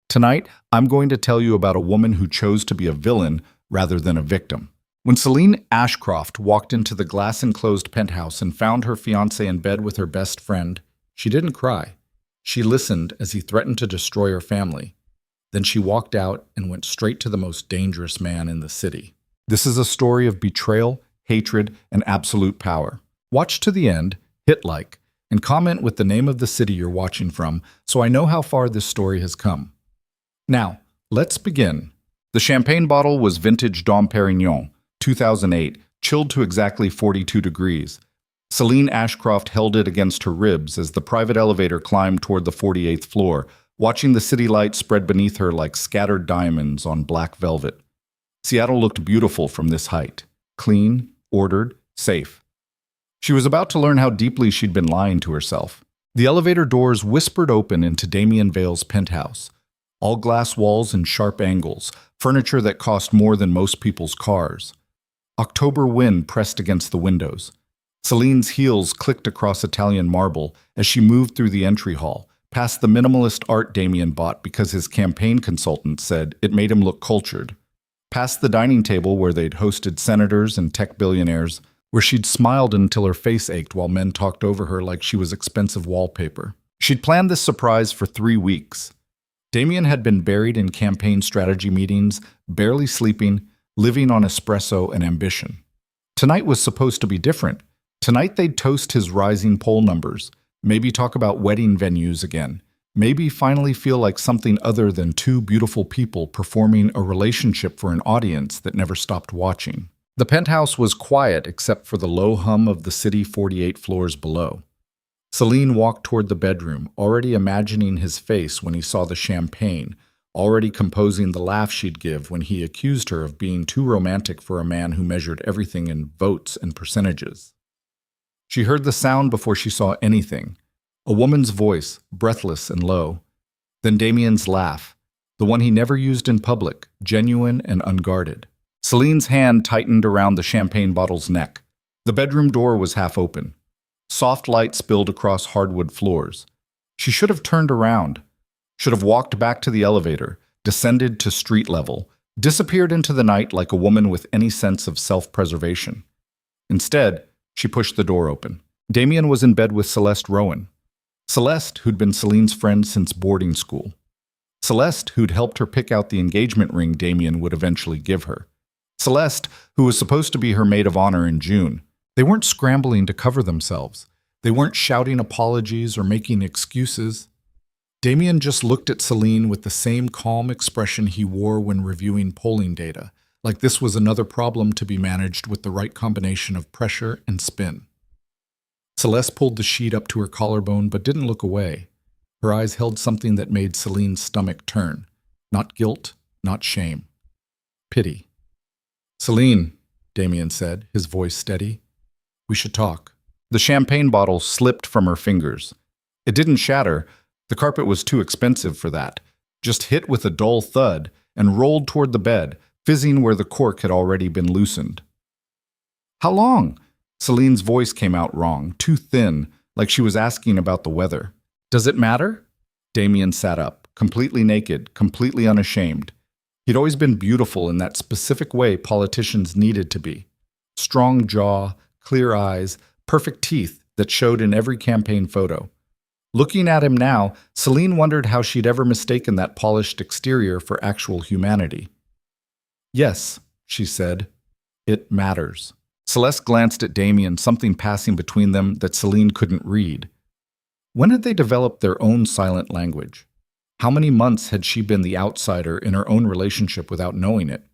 Tonight, I'm going to tell you about a woman who chose to be a villain rather than a victim. When Selene Ashcroft walked into the glass-enclosed penthouse and found her fiancé in bed with her best friend, she didn't cry. She listened as he threatened to destroy her family. Then she walked out and went straight to the most dangerous man in the city. This is a story of betrayal, hatred, and absolute power. Watch to the end, hit like, and comment with the name of the city you're watching from so I know how far this story has come. Now, let's begin. The champagne bottle was vintage Dom Perignon, 2008, chilled to exactly 42 degrees. Selene Ashcroft held it against her ribs as the private elevator climbed toward the 48th floor, watching the city lights spread beneath her like scattered diamonds on black velvet. Seattle looked beautiful from this height. Clean, ordered, safe. She was about to learn how deeply she'd been lying to herself. The elevator doors whispered open into Damien Vale's penthouse. All glass walls and sharp angles, furniture that cost more than most people's cars. October wind pressed against the windows. Celine's heels clicked across Italian marble as she moved through the entry hall, past the minimalist art Damien bought because his campaign consultant said it made him look cultured. Past the dining table where they'd hosted senators and tech billionaires, where she'd smiled until her face ached while men talked over her like she was expensive wallpaper. She'd planned this surprise for 3 weeks. Damien had been buried in campaign strategy meetings, barely sleeping, living on espresso and ambition. Tonight was supposed to be different. Tonight they'd toast his rising poll numbers, maybe talk about wedding venues again, maybe finally feel like something other than two beautiful people performing a relationship for an audience that never stopped watching. The penthouse was quiet except for the low hum of the city 48 floors below. Selene walked toward the bedroom, already imagining his face when he saw the champagne, already composing the laugh she'd give when he accused her of being too romantic for a man who measured everything in votes and percentages. She heard the sound before she saw anything, a woman's voice, breathless and low. Then Damien's laugh, the one he never used in public, genuine and unguarded. Selene's hand tightened around the champagne bottle's neck. The bedroom door was half open. Soft light spilled across hardwood floors. She should have turned around, should have walked back to the elevator, descended to street level, disappeared into the night like a woman with any sense of self-preservation. Instead, she pushed the door open. Damien was in bed with Celeste Rowan. Celeste, who'd been Selene's friend since boarding school. Celeste, who'd helped her pick out the engagement ring Damien would eventually give her. Celeste, who was supposed to be her maid of honor in June. They weren't scrambling to cover themselves. They weren't shouting apologies or making excuses. Damien just looked at Selene with the same calm expression he wore when reviewing polling data, like this was another problem to be managed with the right combination of pressure and spin. Celeste pulled the sheet up to her collarbone but didn't look away. Her eyes held something that made Selene's stomach turn. Not guilt, not shame. Pity. "Selene," Damien said, his voice steady. "We should talk." The champagne bottle slipped from her fingers. It didn't shatter. The carpet was too expensive for that. Just hit with a dull thud and rolled toward the bed, fizzing where the cork had already been loosened. "How long?" Selene's voice came out wrong, too thin, like she was asking about the weather. "Does it matter?" Damien sat up, completely naked, completely unashamed. He'd always been beautiful in that specific way politicians needed to be. Strong jaw, clear eyes, perfect teeth that showed in every campaign photo. Looking at him now, Selene wondered how she'd ever mistaken that polished exterior for actual humanity. "Yes," she said, "it matters." Celeste glanced at Damien, something passing between them that Selene couldn't read. When had they developed their own silent language? How many months had she been the outsider in her own relationship without knowing it?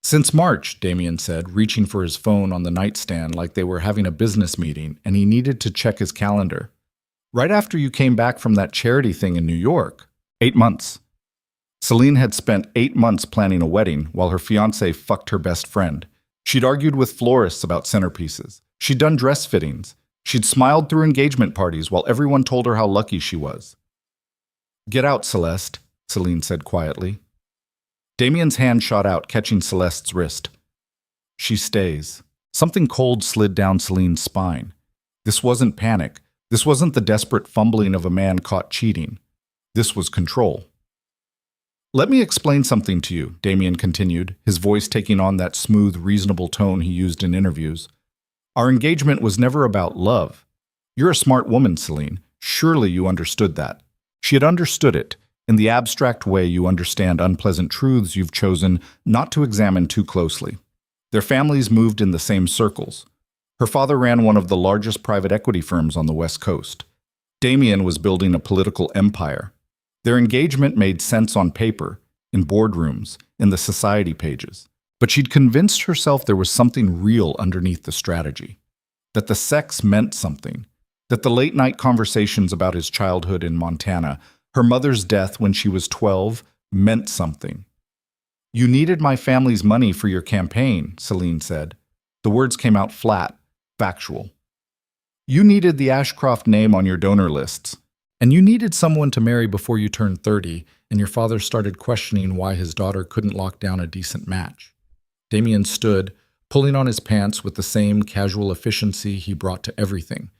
"Since March," Damien said, reaching for his phone on the nightstand like they were having a business meeting and he needed to check his calendar. "Right after you came back from that charity thing in New York. 8 months. Selene had spent 8 months planning a wedding while her fiancé fucked her best friend. She'd argued with florists about centerpieces. She'd done dress fittings. She'd smiled through engagement parties while everyone told her how lucky she was. "Get out, Celeste," Selene said quietly. Damien's hand shot out, catching Celeste's wrist. "She stays." Something cold slid down Selene's spine. This wasn't panic. This wasn't the desperate fumbling of a man caught cheating. This was control. Let me explain something to you, Damien continued, his voice taking on that smooth, reasonable tone he used in interviews. Our engagement was never about love. You're a smart woman, Selene. Surely you understood that. She had understood it, in the abstract way you understand unpleasant truths you've chosen not to examine too closely. Their families moved in the same circles. Her father ran one of the largest private equity firms on the West Coast. Damien was building a political empire. Their engagement made sense on paper, in boardrooms, in the society pages. But she'd convinced herself there was something real underneath the strategy. That the sex meant something. That the late-night conversations about his childhood in Montana, her mother's death when she was 12, meant something. You needed my family's money for your campaign, Selene said. The words came out flat, factual. You needed the Ashcroft name on your donor lists. And you needed someone to marry before you turned 30, and your father started questioning why his daughter couldn't lock down a decent match. Damien stood, pulling on his pants with the same casual efficiency he brought to everything.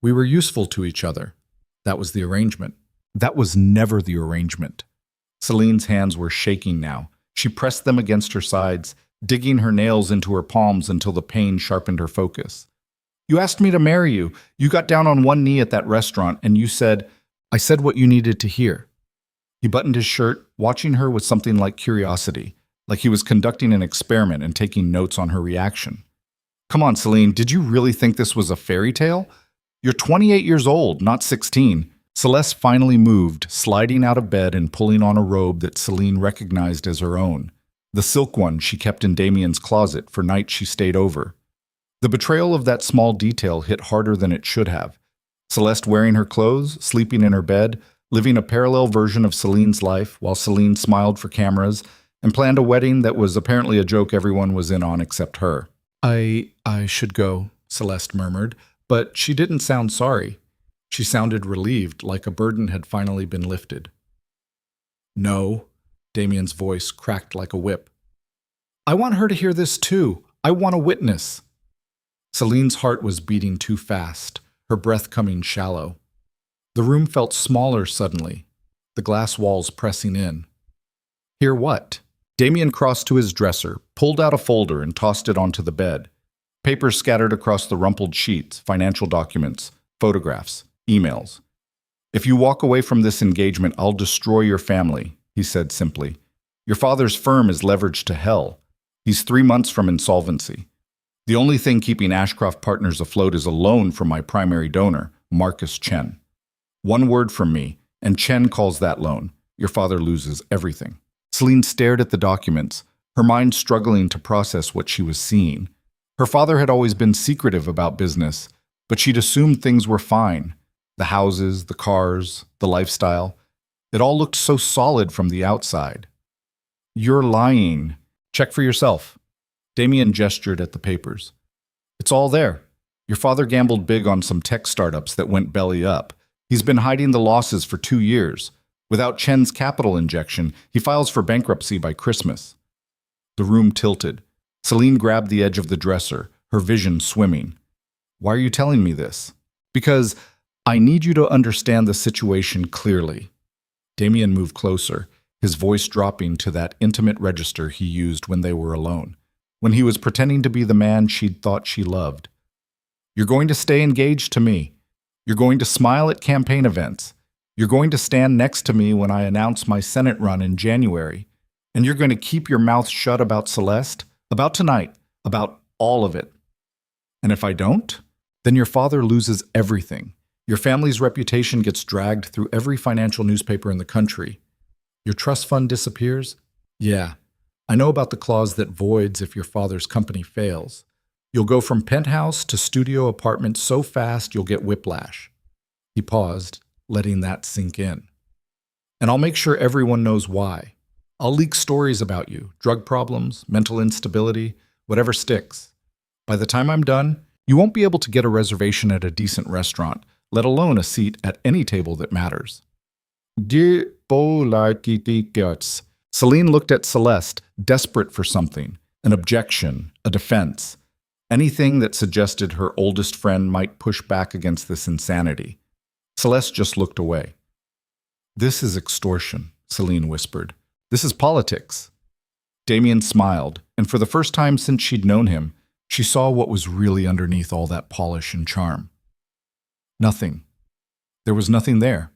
We were useful to each other. That was the arrangement. That was never the arrangement. Selene's hands were shaking now. She pressed them against her sides, digging her nails into her palms until the pain sharpened her focus. You asked me to marry you. You got down on one knee at that restaurant, and you said, I said what you needed to hear. He buttoned his shirt, watching her with something like curiosity, like he was conducting an experiment and taking notes on her reaction. Come on, Selene, did you really think this was a fairy tale? You're 28 years old, not 16. Celeste finally moved, sliding out of bed and pulling on a robe that Selene recognized as her own, the silk one she kept in Damien's closet for nights she stayed over. The betrayal of that small detail hit harder than it should have. Celeste wearing her clothes, sleeping in her bed, living a parallel version of Selene's life while Selene smiled for cameras and planned a wedding that was apparently a joke everyone was in on except her. I should go, Celeste murmured, but she didn't sound sorry. She sounded relieved, like a burden had finally been lifted. No, Damien's voice cracked like a whip. I want her to hear this too. I want a witness. Selene's heart was beating too fast, her breath coming shallow. The room felt smaller suddenly, the glass walls pressing in. Hear what? Damien crossed to his dresser, pulled out a folder and tossed it onto the bed. Papers scattered across the rumpled sheets, financial documents, photographs, emails. If you walk away from this engagement, I'll destroy your family, he said simply. Your father's firm is leveraged to hell. He's 3 months from insolvency. The only thing keeping Ashcroft Partners afloat is a loan from my primary donor, Marcus Chen. One word from me, and Chen calls that loan. Your father loses everything. Selene stared at the documents, her mind struggling to process what she was seeing. Her father had always been secretive about business, but she'd assumed things were fine. The houses, the cars, the lifestyle. It all looked so solid from the outside. You're lying. Check for yourself. Damien gestured at the papers. It's all there. Your father gambled big on some tech startups that went belly up. He's been hiding the losses for 2 years. Without Chen's capital injection, he files for bankruptcy by Christmas. The room tilted. Selene grabbed the edge of the dresser, her vision swimming. Why are you telling me this? Because I need you to understand the situation clearly. Damien moved closer, his voice dropping to that intimate register he used when they were alone, when he was pretending to be the man she'd thought she loved. You're going to stay engaged to me. You're going to smile at campaign events. You're going to stand next to me when I announce my Senate run in January. And you're going to keep your mouth shut about Celeste, about tonight, about all of it. And if I don't, then your father loses everything. Your family's reputation gets dragged through every financial newspaper in the country. Your trust fund disappears? Yeah, I know about the clause that voids if your father's company fails. You'll go from penthouse to studio apartment so fast you'll get whiplash. He paused, letting that sink in. And I'll make sure everyone knows why. I'll leak stories about you, drug problems, mental instability, whatever sticks. By the time I'm done, you won't be able to get a reservation at a decent restaurant, let alone a seat at any table that matters. Selene looked at Celeste, desperate for something, an objection, a defense, anything that suggested her oldest friend might push back against this insanity. Celeste just looked away. This is extortion, Selene whispered. This is politics. Damien smiled, and for the first time since she'd known him, she saw what was really underneath all that polish and charm. Nothing. There was nothing there.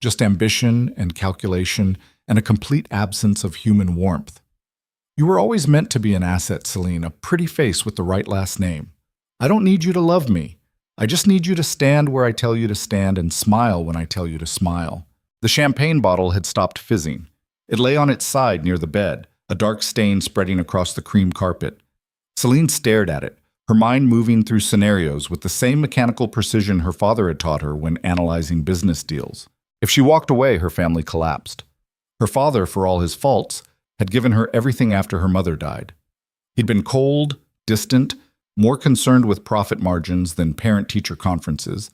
Just ambition and calculation and a complete absence of human warmth. You were always meant to be an asset, Selene, a pretty face with the right last name. I don't need you to love me. I just need you to stand where I tell you to stand and smile when I tell you to smile. The champagne bottle had stopped fizzing. It lay on its side near the bed, a dark stain spreading across the cream carpet. Selene stared at it, her mind moving through scenarios with the same mechanical precision her father had taught her when analyzing business deals. If she walked away, her family collapsed. Her father, for all his faults, had given her everything after her mother died. He'd been cold, distant, more concerned with profit margins than parent-teacher conferences,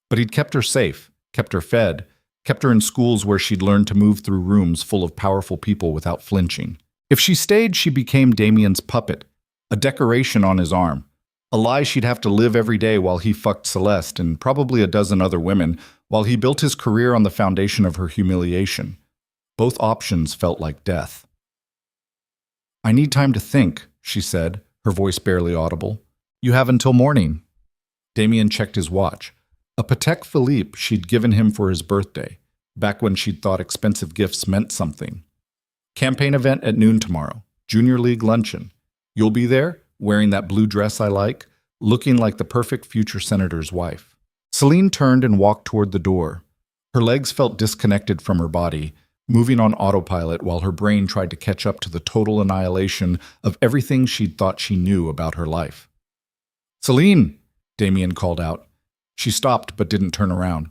but he'd kept her safe, kept her fed, kept her in schools where she'd learned to move through rooms full of powerful people without flinching. If she stayed, she became Damien's puppet, a decoration on his arm, a lie she'd have to live every day while he fucked Celeste and probably a dozen other women, while he built his career on the foundation of her humiliation. Both options felt like death. I need time to think, she said, her voice barely audible. You have until morning. Damien checked his watch. A Patek Philippe she'd given him for his birthday, back when she'd thought expensive gifts meant something. Campaign event at noon tomorrow. Junior League luncheon. You'll be there, wearing that blue dress I like, looking like the perfect future senator's wife. Selene turned and walked toward the door. Her legs felt disconnected from her body, moving on autopilot while her brain tried to catch up to the total annihilation of everything she'd thought she knew about her life. Selene, Damien called out. She stopped but didn't turn around.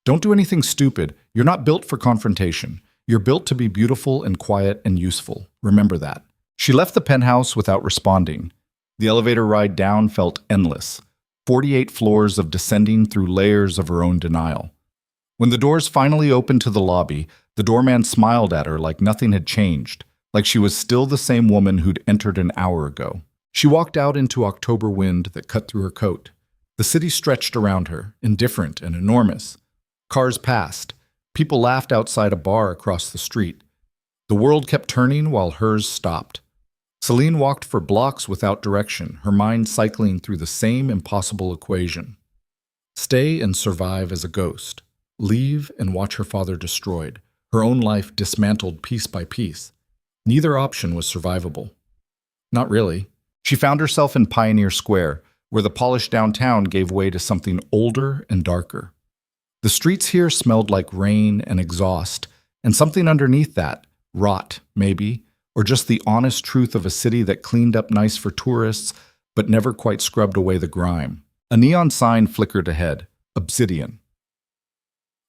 Don't do anything stupid. You're not built for confrontation. You're built to be beautiful and quiet and useful. Remember that. She left the penthouse without responding. The elevator ride down felt endless. 48 floors of descending through layers of her own denial. When the doors finally opened to the lobby, the doorman smiled at her like nothing had changed, like she was still the same woman who'd entered an hour ago. She walked out into October wind that cut through her coat. The city stretched around her, indifferent and enormous. Cars passed. People laughed outside a bar across the street. The world kept turning while hers stopped. Selene walked for blocks without direction, her mind cycling through the same impossible equation. Stay and survive as a ghost. Leave and watch her father destroyed, her own life dismantled piece by piece. Neither option was survivable. Not really. She found herself in Pioneer Square, where the polished downtown gave way to something older and darker. The streets here smelled like rain and exhaust, and something underneath that, rot, maybe, or just the honest truth of a city that cleaned up nice for tourists, but never quite scrubbed away the grime. A neon sign flickered ahead, Obsidian.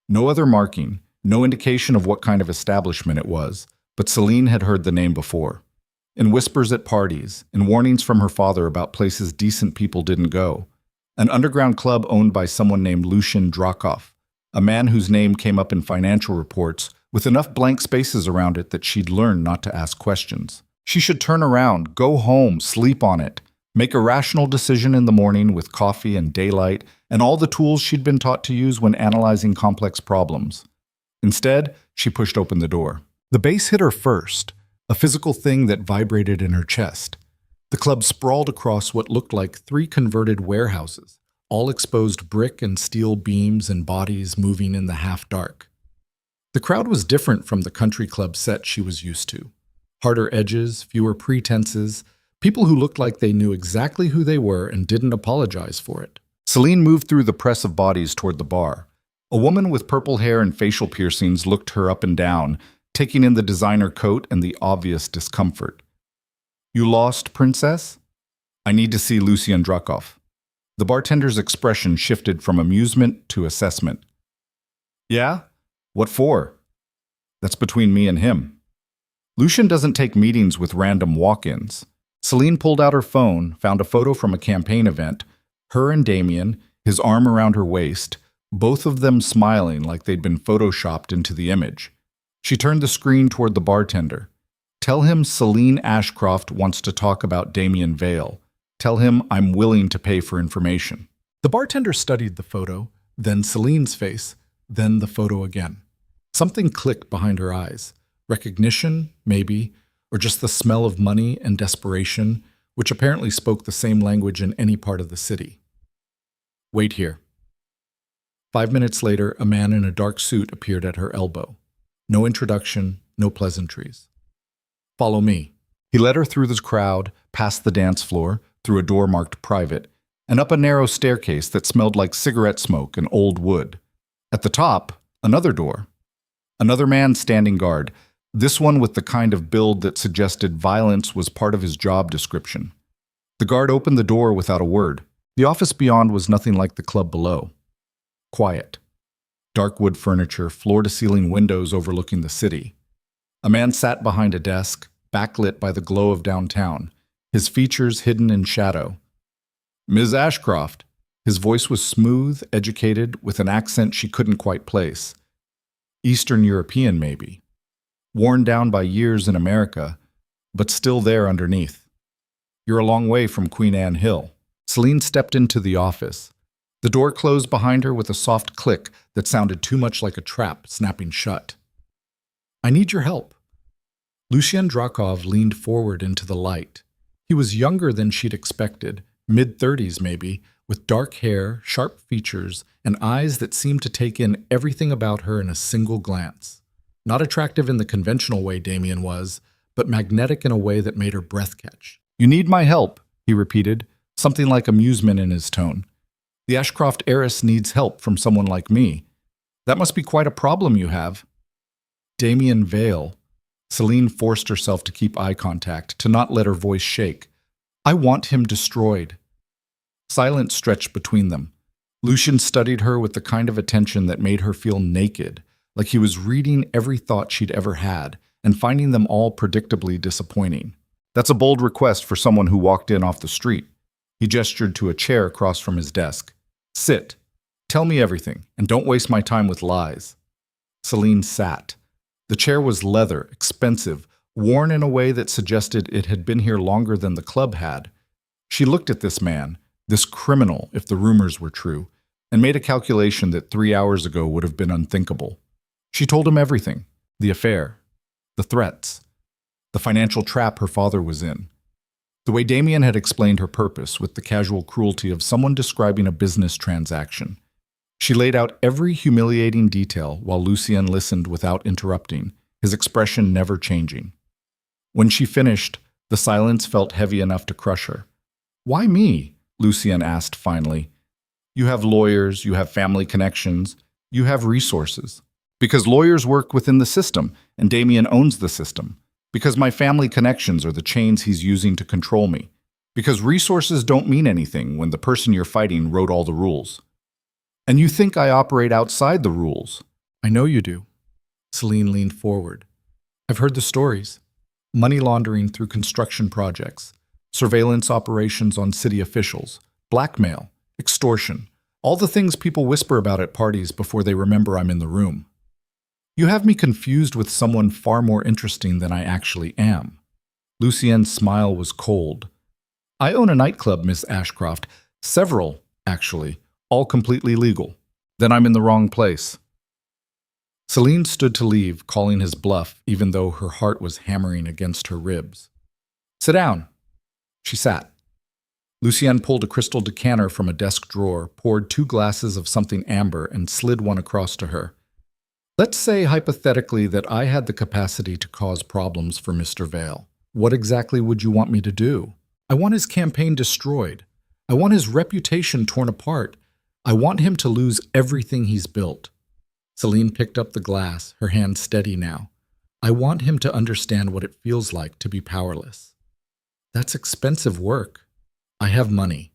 No other marking, no indication of what kind of establishment it was, but Selene had heard the name before. In whispers at parties, in warnings from her father about places decent people didn't go. An underground club owned by someone named Lucien Drakov, a man whose name came up in financial reports with enough blank spaces around it that she'd learned not to ask questions. She should turn around, go home, sleep on it, make a rational decision in the morning with coffee and daylight and all the tools she'd been taught to use when analyzing complex problems. Instead, she pushed open the door. The bass hit her first, a physical thing that vibrated in her chest. The club sprawled across what looked like 3 converted warehouses, all exposed brick and steel beams and bodies moving in the half-dark. The crowd was different from the country club set she was used to. Harder edges, fewer pretenses, people who looked like they knew exactly who they were and didn't apologize for it. Selene moved through the press of bodies toward the bar. A woman with purple hair and facial piercings looked her up and down, taking in the designer coat and the obvious discomfort. You lost, princess? I need to see Lucien Drakov. The bartender's expression shifted from amusement to assessment. Yeah? What for? That's between me and him. Lucien doesn't take meetings with random walk-ins. Selene pulled out her phone, found a photo from a campaign event, her and Damien, his arm around her waist, both of them smiling like they'd been photoshopped into the image. She turned the screen toward the bartender. Tell him Selene Ashcroft wants to talk about Damien Vale. Tell him I'm willing to pay for information. The bartender studied the photo, then Selene's face, then the photo again. Something clicked behind her eyes. Recognition, maybe, or just the smell of money and desperation, which apparently spoke the same language in any part of the city. Wait here. 5 minutes later, a man in a dark suit appeared at her elbow. No introduction, no pleasantries. Follow me. He led her through the crowd, past the dance floor, through a door marked private, and up a narrow staircase that smelled like cigarette smoke and old wood. At the top, another door. Another man standing guard, this one with the kind of build that suggested violence was part of his job description. The guard opened the door without a word. The office beyond was nothing like the club below. Quiet. Dark wood furniture, floor-to-ceiling windows overlooking the city. A man sat behind a desk, backlit by the glow of downtown, his features hidden in shadow. Ms. Ashcroft. His voice was smooth, educated, with an accent she couldn't quite place. Eastern European, maybe. Worn down by years in America, but still there underneath. You're a long way from Queen Anne Hill. Selene stepped into the office. The door closed behind her with a soft click that sounded too much like a trap snapping shut. I need your help. Lucien Drakov leaned forward into the light. He was younger than she'd expected, mid-30s maybe, with dark hair, sharp features, and eyes that seemed to take in everything about her in a single glance. Not attractive in the conventional way Damien was, but magnetic in a way that made her breath catch. You need my help, he repeated, something like amusement in his tone. The Ashcroft heiress needs help from someone like me. That must be quite a problem you have. Damien Vale. Selene forced herself to keep eye contact, to not let her voice shake. I want him destroyed. Silence stretched between them. Lucien studied her with the kind of attention that made her feel naked, like he was reading every thought she'd ever had and finding them all predictably disappointing. That's a bold request for someone who walked in off the street. He gestured to a chair across from his desk. Sit. Tell me everything, and don't waste my time with lies. Selene sat. The chair was leather, expensive, worn in a way that suggested it had been here longer than the club had. She looked at this man, this criminal, if the rumors were true, and made a calculation that 3 hours ago would have been unthinkable. She told him everything, the affair, the threats, the financial trap her father was in. The way Damien had explained her purpose with the casual cruelty of someone describing a business transaction. She laid out every humiliating detail while Lucien listened without interrupting, his expression never changing. When she finished, the silence felt heavy enough to crush her. Why me? Lucien asked finally. You have lawyers, you have family connections, you have resources. Because lawyers work within the system, and Damien owns the system. Because my family connections are the chains he's using to control me. Because resources don't mean anything when the person you're fighting wrote all the rules. And you think I operate outside the rules. I know you do. Selene leaned forward. I've heard the stories. Money laundering through construction projects, surveillance operations on city officials, blackmail, extortion, all the things people whisper about at parties before they remember I'm in the room. You have me confused with someone far more interesting than I actually am. Lucien's smile was cold. I own a nightclub, Miss Ashcroft. Several, actually, all completely legal. Then I'm in the wrong place. Selene stood to leave, calling his bluff, even though her heart was hammering against her ribs. Sit down. She sat. Lucien pulled a crystal decanter from a desk drawer, poured 2 glasses of something amber, and slid one across to her. Let's say, hypothetically, that I had the capacity to cause problems for Mr. Vale. What exactly would you want me to do? I want his campaign destroyed. I want his reputation torn apart. I want him to lose everything he's built. Selene picked up the glass, her hand steady now. I want him to understand what it feels like to be powerless. That's expensive work. I have money.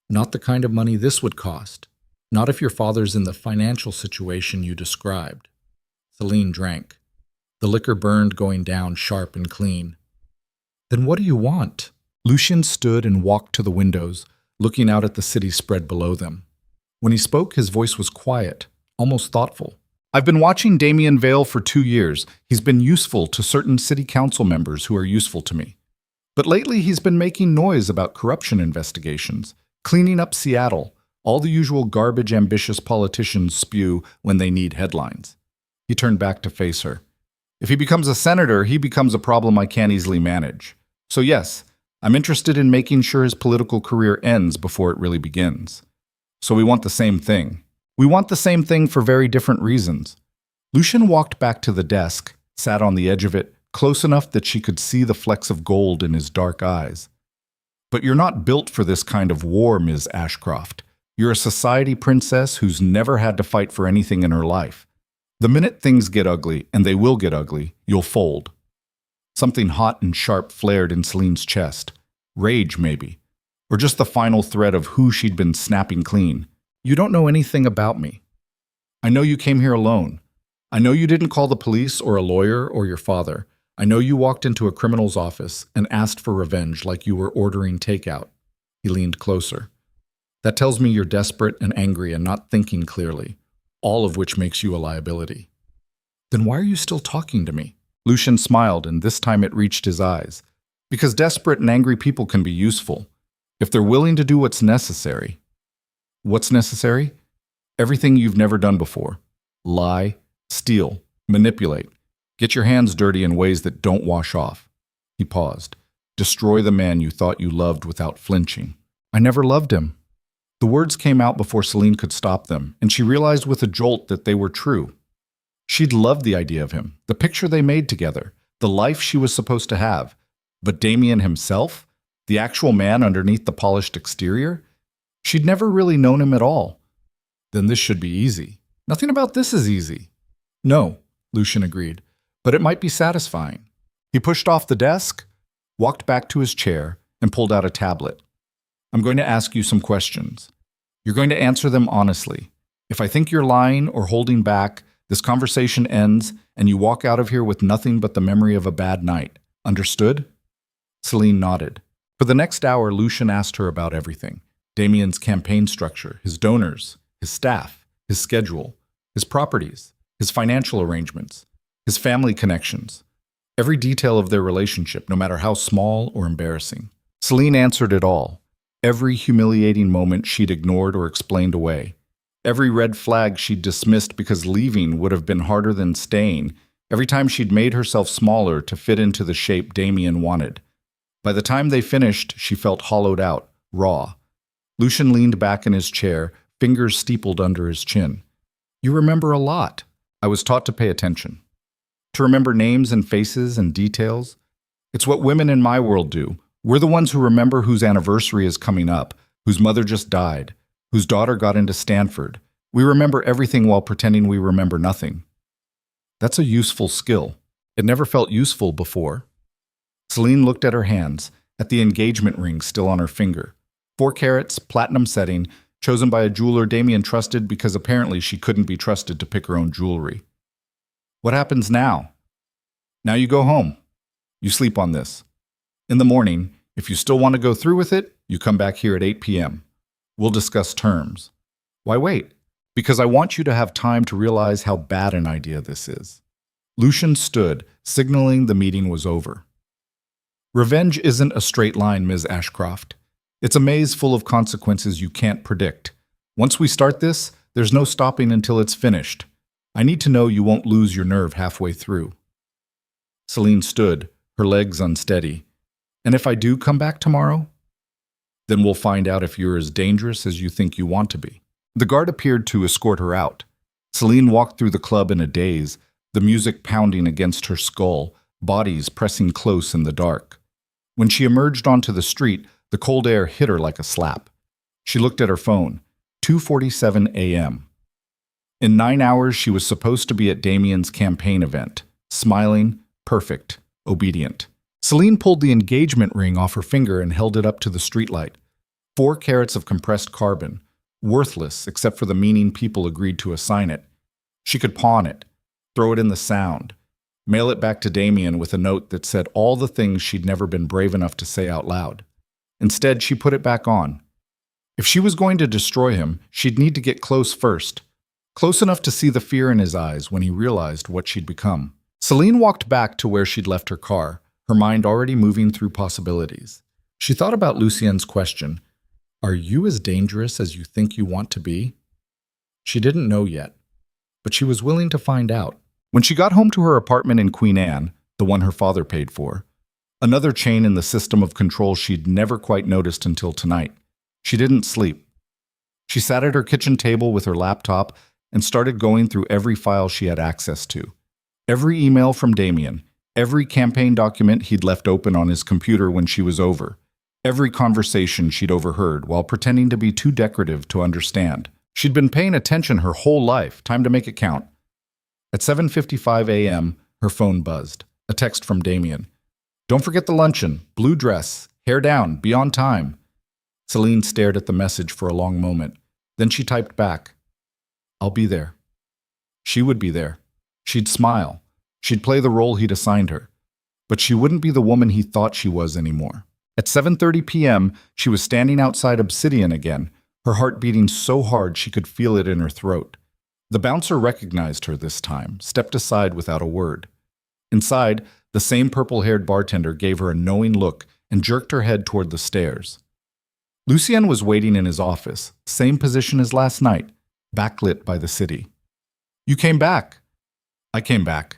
Not the kind of money this would cost. Not if your father's in the financial situation you described. Selene drank. The liquor burned, going down sharp and clean. Then what do you want? Lucien stood and walked to the windows, looking out at the city spread below them. When he spoke, his voice was quiet, almost thoughtful. I've been watching Damien Vale for 2 years. He's been useful to certain city council members who are useful to me. But lately he's been making noise about corruption investigations, cleaning up Seattle, all the usual garbage ambitious politicians spew when they need headlines. He turned back to face her. If he becomes a senator, he becomes a problem I can't easily manage. So yes, I'm interested in making sure his political career ends before it really begins. So we want the same thing. We want the same thing for very different reasons. Lucien walked back to the desk, sat on the edge of it, close enough that she could see the flecks of gold in his dark eyes. But you're not built for this kind of war, Ms. Ashcroft. You're a society princess who's never had to fight for anything in her life. The minute things get ugly, and they will get ugly, you'll fold. Something hot and sharp flared in Selene's chest. Rage, maybe. Or just the final thread of who she'd been snapping clean. You don't know anything about me. I know you came here alone. I know you didn't call the police or a lawyer or your father. I know you walked into a criminal's office and asked for revenge like you were ordering takeout. He leaned closer. That tells me you're desperate and angry and not thinking clearly, all of which makes you a liability. Then why are you still talking to me? Lucien smiled, and this time it reached his eyes. Because desperate and angry people can be useful, if they're willing to do what's necessary. What's necessary? Everything you've never done before. Lie, steal, manipulate. Get your hands dirty in ways that don't wash off. He paused. Destroy the man you thought you loved without flinching. I never loved him. The words came out before Selene could stop them, and she realized with a jolt that they were true. She'd loved the idea of him, the picture they made together, the life she was supposed to have. But Damien himself? The actual man underneath the polished exterior? She'd never really known him at all. Then this should be easy. Nothing about this is easy. No, Lucien agreed, but it might be satisfying. He pushed off the desk, walked back to his chair, and pulled out a tablet. I'm going to ask you some questions. You're going to answer them honestly. If I think you're lying or holding back, this conversation ends and you walk out of here with nothing but the memory of a bad night. Understood? Selene nodded. For the next hour, Lucien asked her about everything. Damien's campaign structure, his donors, his staff, his schedule, his properties, his financial arrangements, his family connections. Every detail of their relationship, no matter how small or embarrassing. Selene answered it all. Every humiliating moment she'd ignored or explained away. Every red flag she'd dismissed because leaving would have been harder than staying. Every time she'd made herself smaller to fit into the shape Damien wanted. By the time they finished, she felt hollowed out, raw. Lucien leaned back in his chair, fingers steepled under his chin. You remember a lot. I was taught to pay attention. To remember names and faces and details. It's what women in my world do. We're the ones who remember whose anniversary is coming up, whose mother just died, whose daughter got into Stanford. We remember everything while pretending we remember nothing. That's a useful skill. It never felt useful before. Selene looked at her hands, at the engagement ring still on her finger. 4 carats, platinum setting, chosen by a jeweler Damien trusted because apparently she couldn't be trusted to pick her own jewelry. What happens now? Now you go home. You sleep on this. In the morning, if you still want to go through with it, you come back here at 8 p.m. We'll discuss terms. Why wait? Because I want you to have time to realize how bad an idea this is. Lucien stood, signaling the meeting was over. Revenge isn't a straight line, Ms. Ashcroft. It's a maze full of consequences you can't predict. Once we start this, there's no stopping until it's finished. I need to know you won't lose your nerve halfway through. Selene stood, her legs unsteady. And if I do come back tomorrow? Then we'll find out if you're as dangerous as you think you want to be. The guard appeared to escort her out. Selene walked through the club in a daze, the music pounding against her skull, bodies pressing close in the dark. When she emerged onto the street, the cold air hit her like a slap. She looked at her phone. 2:47 a.m. In 9 hours, she was supposed to be at Damien's campaign event, smiling, perfect, obedient. Selene pulled the engagement ring off her finger and held it up to the streetlight. 4 carats of compressed carbon, worthless except for the meaning people agreed to assign it. She could pawn it, throw it in the Sound, mail it back to Damien with a note that said all the things she'd never been brave enough to say out loud. Instead, she put it back on. If she was going to destroy him, she'd need to get close first. Close enough to see the fear in his eyes when he realized what she'd become. Selene walked back to where she'd left her car, her mind already moving through possibilities. She thought about Lucien's question, "Are you as dangerous as you think you want to be?" She didn't know yet, but she was willing to find out. When she got home to her apartment in Queen Anne, the one her father paid for, another chain in the system of control she'd never quite noticed until tonight, she didn't sleep. She sat at her kitchen table with her laptop and started going through every file she had access to. Every email from Damien, every campaign document he'd left open on his computer when she was over, every conversation she'd overheard while pretending to be too decorative to understand. She'd been paying attention her whole life, time to make it count. At 7:55 a.m., her phone buzzed. A text from Damien. "Don't forget the luncheon, blue dress, hair down, be on time." Selene stared at the message for a long moment. Then she typed back, "I'll be there." She would be there. She'd smile. She'd play the role he'd assigned her. But she wouldn't be the woman he thought she was anymore. At 7:30 p.m., she was standing outside Obsidian again, her heart beating so hard she could feel it in her throat. The bouncer recognized her this time, stepped aside without a word. Inside, the same purple-haired bartender gave her a knowing look and jerked her head toward the stairs. Lucien was waiting in his office, same position as last night, backlit by the city. "You came back." "I came back."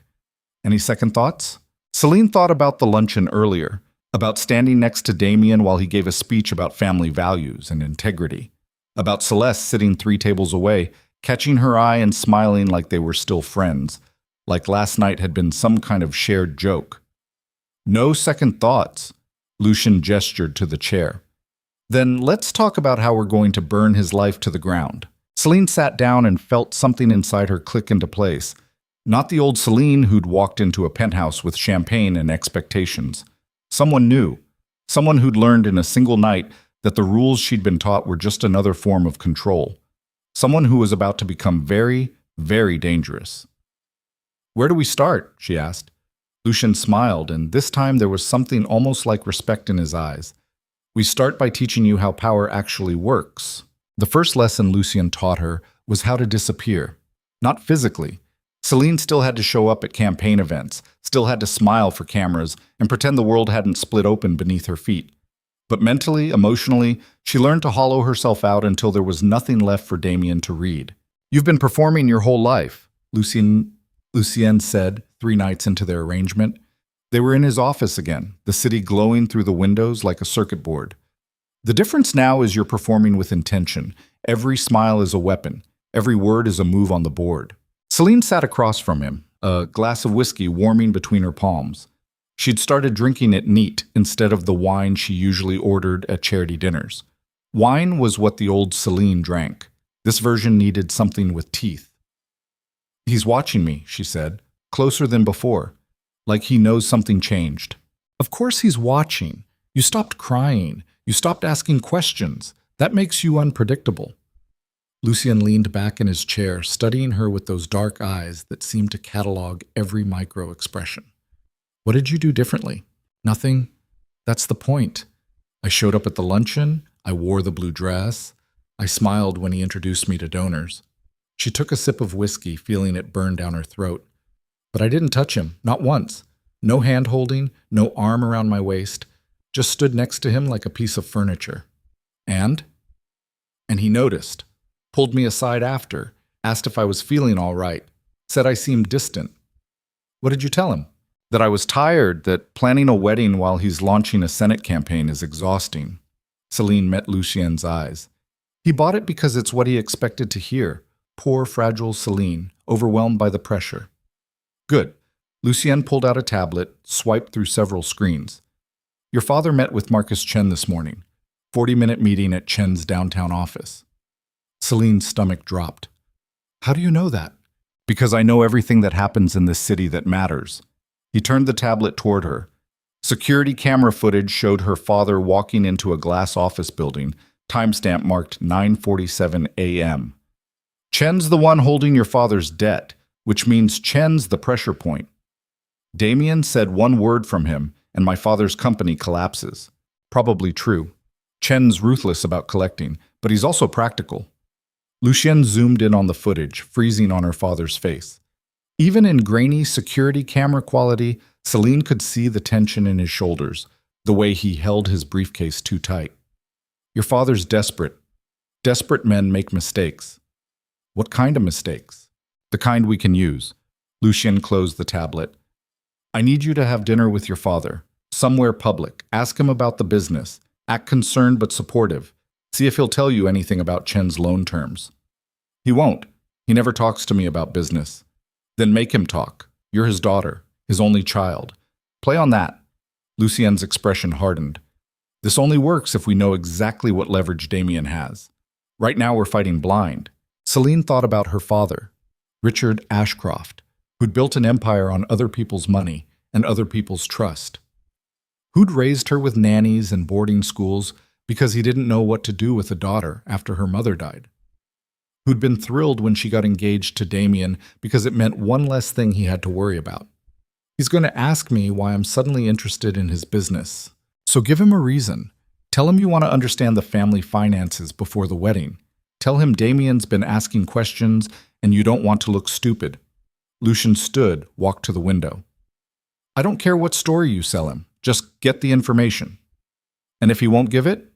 "Any second thoughts?" Selene thought about the luncheon earlier, about standing next to Damien while he gave a speech about family values and integrity, about Celeste sitting 3 tables away, catching her eye and smiling like they were still friends, like last night had been some kind of shared joke. "No second thoughts," Lucien gestured to the chair. "Then let's talk about how we're going to burn his life to the ground." Selene sat down and felt something inside her click into place. Not the old Selene who'd walked into a penthouse with champagne and expectations. Someone new. Someone who'd learned in a single night that the rules she'd been taught were just another form of control. Someone who was about to become very, very dangerous. "Where do we start?" she asked. Lucien smiled, and this time there was something almost like respect in his eyes. "We start by teaching you how power actually works." The first lesson Lucien taught her was how to disappear. Not physically. Selene still had to show up at campaign events, still had to smile for cameras, and pretend the world hadn't split open beneath her feet. But mentally, emotionally, she learned to hollow herself out until there was nothing left for Damien to read. "You've been performing your whole life," Lucien said 3 nights into their arrangement. They were in his office again, the city glowing through the windows like a circuit board. "The difference now is you're performing with intention. Every smile is a weapon. Every word is a move on the board." Selene sat across from him, a glass of whiskey warming between her palms. She'd started drinking it neat instead of the wine she usually ordered at charity dinners. Wine was what the old Selene drank. This version needed something with teeth. "He's watching me," she said, closer than before, like he knows something changed. "Of course he's watching. You stopped crying. You stopped asking questions. That makes you unpredictable." Lucien leaned back in his chair, studying her with those dark eyes that seemed to catalog every micro-expression. "What did you do differently?" "Nothing. That's the point. I showed up at the luncheon. I wore the blue dress. I smiled when he introduced me to donors." She took a sip of whiskey, feeling it burn down her throat. "But I didn't touch him, not once. No hand-holding, no arm around my waist. Just stood next to him like a piece of furniture." And he noticed. Pulled me aside after, asked if I was feeling all right, said I seemed distant. "What did you tell him?" "That I was tired, that planning a wedding while he's launching a Senate campaign is exhausting." Selene met Lucien's eyes. He bought it because it's what he expected to hear. Poor, fragile Selene, overwhelmed by the pressure. "Good." Lucien pulled out a tablet, swiped through several screens. "Your father met with Marcus Chen this morning. 40-minute meeting at Chen's downtown office." Selene's stomach dropped. "How do you know that?" "Because I know everything that happens in this city that matters." He turned the tablet toward her. Security camera footage showed her father walking into a glass office building, timestamp marked 9:47 a.m. "Chen's the one holding your father's debt, which means Chen's the pressure point. Damien said one word from him, and my father's company collapses." Probably true. Chen's ruthless about collecting, but he's also practical. Lucien zoomed in on the footage, freezing on her father's face. Even in grainy security camera quality, Selene could see the tension in his shoulders, the way he held his briefcase too tight. "Your father's desperate. Desperate men make mistakes." "What kind of mistakes?" "The kind we can use. Lucien closed the tablet. I need you to have dinner with your father. Somewhere public. Ask him about the business. Act concerned but supportive. See if he'll tell you anything about Chen's loan terms. He won't. He never talks to me about business. Then make him talk. You're his daughter, his only child. Play on that. Lucien's expression hardened. This only works if we know exactly what leverage Damien has. Right now we're fighting blind. Selene thought about her father, Richard Ashcroft, who'd built an empire on other people's money and other people's trust. Who'd raised her with nannies and boarding schools because he didn't know what to do with a daughter after her mother died. Who'd been thrilled when she got engaged to Damien because it meant one less thing he had to worry about. He's going to ask me why I'm suddenly interested in his business. So give him a reason. Tell him you want to understand the family finances before the wedding. Tell him Damien's been asking questions and you don't want to look stupid. Lucien stood, walked to the window. I don't care what story you sell him. Just get the information. And if he won't give it,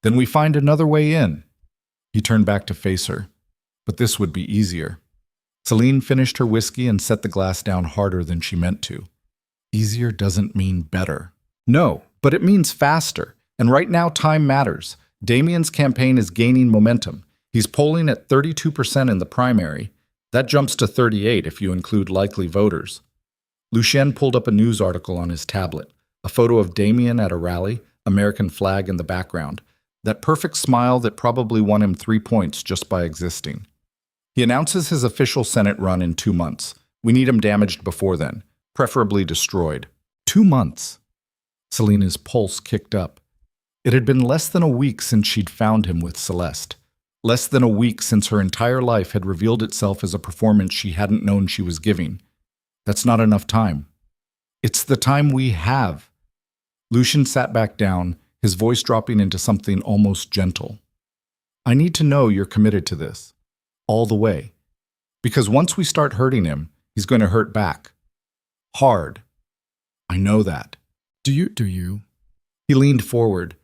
then we find another way in. He turned back to face her. But this would be easier. Selene finished her whiskey and set the glass down harder than she meant to. Easier doesn't mean better. No, but it means faster. And right now time matters. Damien's campaign is gaining momentum. He's polling at 32% in the primary. That jumps to 38% if you include likely voters. Lucien pulled up a news article on his tablet. A photo of Damien at a rally, American flag in the background. That perfect smile that probably won him 3 points just by existing. He announces his official Senate run in 2 months. We need him damaged before then, preferably destroyed. 2 months. Selene's pulse kicked up. It had been less than a week since she'd found him with Celeste. Less than a week since her entire life had revealed itself as a performance she hadn't known she was giving. That's not enough time. It's the time we have. Lucien sat back down, his voice dropping into something almost gentle. I need to know you're committed to this. All the way. Because once we start hurting him, he's going to hurt back. Hard. I know that. Do you? He leaned forward.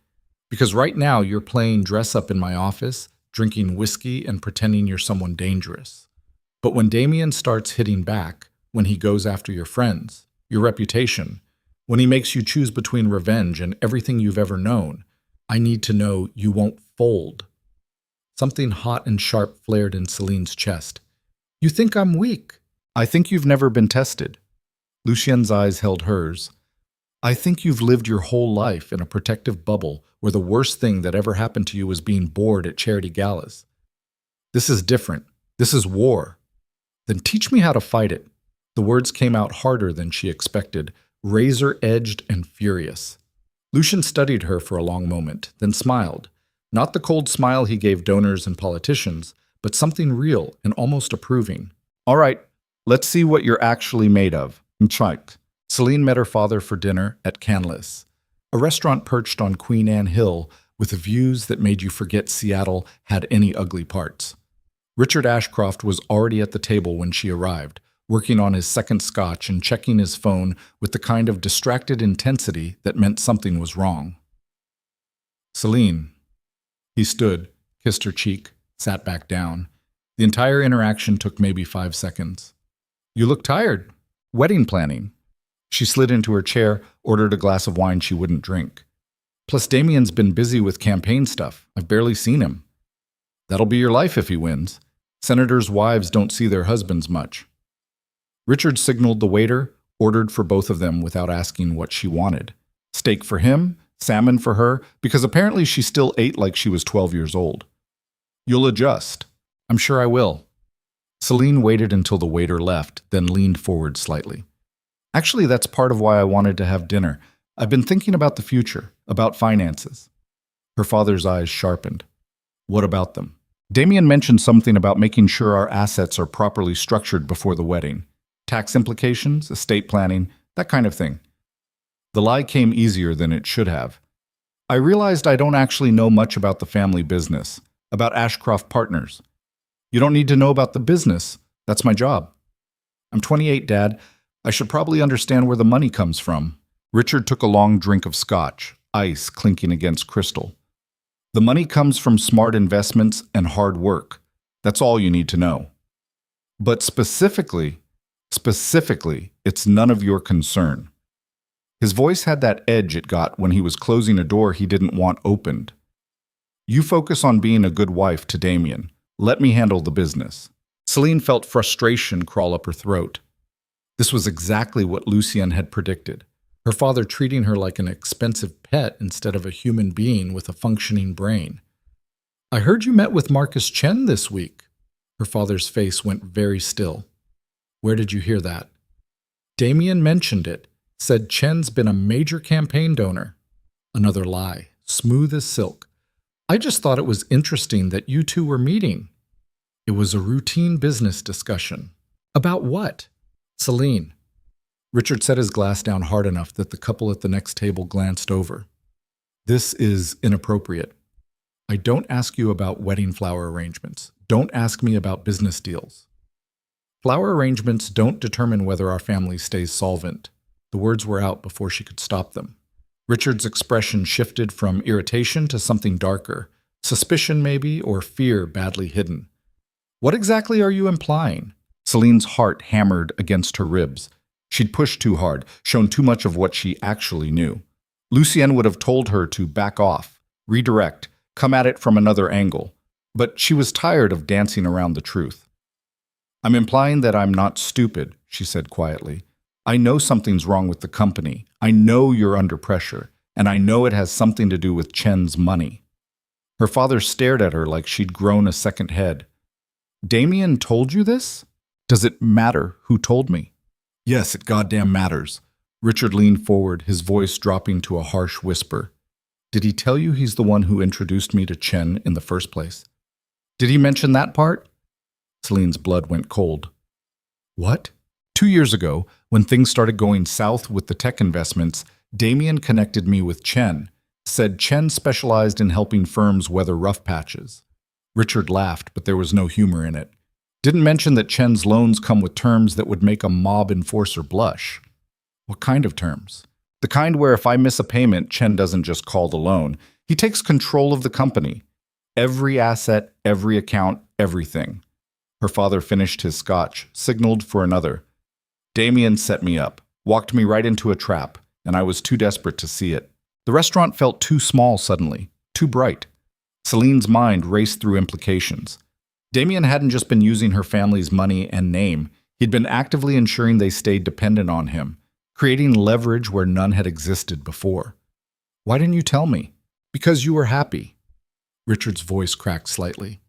Because right now you're playing dress up in my office, drinking whiskey and pretending you're someone dangerous. But when Damien starts hitting back, when he goes after your friends, your reputation, when he makes you choose between revenge and everything you've ever known, I need to know you won't fold. Something hot and sharp flared in Selene's chest. You think I'm weak. I think you've never been tested. Lucien's eyes held hers. I think you've lived your whole life in a protective bubble where the worst thing that ever happened to you was being bored at charity galas. This is different. This is war. Then teach me how to fight it. The words came out harder than she expected, razor-edged and furious. Lucien studied her for a long moment, then smiled. Not the cold smile he gave donors and politicians, but something real and almost approving. All right, let's see what you're actually made of. Mchike. Selene met her father for dinner at Canlis, a restaurant perched on Queen Anne Hill with views that made you forget Seattle had any ugly parts. Richard Ashcroft was already at the table when she arrived, working on his second scotch and checking his phone with the kind of distracted intensity that meant something was wrong. Selene. He stood, kissed her cheek, sat back down. The entire interaction took maybe 5 seconds. You look tired. Wedding planning. She slid into her chair, ordered a glass of wine she wouldn't drink. Plus Damien's been busy with campaign stuff. I've barely seen him. That'll be your life if he wins. Senators' wives don't see their husbands much. Richard signaled the waiter, ordered for both of them without asking what she wanted. Steak for him, salmon for her, because apparently she still ate like she was 12 years old. You'll adjust. I'm sure I will. Selene waited until the waiter left, then leaned forward slightly. Actually, that's part of why I wanted to have dinner. I've been thinking about the future, about finances. Her father's eyes sharpened. What about them? Damien mentioned something about making sure our assets are properly structured before the wedding. Tax implications, estate planning, that kind of thing. The lie came easier than it should have. I realized I don't actually know much about the family business, about Ashcroft Partners. You don't need to know about the business. That's my job. I'm 28, Dad. I should probably understand where the money comes from. Richard took a long drink of scotch, ice clinking against crystal. The money comes from smart investments and hard work. That's all you need to know. But specifically, Specifically, it's none of your concern. His voice had that edge it got when he was closing a door he didn't want opened. You focus on being a good wife to Damien. Let me handle the business. Selene felt frustration crawl up her throat. This was exactly what Lucien had predicted. Her father treating her like an expensive pet instead of a human being with a functioning brain. I heard you met with Marcus Chen this week. Her father's face went very still. Where did you hear that? Damien mentioned it, said Chen's been a major campaign donor. Another lie, smooth as silk. I just thought it was interesting that you two were meeting. It was a routine business discussion. About what? Selene. Richard set his glass down hard enough that the couple at the next table glanced over. This is inappropriate. I don't ask you about wedding flower arrangements. Don't ask me about business deals. Flower arrangements don't determine whether our family stays solvent. The words were out before she could stop them. Richard's expression shifted from irritation to something darker, suspicion maybe, or fear badly hidden. What exactly are you implying? Celine's heart hammered against her ribs. She'd pushed too hard, shown too much of what she actually knew. Lucien would have told her to back off, redirect, come at it from another angle. But she was tired of dancing around the truth. I'm implying that I'm not stupid, she said quietly. I know something's wrong with the company. I know you're under pressure, and I know it has something to do with Chen's money. Her father stared at her like she'd grown a second head. Damien told you this? Does it matter who told me? Yes, it goddamn matters. Richard leaned forward, his voice dropping to a harsh whisper. Did he tell you he's the one who introduced me to Chen in the first place? Did he mention that part? Celine's blood went cold. What? 2 years ago, when things started going south with the tech investments, Damien connected me with Chen, said Chen specialized in helping firms weather rough patches. Richard laughed, but there was no humor in it. Didn't mention that Chen's loans come with terms that would make a mob enforcer blush. What kind of terms? The kind where if I miss a payment, Chen doesn't just call the loan. He takes control of the company. Every asset, every account, everything. Her father finished his scotch, signaled for another. Damien set me up, walked me right into a trap, and I was too desperate to see it. The restaurant felt too small suddenly, too bright. Celine's mind raced through implications. Damien hadn't just been using her family's money and name, he'd been actively ensuring they stayed dependent on him, creating leverage where none had existed before. Why didn't you tell me? Because you were happy. Richard's voice cracked slightly.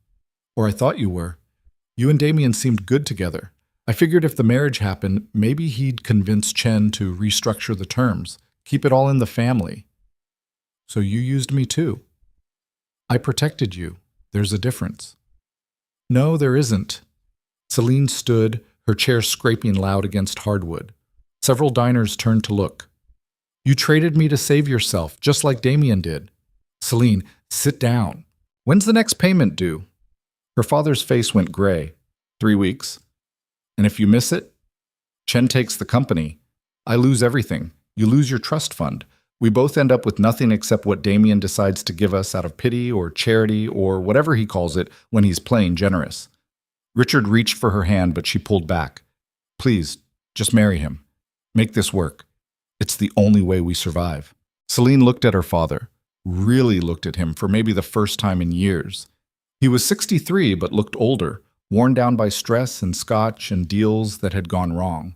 Or I thought you were. You and Damien seemed good together. I figured if the marriage happened, maybe he'd convince Chen to restructure the terms, keep it all in the family. So you used me too. I protected you. There's a difference. No, there isn't. Selene stood, her chair scraping loud against hardwood. Several diners turned to look. You traded me to save yourself, just like Damien did. Selene, sit down. When's the next payment due? Her father's face went gray. 3 weeks. And if you miss it, Chen takes the company. I lose everything. You lose your trust fund. We both end up with nothing except what Damien decides to give us out of pity or charity or whatever he calls it when he's playing generous. Richard reached for her hand, but she pulled back. Please, just marry him. Make this work. It's the only way we survive. Selene looked at her father, really looked at him for maybe the first time in years. He was 63 but looked older, worn down by stress and scotch and deals that had gone wrong.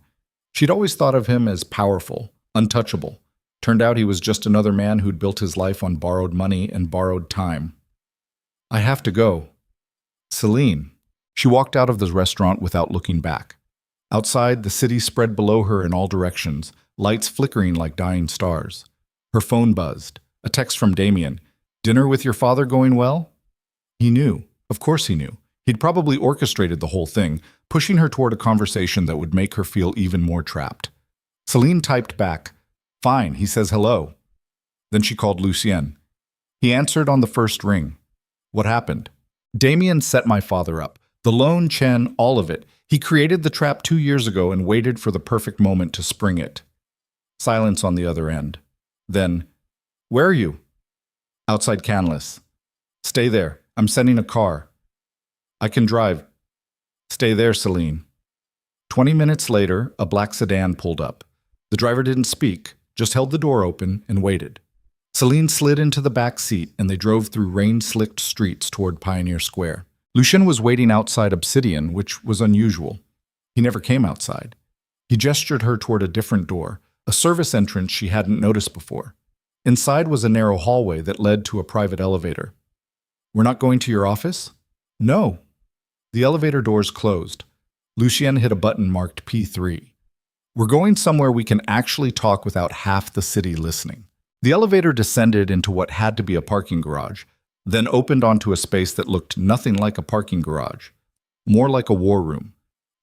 She'd always thought of him as powerful, untouchable. Turned out he was just another man who'd built his life on borrowed money and borrowed time. I have to go. Selene. She walked out of the restaurant without looking back. Outside, the city spread below her in all directions, lights flickering like dying stars. Her phone buzzed. A text from Damien. Dinner with your father going well? He knew. Of course he knew. He'd probably orchestrated the whole thing, pushing her toward a conversation that would make her feel even more trapped. Selene typed back, Fine, he says hello. Then she called Lucien. He answered on the first ring. What happened? Damien set my father up. The loan, Chen, all of it. He created the trap 2 years ago and waited for the perfect moment to spring it. Silence on the other end. Then, where are you? Outside Canlis. Stay there. I'm sending a car. I can drive. Stay there, Selene. 20 minutes later, a black sedan pulled up. The driver didn't speak, just held the door open and waited. Selene slid into the back seat and they drove through rain-slicked streets toward Pioneer Square. Lucien was waiting outside Obsidian, which was unusual. He never came outside. He gestured her toward a different door, a service entrance she hadn't noticed before. Inside was a narrow hallway that led to a private elevator. "We're not going to your office?" "No." The elevator doors closed. Lucien hit a button marked P3. "We're going somewhere we can actually talk without half the city listening." The elevator descended into what had to be a parking garage, then opened onto a space that looked nothing like a parking garage, more like a war room.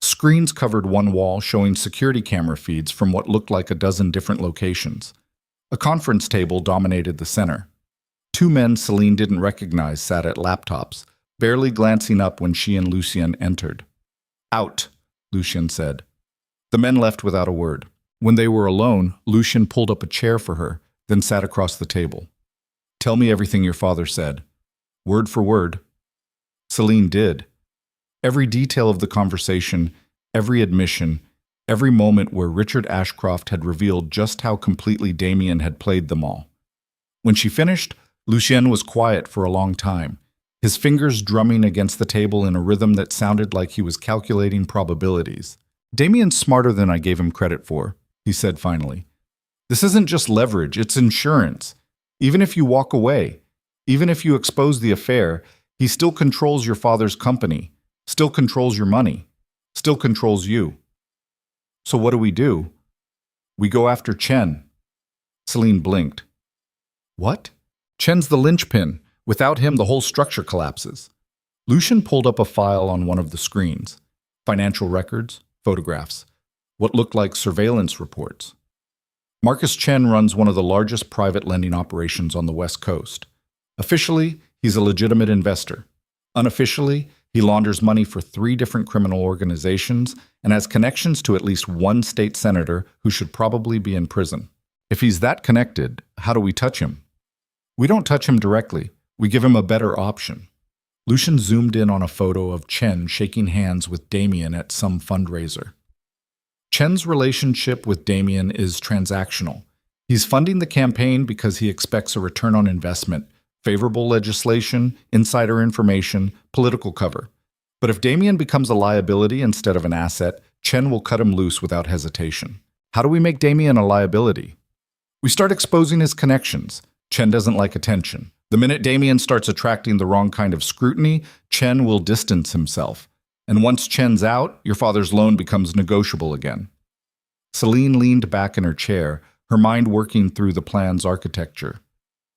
Screens covered one wall showing security camera feeds from what looked like a dozen different locations. A conference table dominated the center. Two men Selene didn't recognize sat at laptops, barely glancing up when she and Lucien entered. "Out," Lucien said. The men left without a word. When they were alone, Lucien pulled up a chair for her, then sat across the table. "Tell me everything your father said." "Word for word." Selene did. Every detail of the conversation, every admission, every moment where Richard Ashcroft had revealed just how completely Damien had played them all. When she finished, Lucien was quiet for a long time, his fingers drumming against the table in a rhythm that sounded like he was calculating probabilities. "Damien's smarter than I gave him credit for," he said finally. "This isn't just leverage, it's insurance. Even if you walk away, even if you expose the affair, he still controls your father's company, still controls your money, still controls you. So what do? We go after Chen." Selene blinked. "What?" "Chen's the linchpin. Without him, the whole structure collapses." Lucien pulled up a file on one of the screens. Financial records, photographs, what looked like surveillance reports. Marcus Chen runs one of the largest private lending operations on the West Coast. Officially, he's a legitimate investor. Unofficially, he launders money for 3 different criminal organizations and has connections to at least one state senator who should probably be in prison. If he's that connected, how do we touch him? We don't touch him directly. We give him a better option. Lucien zoomed in on a photo of Chen shaking hands with Damien at some fundraiser. Chen's relationship with Damien is transactional. He's funding the campaign because he expects a return on investment, favorable legislation, insider information, political cover. But if Damien becomes a liability instead of an asset, Chen will cut him loose without hesitation. How do we make Damien a liability? We start exposing his connections. Chen doesn't like attention. The minute Damien starts attracting the wrong kind of scrutiny, Chen will distance himself. And once Chen's out, your father's loan becomes negotiable again. Selene leaned back in her chair, her mind working through the plan's architecture.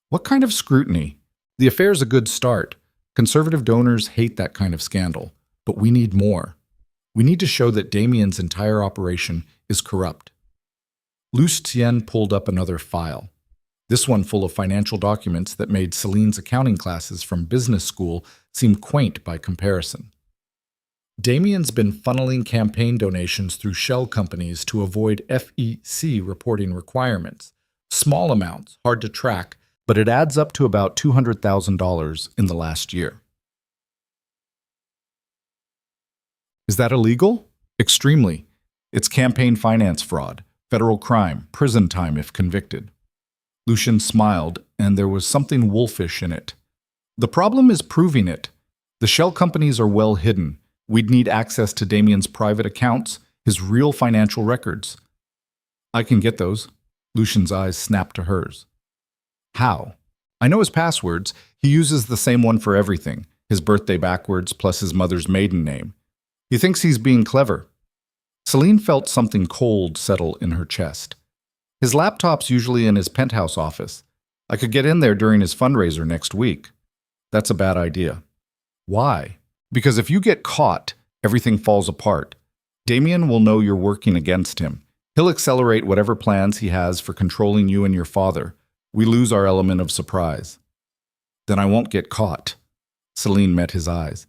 What kind of scrutiny? The affair's a good start. Conservative donors hate that kind of scandal. But we need more. We need to show that Damien's entire operation is corrupt. Lucien pulled up another file. This one full of financial documents that made Selene's accounting classes from business school seem quaint by comparison. Damien's been funneling campaign donations through shell companies to avoid FEC reporting requirements. Small amounts, hard to track, but it adds up to about $200,000 in the last year. Is that illegal? Extremely. It's campaign finance fraud, federal crime, prison time if convicted. Lucien smiled, and there was something wolfish in it. The problem is proving it. The shell companies are well hidden. We'd need access to Damien's private accounts, his real financial records. I can get those. Lucien's eyes snapped to hers. How? I know his passwords. He uses the same one for everything, his birthday backwards plus his mother's maiden name. He thinks he's being clever. Selene felt something cold settle in her chest. His laptop's usually in his penthouse office. I could get in there during his fundraiser next week. That's a bad idea. Why? Because if you get caught, everything falls apart. Damien will know you're working against him. He'll accelerate whatever plans he has for controlling you and your father. We lose our element of surprise. Then I won't get caught. Selene met his eyes.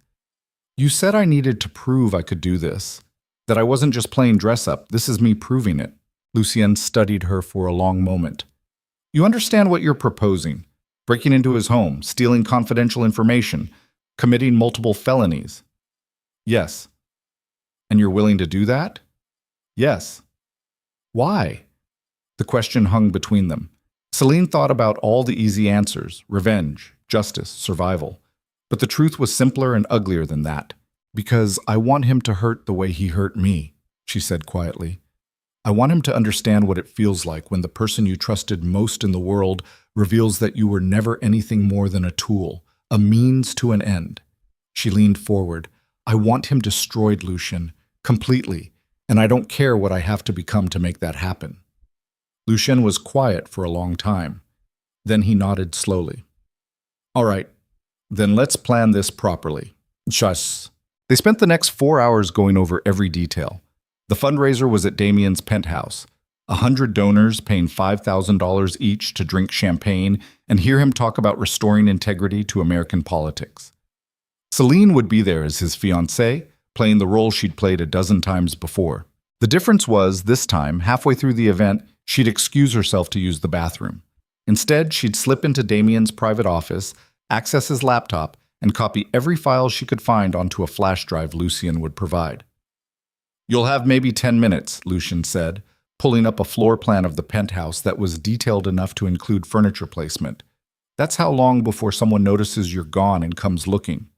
You said I needed to prove I could do this. That I wasn't just playing dress-up. This is me proving it. Lucien studied her for a long moment. You understand what you're proposing. Breaking into his home, stealing confidential information, committing multiple felonies. Yes. And you're willing to do that? Yes. Why? The question hung between them. Selene thought about all the easy answers: revenge, justice, survival. But the truth was simpler and uglier than that. Because I want him to hurt the way he hurt me, she said quietly. I want him to understand what it feels like when the person you trusted most in the world reveals that you were never anything more than a tool, a means to an end. She leaned forward. I want him destroyed, Lucien, completely, and I don't care what I have to become to make that happen. Lucien was quiet for a long time. Then he nodded slowly. All right, then let's plan this properly. Shush. They spent the next 4 hours going over every detail. The fundraiser was at Damien's penthouse. 100 donors paying $5,000 each to drink champagne and hear him talk about restoring integrity to American politics. Selene would be there as his fiancé, playing the role she'd played a dozen times before. The difference was, this time, halfway through the event, she'd excuse herself to use the bathroom. Instead, she'd slip into Damien's private office, access his laptop, and copy every file she could find onto a flash drive Lucien would provide. You'll have maybe 10 minutes, Lucien said, pulling up a floor plan of the penthouse that was detailed enough to include furniture placement. That's how long before someone notices you're gone and comes looking.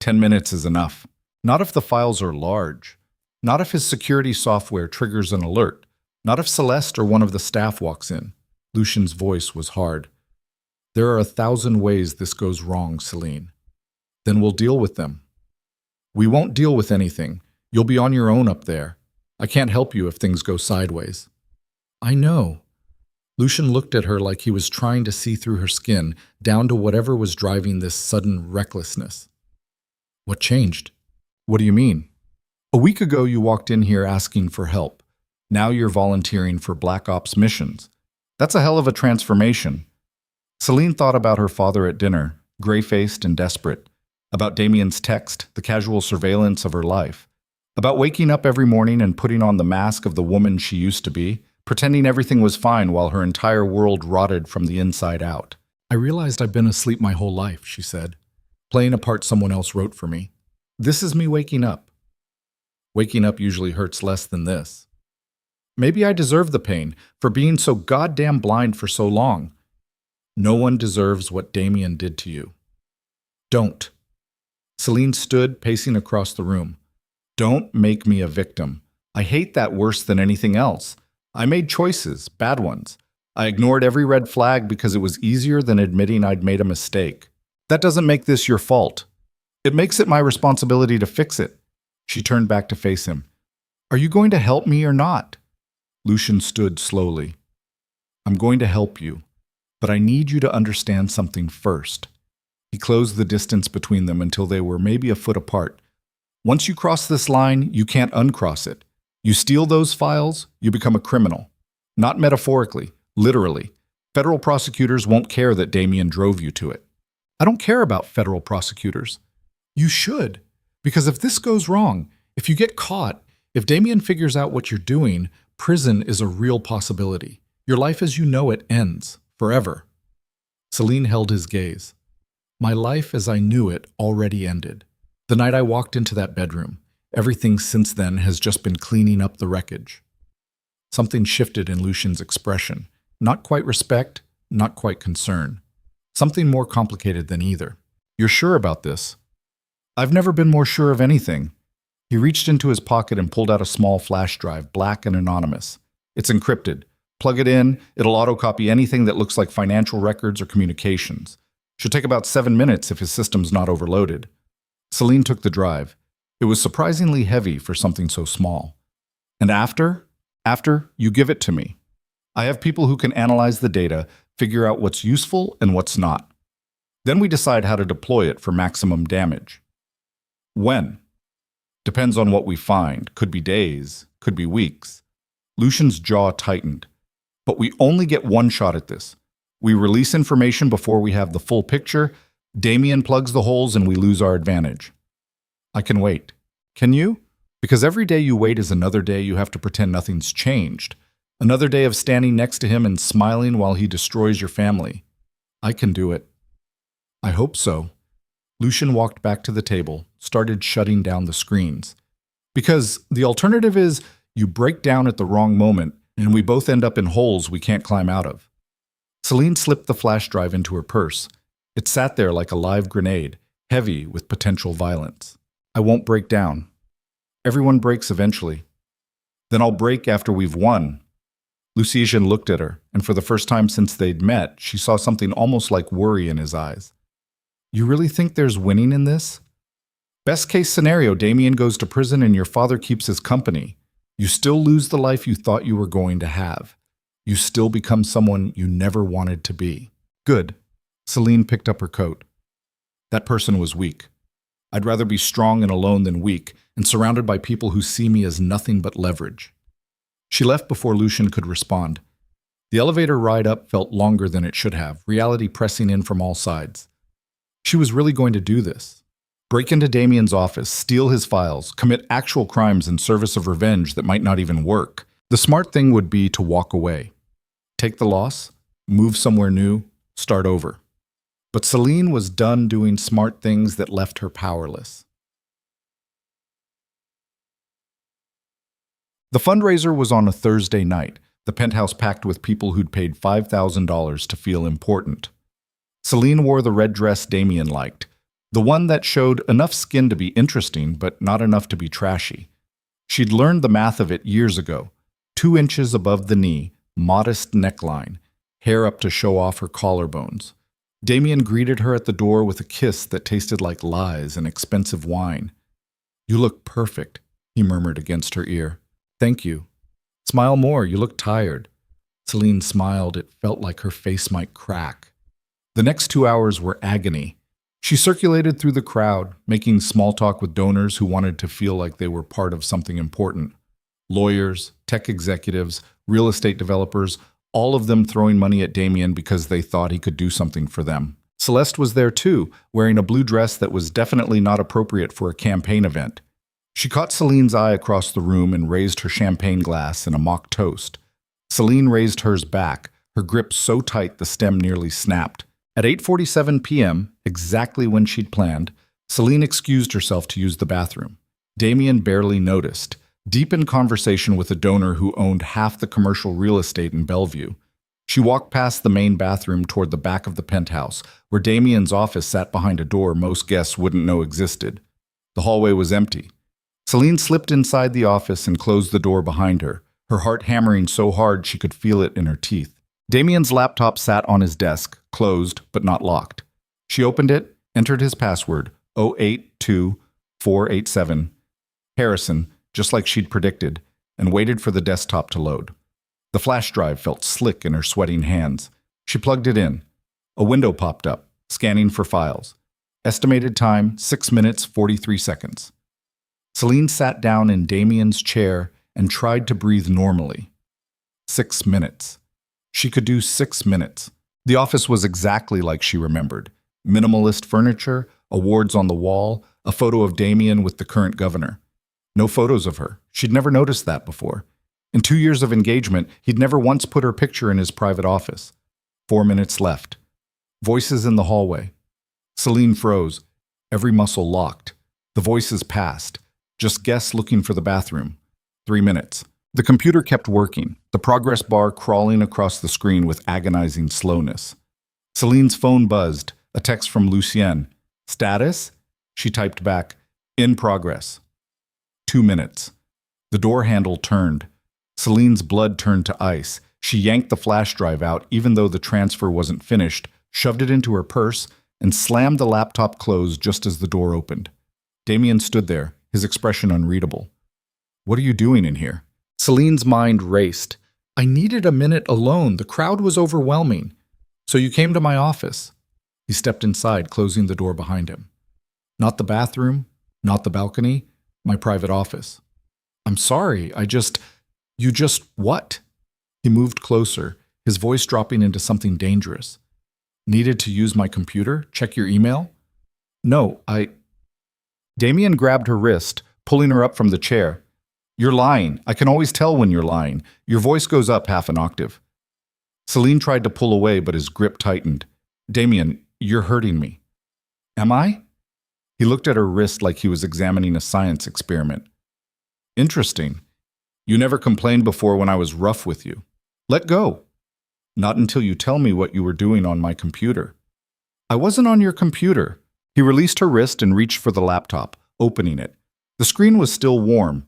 10 minutes is enough. Not if the files are large. Not if his security software triggers an alert. Not if Celeste or one of the staff walks in. Lucien's voice was hard. There are 1,000 ways this goes wrong, Selene. Then we'll deal with them. We won't deal with anything. You'll be on your own up there. I can't help you if things go sideways. I know. Lucien looked at her like he was trying to see through her skin, down to whatever was driving this sudden recklessness. What changed? What do you mean? A week ago you walked in here asking for help. Now you're volunteering for Black Ops missions. That's a hell of a transformation. Selene thought about her father at dinner, gray-faced and desperate. About Damien's text, the casual surveillance of her life. About waking up every morning and putting on the mask of the woman she used to be, pretending everything was fine while her entire world rotted from the inside out. I realized I've been asleep my whole life, she said, playing a part someone else wrote for me. This is me waking up. Waking up usually hurts less than this. Maybe I deserve the pain for being so goddamn blind for so long. No one deserves what Damien did to you. Don't. Selene stood, pacing across the room. Don't make me a victim. I hate that worse than anything else. I made choices, bad ones. I ignored every red flag because it was easier than admitting I'd made a mistake. That doesn't make this your fault. It makes it my responsibility to fix it. She turned back to face him. Are you going to help me or not? Lucien stood slowly. I'm going to help you, but I need you to understand something first. He closed the distance between them until they were maybe a foot apart. Once you cross this line, you can't uncross it. You steal those files, you become a criminal. Not metaphorically, literally. Federal prosecutors won't care that Damien drove you to it. I don't care about federal prosecutors. You should, because if this goes wrong, if you get caught, if Damien figures out what you're doing, prison is a real possibility. Your life as you know it ends, forever. Selene held his gaze. My life as I knew it already ended. The night I walked into that bedroom, everything since then has just been cleaning up the wreckage. Something shifted in Lucien's expression. Not quite respect, not quite concern. Something more complicated than either. You're sure about this? I've never been more sure of anything. He reached into his pocket and pulled out a small flash drive, black and anonymous. It's encrypted. Plug it in, it'll autocopy anything that looks like financial records or communications. Should take about 7 minutes if his system's not overloaded. Selene took the drive. It was surprisingly heavy for something so small. And after, you give it to me. I have people who can analyze the data, figure out what's useful and what's not. Then we decide how to deploy it for maximum damage. When? Depends on what we find. Could be days, could be weeks. Lucien's jaw tightened. But we only get one shot at this. We release information before we have the full picture. Damien plugs the holes and we lose our advantage. I can wait. Can you? Because every day you wait is another day you have to pretend nothing's changed. Another day of standing next to him and smiling while he destroys your family. I can do it. I hope so. Lucien walked back to the table, started shutting down the screens. Because the alternative is You break down at the wrong moment, and we both end up in holes we can't climb out of. Selene slipped the flash drive into her purse. It sat there like a live grenade, heavy with potential violence. I won't break down. Everyone breaks eventually. Then I'll break after we've won. Lucien looked at her, and for the first time since they'd met, she saw something almost like worry in his eyes. You really think there's winning in this? Best case scenario, Damien goes to prison and your father keeps his company. You still lose the life you thought you were going to have. You still become someone you never wanted to be. Good. Selene picked up her coat. That person was weak. I'd rather be strong and alone than weak, and surrounded by people who see me as nothing but leverage. She left before Lucien could respond. The elevator ride up felt longer than it should have, reality pressing in from all sides. She was really going to do this. Break into Damien's office, steal his files, commit actual crimes in service of revenge that might not even work. The smart thing would be to walk away. Take the loss, move somewhere new, start over. But Selene was done doing smart things that left her powerless. The fundraiser was on a Thursday night, the penthouse packed with people who'd paid $5,000 to feel important. Selene wore the red dress Damien liked, the one that showed enough skin to be interesting but not enough to be trashy. She'd learned the math of it years ago. 2 inches above the knee, modest neckline, hair up to show off her collarbones. Damien greeted her at the door with a kiss that tasted like lies and expensive wine. You look perfect, he murmured against her ear. Thank you. Smile more, you look tired. Selene smiled. It felt like her face might crack. The next 2 hours were agony. She circulated through the crowd, making small talk with donors who wanted to feel like they were part of something important. Lawyers, tech executives, real estate developers, all of them throwing money at Damien because they thought he could do something for them. Celeste was there too, wearing a blue dress that was definitely not appropriate for a campaign event. She caught Selene's eye across the room and raised her champagne glass in a mock toast. Selene raised hers back, her grip so tight the stem nearly snapped. At 8:47 p.m., exactly when she'd planned, Selene excused herself to use the bathroom. Damien barely noticed, deep in conversation with a donor who owned half the commercial real estate in Bellevue. She walked past the main bathroom toward the back of the penthouse, where Damien's office sat behind a door most guests wouldn't know existed. The hallway was empty. Selene slipped inside the office and closed the door behind her, her heart hammering so hard she could feel it in her teeth. Damien's laptop sat on his desk, closed but not locked. She opened it, entered his password, 082487, Harrison, just like she'd predicted, and waited for the desktop to load. The flash drive felt slick in her sweating hands. She plugged it in. A window popped up, scanning for files. Estimated time, 6 minutes, 43 seconds. Selene sat down in Damien's chair and tried to breathe normally. 6 minutes. She could do 6 minutes. The office was exactly like she remembered. Minimalist furniture, awards on the wall, a photo of Damien with the current governor. No photos of her. She'd never noticed that before. In 2 years of engagement, he'd never once put her picture in his private office. 4 minutes left. Voices in the hallway. Selene froze. Every muscle locked. The voices passed. Just guests looking for the bathroom. 3 minutes. The computer kept working, the progress bar crawling across the screen with agonizing slowness. Selene's phone buzzed, a text from Lucien. Status? She typed back, in progress. 2 minutes. The door handle turned. Selene's blood turned to ice. She yanked the flash drive out even though the transfer wasn't finished, shoved it into her purse, and slammed the laptop closed just as the door opened. Damien stood there, his expression unreadable. What are you doing in here? Selene's mind raced. I needed a minute alone. The crowd was overwhelming. So you came to my office. He stepped inside, closing the door behind him. Not the bathroom, not the balcony, my private office. I'm sorry, You just what? He moved closer, his voice dropping into something dangerous. Needed to use my computer? Check your email? No, Damien grabbed her wrist, pulling her up from the chair. You're lying. I can always tell when you're lying. Your voice goes up half an octave. Selene tried to pull away, but his grip tightened. Damien, you're hurting me. Am I? He looked at her wrist like he was examining a science experiment. Interesting. You never complained before when I was rough with you. Let go. Not until you tell me what you were doing on my computer. I wasn't on your computer. He released her wrist and reached for the laptop, opening it. The screen was still warm,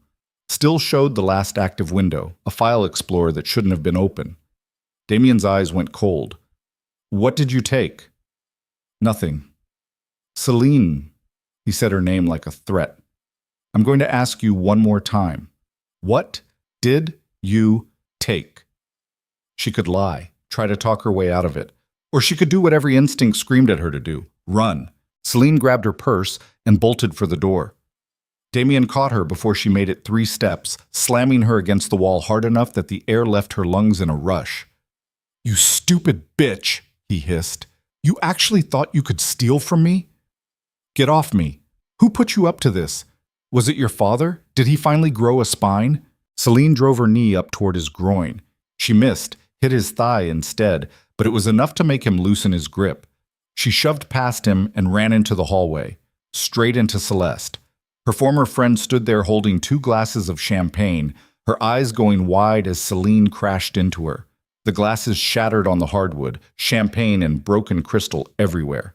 still showed the last active window, a file explorer that shouldn't have been open. Damien's eyes went cold. What did you take? Nothing. Selene. He said her name like a threat. I'm going to ask you one more time. What did you take? She could lie, try to talk her way out of it. Or she could do what every instinct screamed at her to do, run. Selene grabbed her purse and bolted for the door. Damien caught her before she made it 3 steps, slamming her against the wall hard enough that the air left her lungs in a rush. You stupid bitch, he hissed. You actually thought you could steal from me? Get off me. Who put you up to this? Was it your father? Did he finally grow a spine? Selene drove her knee up toward his groin. She missed, hit his thigh instead, but it was enough to make him loosen his grip. She shoved past him and ran into the hallway, straight into Celeste. Her former friend stood there holding 2 glasses of champagne, her eyes going wide as Selene crashed into her. The glasses shattered on the hardwood, champagne and broken crystal everywhere.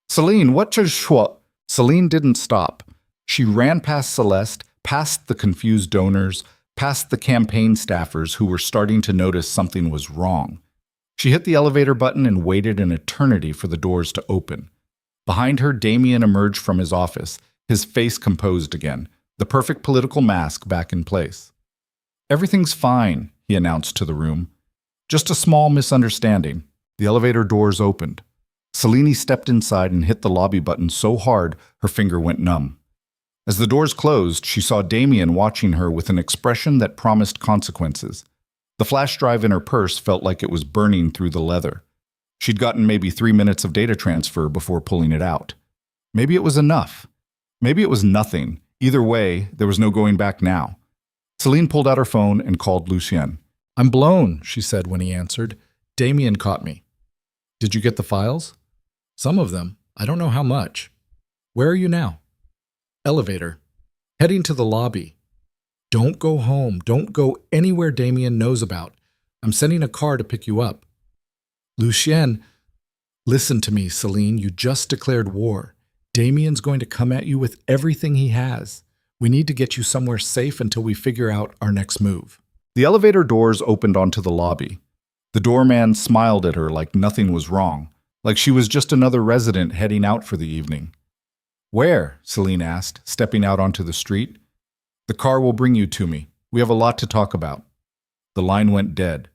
Selene, what just what? Selene didn't stop. She ran past Celeste, past the confused donors, past the campaign staffers who were starting to notice something was wrong. She hit the elevator button and waited an eternity for the doors to open. Behind her, Damien emerged from his office, his face composed again, the perfect political mask back in place. Everything's fine, he announced to the room. Just a small misunderstanding. The elevator doors opened. Selene stepped inside and hit the lobby button so hard her finger went numb. As the doors closed, she saw Damien watching her with an expression that promised consequences. The flash drive in her purse felt like it was burning through the leather. She'd gotten maybe 3 minutes of data transfer before pulling it out. Maybe it was enough. Maybe it was nothing. Either way, there was no going back now. Selene pulled out her phone and called Lucien. I'm blown, she said when he answered. Damien caught me. Did you get the files? Some of them. I don't know how much. Where are you now? Elevator. Heading to the lobby. Don't go home. Don't go anywhere Damien knows about. I'm sending a car to pick you up. Lucien, listen to me, Selene. You just declared war. Damien's going to come at you with everything he has. We need to get you somewhere safe until we figure out our next move. The elevator doors opened onto the lobby. The doorman smiled at her like nothing was wrong, like she was just another resident heading out for the evening. Where? Selene asked, stepping out onto the street. The car will bring you to me. We have a lot to talk about. The line went dead.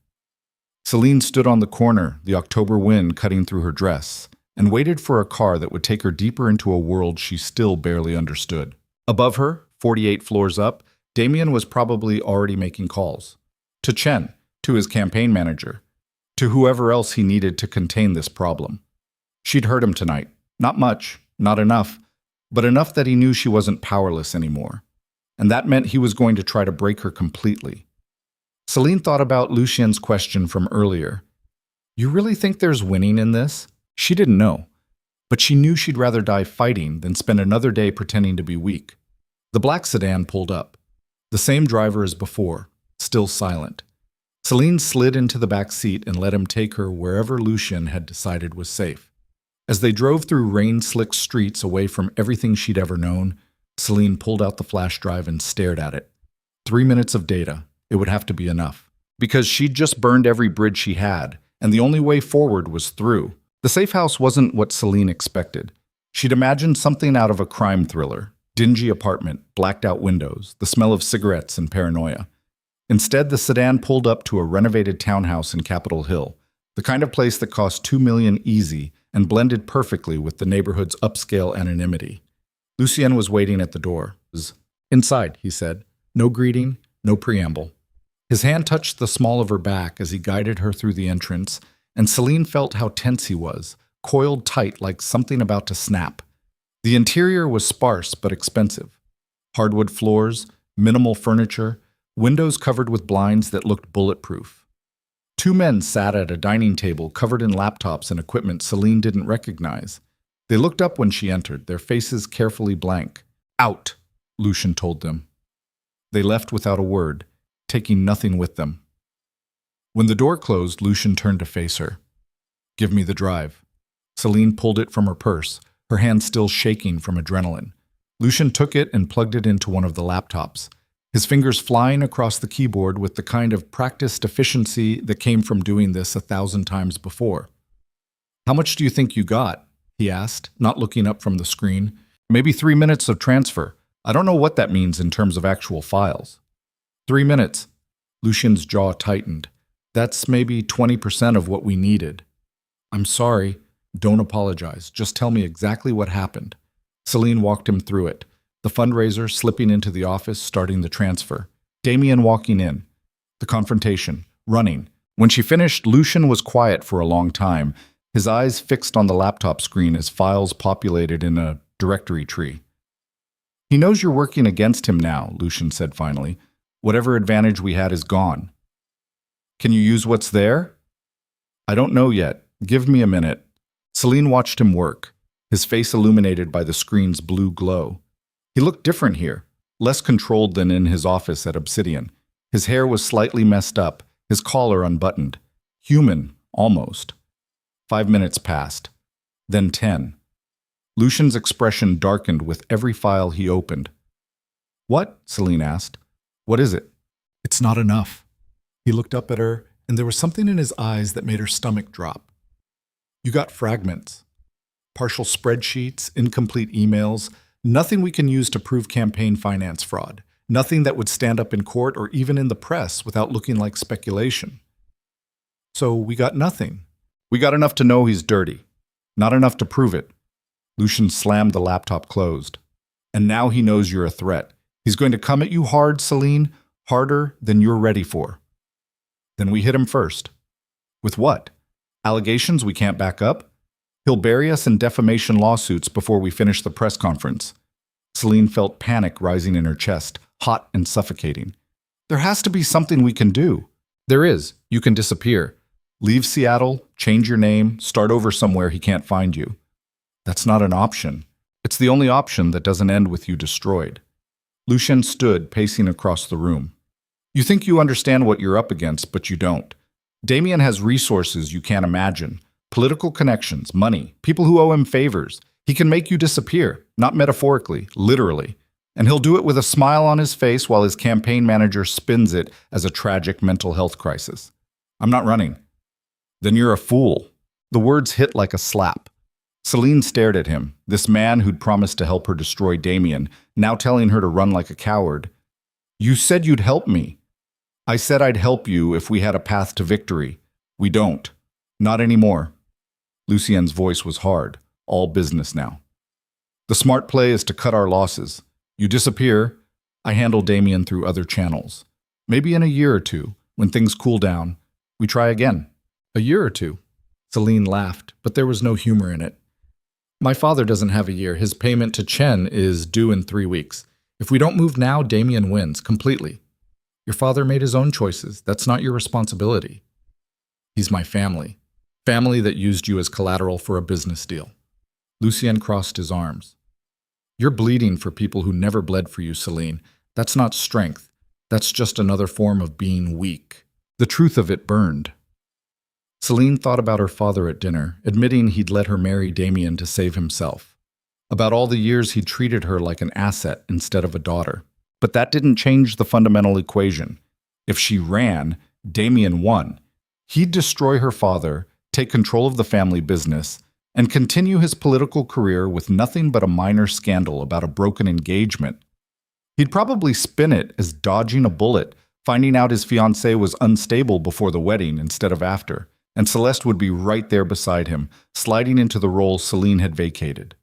Selene stood on the corner, the October wind cutting through her dress, and waited for a car that would take her deeper into a world she still barely understood. Above her, 48 floors up, Damien was probably already making calls. To Chen, to his campaign manager, to whoever else he needed to contain this problem. She'd hurt him tonight. Not much, not enough, but enough that he knew she wasn't powerless anymore. And that meant he was going to try to break her completely. Selene thought about Lucien's question from earlier. You really think there's winning in this? She didn't know, but she knew she'd rather die fighting than spend another day pretending to be weak. The black sedan pulled up. The same driver as before, still silent. Selene slid into the back seat and let him take her wherever Lucien had decided was safe. As they drove through rain-slicked streets away from everything she'd ever known, Selene pulled out the flash drive and stared at it. 3 minutes of data. It would have to be enough. Because she'd just burned every bridge she had, and the only way forward was through. The safe house wasn't what Selene expected. She'd imagined something out of a crime thriller. Dingy apartment, blacked-out windows, the smell of cigarettes and paranoia. Instead, the sedan pulled up to a renovated townhouse in Capitol Hill, the kind of place that cost $2 million easy and blended perfectly with the neighborhood's upscale anonymity. Lucien was waiting at the door. Inside, he said. No greeting, no preamble. His hand touched the small of her back as he guided her through the entrance, and Selene felt how tense he was, coiled tight like something about to snap. The interior was sparse but expensive. Hardwood floors, minimal furniture, windows covered with blinds that looked bulletproof. 2 men sat at a dining table covered in laptops and equipment Selene didn't recognize. They looked up when she entered, their faces carefully blank. Out, Lucien told them. They left without a word. taking nothing with them. When the door closed, Lucien turned to face her. "Give me the drive." Selene pulled it from her purse, her hand still shaking from adrenaline. Lucien took it and plugged it into one of the laptops, his fingers flying across the keyboard with the kind of practiced efficiency that came from doing this 1,000 times before. "How much do you think you got?" he asked, not looking up from the screen. "Maybe 3 minutes of transfer. I don't know what that means in terms of actual files." 3 minutes. Lucien's jaw tightened. "That's maybe 20% of what we needed." "I'm sorry." "Don't apologize. Just tell me exactly what happened." Selene walked him through it. The fundraiser slipping into the office, starting the transfer. Damien walking in. The confrontation. Running. When she finished, Lucien was quiet for a long time, his eyes fixed on the laptop screen as files populated in a directory tree. "He knows you're working against him now," Lucien said finally. "Whatever advantage we had is gone." "Can you use what's there?" "I don't know yet. Give me a minute." Selene watched him work, his face illuminated by the screen's blue glow. He looked different here, less controlled than in his office at Obsidian. His hair was slightly messed up, his collar unbuttoned. Human, almost. 5 minutes passed. Then 10. Lucien's expression darkened with every file he opened. "What?" Selene asked. "What is it?" "It's not enough." He looked up at her, and there was something in his eyes that made her stomach drop. "You got fragments. Partial spreadsheets, incomplete emails, nothing we can use to prove campaign finance fraud. Nothing that would stand up in court or even in the press without looking like speculation." "So we got nothing." "We got enough to know he's dirty. Not enough to prove it." Lucien slammed the laptop closed. "And now he knows you're a threat. He's going to come at you hard, Selene, harder than you're ready for." "Then we hit him first." "With what? Allegations we can't back up? He'll bury us in defamation lawsuits before we finish the press conference." Selene felt panic rising in her chest, hot and suffocating. "There has to be something we can do." "There is. You can disappear. Leave Seattle, change your name, start over somewhere he can't find you." "That's not an option." "It's the only option that doesn't end with you destroyed." Lucien stood, pacing across the room. "You think you understand what you're up against, but you don't. Damien has resources you can't imagine. Political connections, money, people who owe him favors. He can make you disappear, not metaphorically, literally. And he'll do it with a smile on his face while his campaign manager spins it as a tragic mental health crisis. "I'm not running." "Then you're a fool." The words hit like a slap. Selene stared at him, this man who'd promised to help her destroy Damien, now telling her to run like a coward. "You said you'd help me." "I said I'd help you if we had a path to victory. We don't. Not anymore." Lucien's voice was hard, all business now. "The smart play is to cut our losses. You disappear, I handle Damien through other channels. Maybe in a year or two, when things cool down, we try again." "A year or two?" Selene laughed, but there was no humor in it. "My father doesn't have a year. His payment to Chen is due in 3 weeks. If we don't move now, Damien wins, completely. Your father made his own choices. That's not your responsibility." "He's my family. Family that used you as collateral for a business deal." Lucien crossed his arms. "You're bleeding for people who never bled for you, Selene. That's not strength. That's just another form of being weak." The truth of it burned. Selene thought about her father at dinner, admitting he'd let her marry Damien to save himself. About all the years he'd treated her like an asset instead of a daughter. But that didn't change the fundamental equation. If she ran, Damien won. He'd destroy her father, take control of the family business, and continue his political career with nothing but a minor scandal about a broken engagement. He'd probably spin it as dodging a bullet, finding out his fiancée was unstable before the wedding instead of after, and Celeste would be right there beside him, sliding into the role Selene had vacated.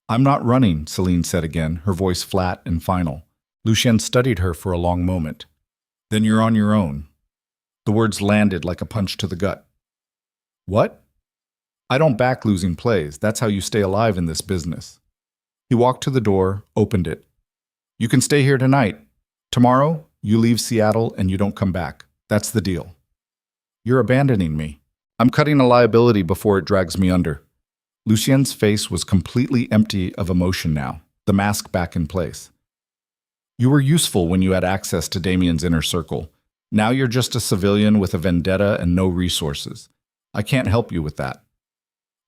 "I'm not running," Selene said again, her voice flat and final. Lucien studied her for a long moment. "Then you're on your own." The words landed like a punch to the gut. "What?" "I don't back losing plays. That's how you stay alive in this business." He walked to the door, opened it. "You can stay here tonight. Tomorrow, you leave Seattle and you don't come back. That's the deal." "You're abandoning me." "I'm cutting a liability before it drags me under." Lucien's face was completely empty of emotion now, the mask back in place. You were useful when you had access to Damien's inner circle. Now you're just a civilian with a vendetta and no resources. I can't help you with that."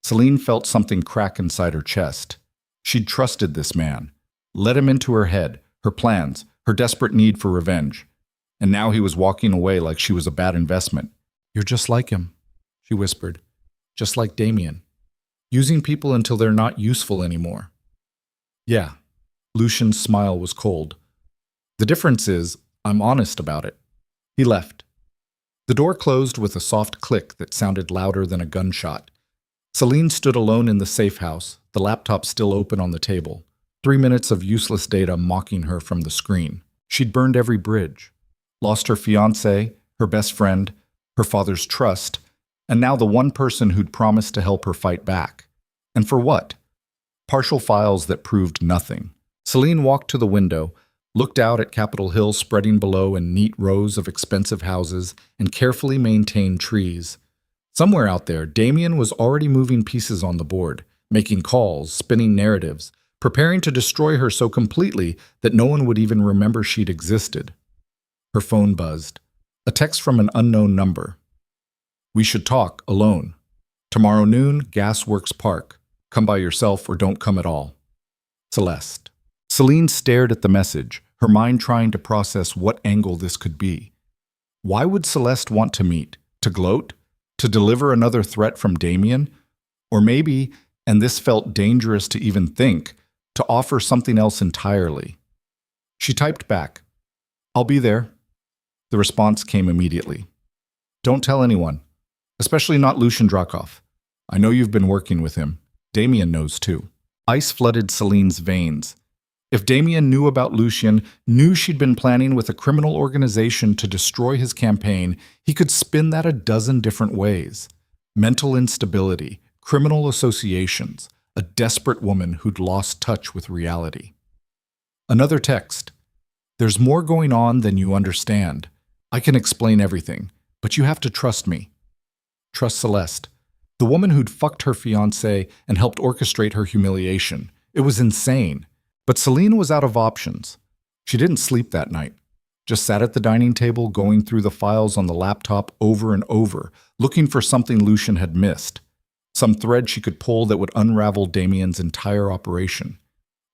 Selene felt something crack inside her chest. She'd trusted this man, let him into her head, her plans, her desperate need for revenge. And now he was walking away like she was a bad investment. "You're just like him," she whispered. "Just like Damien. Using people until they're not useful anymore." "Yeah." Lucien's smile was cold. "The difference is, I'm honest about it." He left. The door closed with a soft click that sounded louder than a gunshot. Selene stood alone in the safe house, the laptop still open on the table. 3 minutes of useless data mocking her from the screen. She'd burned every bridge. Lost her fiancé, her best friend, her father's trust, and now the one person who'd promised to help her fight back. And for what? Partial files that proved nothing. Selene walked to the window, looked out at Capitol Hill spreading below in neat rows of expensive houses and carefully maintained trees. Somewhere out there, Damien was already moving pieces on the board, making calls, spinning narratives, preparing to destroy her so completely that no one would even remember she'd existed. Her phone buzzed. A text from an unknown number. "We should talk, alone. Tomorrow noon, Gasworks Park. Come by yourself or don't come at all. Celeste." Selene stared at the message, her mind trying to process what angle this could be. Why would Celeste want to meet? To gloat? To deliver another threat from Damien? Or maybe, and this felt dangerous to even think, to offer something else entirely. She typed back, "I'll be there." The response came immediately. "Don't tell anyone, especially not Lucien Drakov. I know you've been working with him. Damien knows too." Ice flooded Selene's veins. If Damien knew about Lucien, knew she'd been planning with a criminal organization to destroy his campaign, he could spin that a dozen different ways. Mental instability, criminal associations, a desperate woman who'd lost touch with reality. Another text. "There's more going on than you understand. I can explain everything, but you have to trust me. Trust Celeste, the woman who'd fucked her fiancé and helped orchestrate her humiliation. It was insane. But Selene was out of options. She didn't sleep that night. Just sat at the dining table going through the files on the laptop over and over, looking for something Lucien had missed. Some thread she could pull that would unravel Damien's entire operation.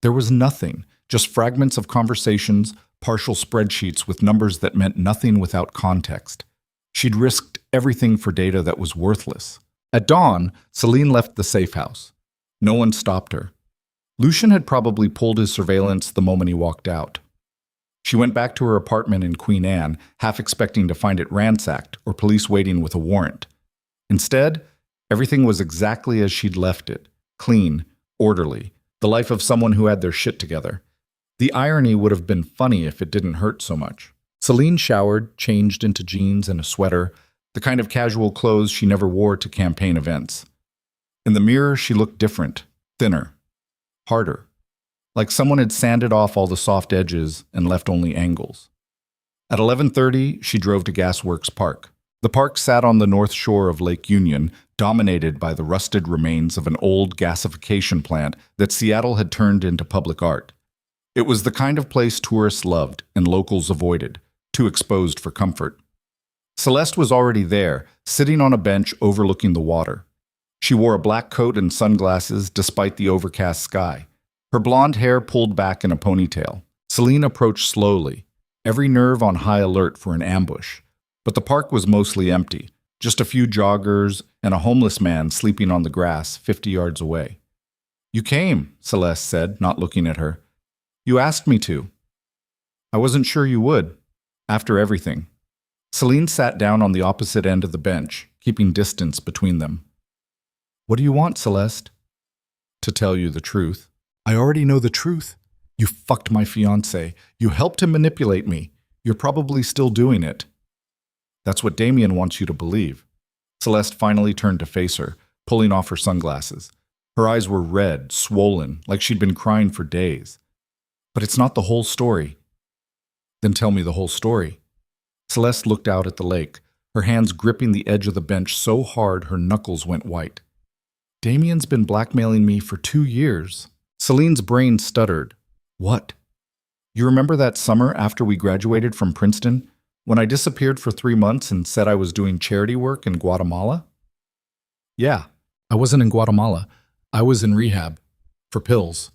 There was nothing, just fragments of conversations, partial spreadsheets with numbers that meant nothing without context. She'd risked everything for data that was worthless. At dawn, Selene left the safe house. No one stopped her. Lucien had probably pulled his surveillance the moment he walked out. She went back to her apartment in Queen Anne, half expecting to find it ransacked or police waiting with a warrant. Instead, everything was exactly as she'd left it, clean, orderly, the life of someone who had their shit together. The irony would have been funny if it didn't hurt so much. Selene showered, changed into jeans and a sweater, the kind of casual clothes she never wore to campaign events. In the mirror, she looked different, thinner, harder, like someone had sanded off all the soft edges and left only angles. At 11:30, she drove to Gasworks Park. The park sat on the north shore of Lake Union, dominated by the rusted remains of an old gasification plant that Seattle had turned into public art. It was the kind of place tourists loved and locals avoided, too exposed for comfort. Celeste was already there, sitting on a bench overlooking the water. She wore a black coat and sunglasses despite the overcast sky. Her blonde hair pulled back in a ponytail. Selene approached slowly, every nerve on high alert for an ambush. But the park was mostly empty, just a few joggers and a homeless man sleeping on the grass 50 yards away. "You came," Celeste said, not looking at her. "You asked me to." "I wasn't sure you would, after everything." Selene sat down on the opposite end of the bench, keeping distance between them. "What do you want, Celeste?" "To tell you the truth." "I already know the truth. You fucked my fiancé. You helped him manipulate me. You're probably still doing it." "That's what Damien wants you to believe." Celeste finally turned to face her, pulling off her sunglasses. Her eyes were red, swollen, like she'd been crying for days. "But it's not the whole story." "Then tell me the whole story." Celeste looked out at the lake, her hands gripping the edge of the bench so hard her knuckles went white. "Damien's been blackmailing me for 2 years. Selene's brain stuttered. "What?" You remember that summer after we graduated from Princeton, when I disappeared for 3 months and said I was doing charity work in Guatemala? Yeah, I wasn't in Guatemala. I was in rehab. For pills.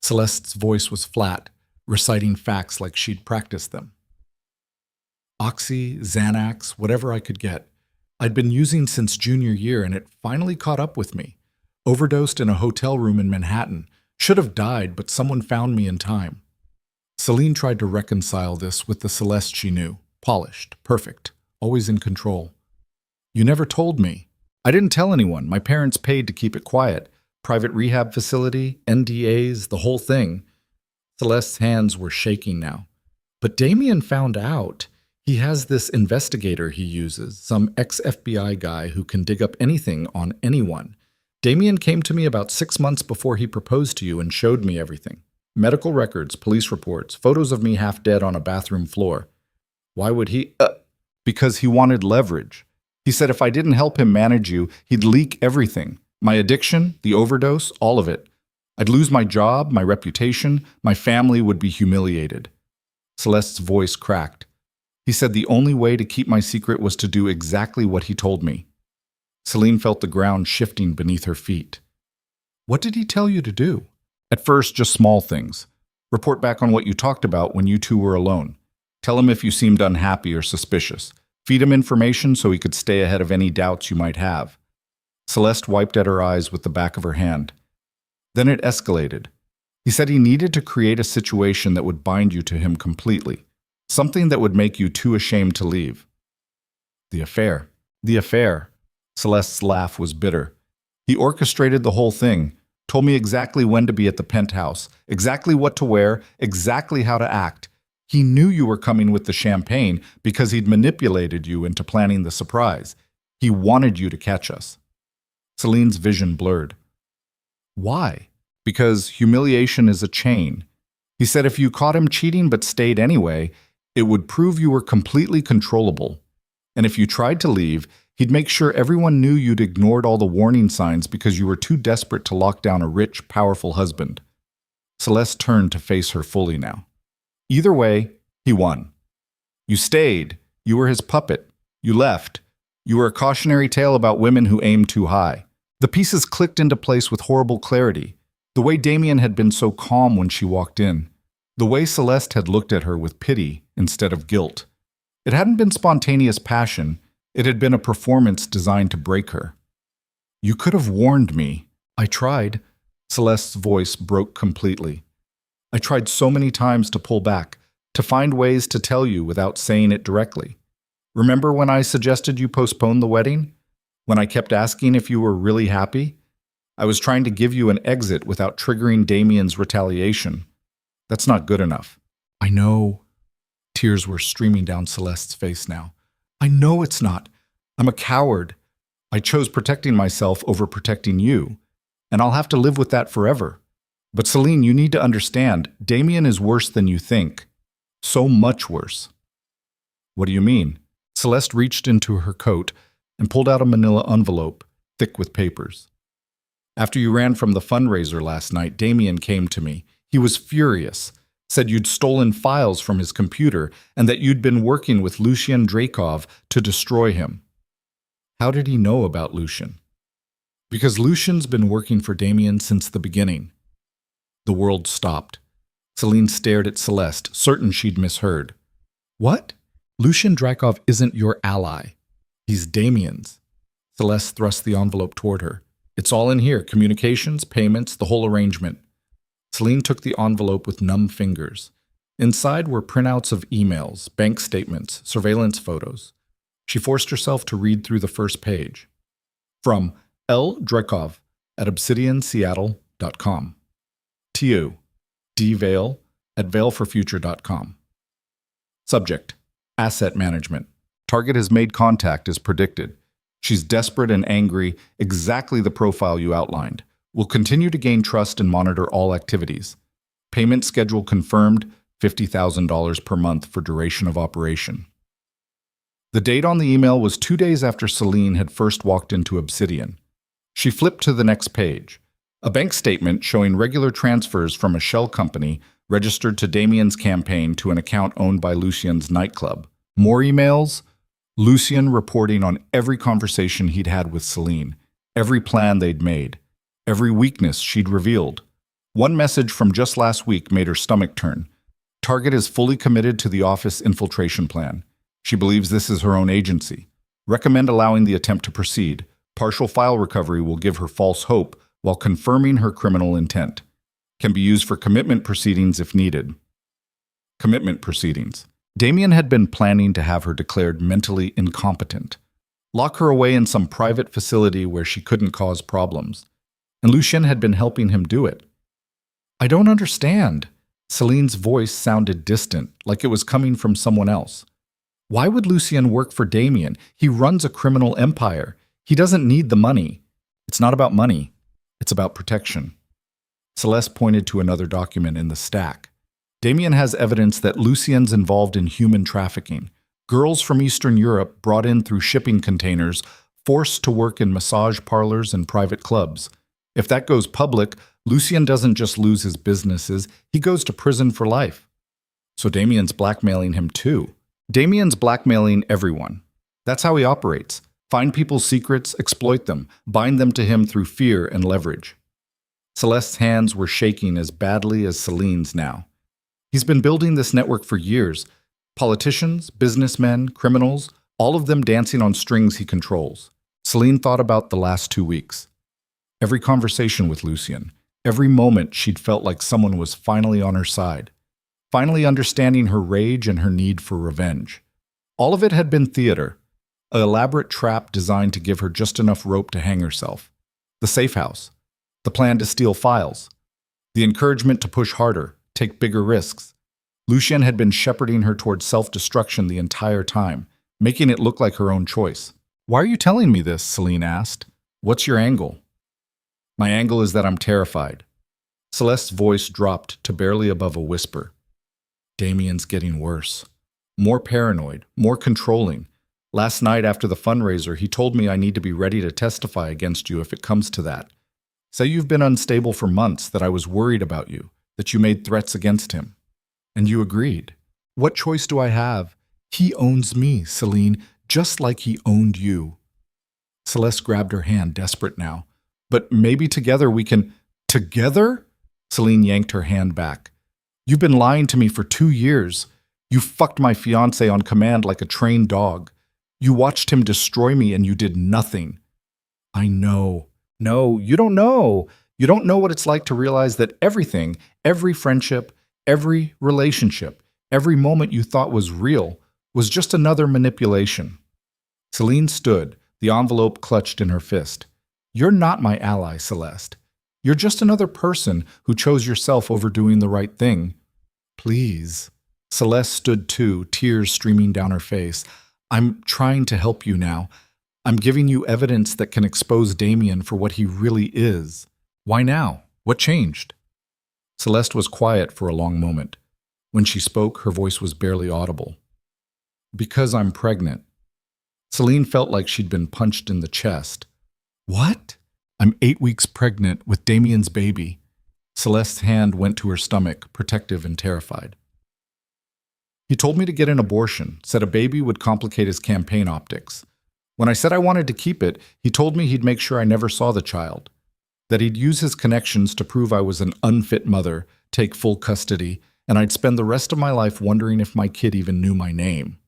Celeste's voice was flat, reciting facts like she'd practiced them. Oxy, Xanax, whatever I could get. I'd been using since junior year and it finally caught up with me. Overdosed in a hotel room in Manhattan. Should have died, but someone found me in time. Selene tried to reconcile this with the Celeste she knew. Polished, perfect, always in control. You never told me. I didn't tell anyone. My parents paid to keep it quiet. Private rehab facility, NDAs, the whole thing. Celeste's hands were shaking now. But Damien found out. He has this investigator he uses, some ex-FBI guy who can dig up anything on anyone. Damien came to me about 6 months before he proposed to you and showed me everything. Medical records, police reports, photos of me half dead on a bathroom floor. Why would he? Because he wanted leverage. He said if I didn't help him manage you, he'd leak everything. My addiction, the overdose, all of it. I'd lose my job, my reputation, my family would be humiliated. Celeste's voice cracked. He said the only way to keep my secret was to do exactly what he told me. Selene felt the ground shifting beneath her feet. What did he tell you to do? At first, just small things. Report back on what you talked about when you two were alone. Tell him if you seemed unhappy or suspicious. Feed him information so he could stay ahead of any doubts you might have. Celeste wiped at her eyes with the back of her hand. Then it escalated. He said he needed to create a situation that would bind you to him completely. Something that would make you too ashamed to leave. The affair. The affair. Celeste's laugh was bitter. He orchestrated the whole thing, told me exactly when to be at the penthouse, exactly what to wear, exactly how to act. He knew you were coming with the champagne because he'd manipulated you into planning the surprise. He wanted you to catch us. Selene's vision blurred. Why? Because humiliation is a chain. He said if you caught him cheating but stayed anyway, it would prove you were completely controllable. And if you tried to leave, he'd make sure everyone knew you'd ignored all the warning signs because you were too desperate to lock down a rich, powerful husband. Celeste turned to face her fully now. Either way, he won. You stayed. You were his puppet. You left. You were a cautionary tale about women who aim too high. The pieces clicked into place with horrible clarity. The way Damien had been so calm when she walked in. The way Celeste had looked at her with pity instead of guilt. It hadn't been spontaneous passion. It had been a performance designed to break her. You could have warned me. I tried. Celeste's voice broke completely. I tried so many times to pull back, to find ways to tell you without saying it directly. Remember when I suggested you postpone the wedding? When I kept asking if you were really happy? I was trying to give you an exit without triggering Damien's retaliation. That's not good enough. I know. Tears were streaming down Celeste's face now. I know it's not. I'm a coward. I chose protecting myself over protecting you, and I'll have to live with that forever. But Selene, you need to understand, Damien is worse than you think. So much worse. What do you mean? Celeste reached into her coat and pulled out a manila envelope, thick with papers. After you ran from the fundraiser last night, Damien came to me. He was furious, said you'd stolen files from his computer and that you'd been working with Lucien Drakov to destroy him. How did he know about Lucien? Because Lucien's been working for Damien since the beginning. The world stopped. Selene stared at Celeste, certain she'd misheard. What? Lucien Drakov isn't your ally. He's Damien's. Celeste thrust the envelope toward her. It's all in here, communications, payments, the whole arrangement. Selene took the envelope with numb fingers. Inside were printouts of emails, bank statements, surveillance photos. She forced herself to read through the first page. From L. Drakov at obsidianseattle.com. To you, D. Vale at valeforfuture.com. Subject, asset management. Target has made contact as predicted. She's desperate and angry, exactly the profile you outlined. Will continue to gain trust and monitor all activities. Payment schedule confirmed, $50,000 per month for duration of operation. The date on the email was 2 days after Selene had first walked into Obsidian. She flipped to the next page. A bank statement showing regular transfers from a shell company registered to Damien's campaign to an account owned by Lucien's nightclub. More emails, Lucien reporting on every conversation he'd had with Selene, every plan they'd made, every weakness she'd revealed. One message from just last week made her stomach turn. Target is fully committed to the office infiltration plan. She believes this is her own agency. Recommend allowing the attempt to proceed. Partial file recovery will give her false hope while confirming her criminal intent. Can be used for commitment proceedings if needed. Commitment proceedings. Damien had been planning to have her declared mentally incompetent. Lock her away in some private facility where she couldn't cause problems. And Lucien had been helping him do it. I don't understand. Celine's voice sounded distant, like it was coming from someone else. Why would Lucien work for Damien? He runs a criminal empire. He doesn't need the money. It's not about money. It's about protection. Celeste pointed to another document in the stack. Damien has evidence that Lucien's involved in human trafficking. Girls from Eastern Europe brought in through shipping containers, forced to work in massage parlors and private clubs. If that goes public, Lucien doesn't just lose his businesses, he goes to prison for life. So Damien's blackmailing him too. Damien's blackmailing everyone. That's how he operates. Find people's secrets, exploit them, bind them to him through fear and leverage. Celeste's hands were shaking as badly as Celine's now. He's been building this network for years. Politicians, businessmen, criminals, all of them dancing on strings he controls. Selene thought about the last 2 weeks. Every conversation with Lucien, every moment she'd felt like someone was finally on her side, finally understanding her rage and her need for revenge. All of it had been theater, an elaborate trap designed to give her just enough rope to hang herself. The safe house, the plan to steal files, the encouragement to push harder, take bigger risks. Lucien had been shepherding her towards self-destruction the entire time, making it look like her own choice. Why are you telling me this? Selene asked. What's your angle? My angle is that I'm terrified. Celeste's voice dropped to barely above a whisper. Damien's getting worse. More paranoid, more controlling. Last night after the fundraiser, he told me I need to be ready to testify against you if it comes to that. Say you've been unstable for months, that I was worried about you, that you made threats against him. And you agreed. What choice do I have? He owns me, Selene, just like he owned you. Celeste grabbed her hand, desperate now. But maybe together we can… Together? Selene yanked her hand back. You've been lying to me for 2 years. You fucked my fiancé on command like a trained dog. You watched him destroy me and you did nothing. I know. No, you don't know. You don't know what it's like to realize that everything, every friendship, every relationship, every moment you thought was real was just another manipulation. Selene stood, the envelope clutched in her fist. You're not my ally, Celeste. You're just another person who chose yourself over doing the right thing. Please. Celeste stood too, tears streaming down her face. I'm trying to help you now. I'm giving you evidence that can expose Damien for what he really is. Why now? What changed? Celeste was quiet for a long moment. When she spoke, her voice was barely audible. Because I'm pregnant. Selene felt like she'd been punched in the chest. What? I'm 8 weeks pregnant with Damien's baby. Celeste's hand went to her stomach, protective and terrified. He told me to get an abortion, said a baby would complicate his campaign optics. When I said I wanted to keep it, he told me he'd make sure I never saw the child, that he'd use his connections to prove I was an unfit mother, take full custody, and I'd spend the rest of my life wondering if my kid even knew my name.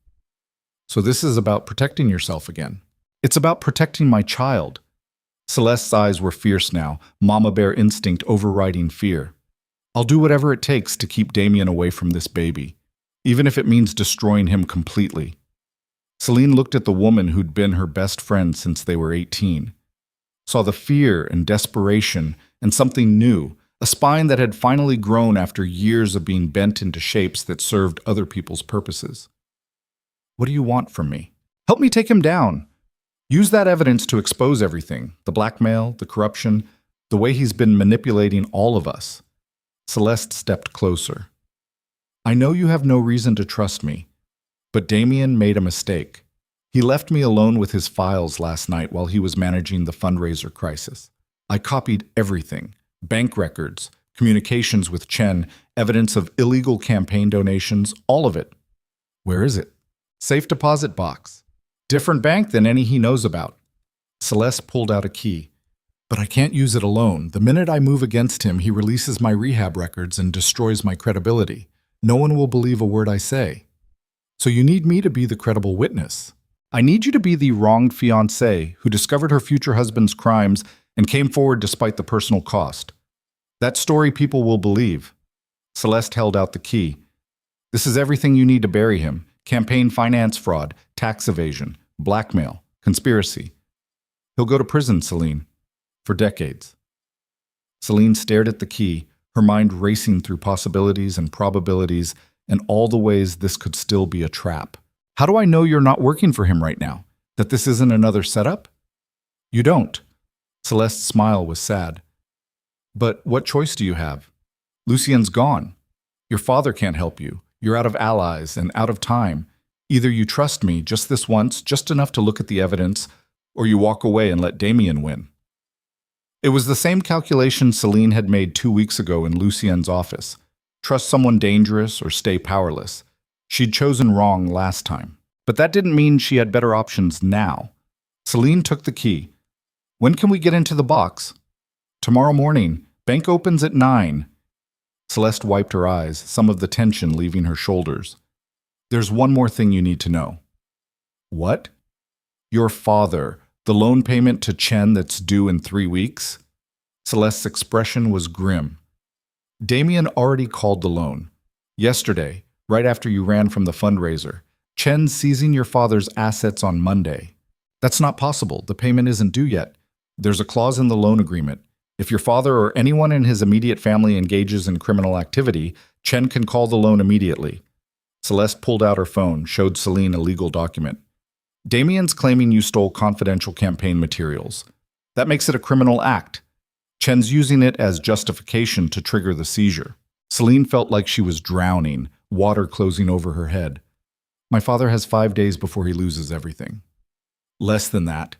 So this is about protecting yourself again. It's about protecting my child. Celeste's eyes were fierce now, mama bear instinct overriding fear. I'll do whatever it takes to keep Damien away from this baby, even if it means destroying him completely. Selene looked at the woman who'd been her best friend since they were 18, saw the fear and desperation and something new, a spine that had finally grown after years of being bent into shapes that served other people's purposes. What do you want from me? Help me take him down. Use that evidence to expose everything, the blackmail, the corruption, the way he's been manipulating all of us. Celeste stepped closer. I know you have no reason to trust me, but Damien made a mistake. He left me alone with his files last night while he was managing the fundraiser crisis. I copied everything, bank records, communications with Chen, evidence of illegal campaign donations, all of it. Where is it? Safe deposit box. Different bank than any he knows about. Celeste pulled out a key. But I can't use it alone. The minute I move against him, he releases my rehab records and destroys my credibility. No one will believe a word I say. So you need me to be the credible witness. I need you to be the wronged fiancé who discovered her future husband's crimes and came forward despite the personal cost. That story people will believe. Celeste held out the key. This is everything you need to bury him. Campaign finance fraud, tax evasion, blackmail, conspiracy. He'll go to prison, Selene. For decades. Selene stared at the key, her mind racing through possibilities and probabilities and all the ways this could still be a trap. How do I know you're not working for him right now? That this isn't another setup? You don't. Celeste's smile was sad. But what choice do you have? Lucien's gone. Your father can't help you. You're out of allies and out of time. Either you trust me just this once, just enough to look at the evidence, or you walk away and let Damien win. It was the same calculation Selene had made 2 weeks ago in Lucien's office. Trust someone dangerous or stay powerless. She'd chosen wrong last time. But that didn't mean she had better options now. Selene took the key. When can we get into the box? Tomorrow morning. Bank opens at 9. Celeste wiped her eyes, some of the tension leaving her shoulders. There's one more thing you need to know. What? Your father. The loan payment to Chen that's due in 3 weeks? Celeste's expression was grim. Damien already called the loan. Yesterday, right after you ran from the fundraiser. Chen's seizing your father's assets on Monday. That's not possible. The payment isn't due yet. There's a clause in the loan agreement. If your father or anyone in his immediate family engages in criminal activity, Chen can call the loan immediately. Celeste pulled out her phone, showed Selene a legal document. Damien's claiming you stole confidential campaign materials. That makes it a criminal act. Chen's using it as justification to trigger the seizure. Selene felt like she was drowning, water closing over her head. My father has 5 days before he loses everything. Less than that.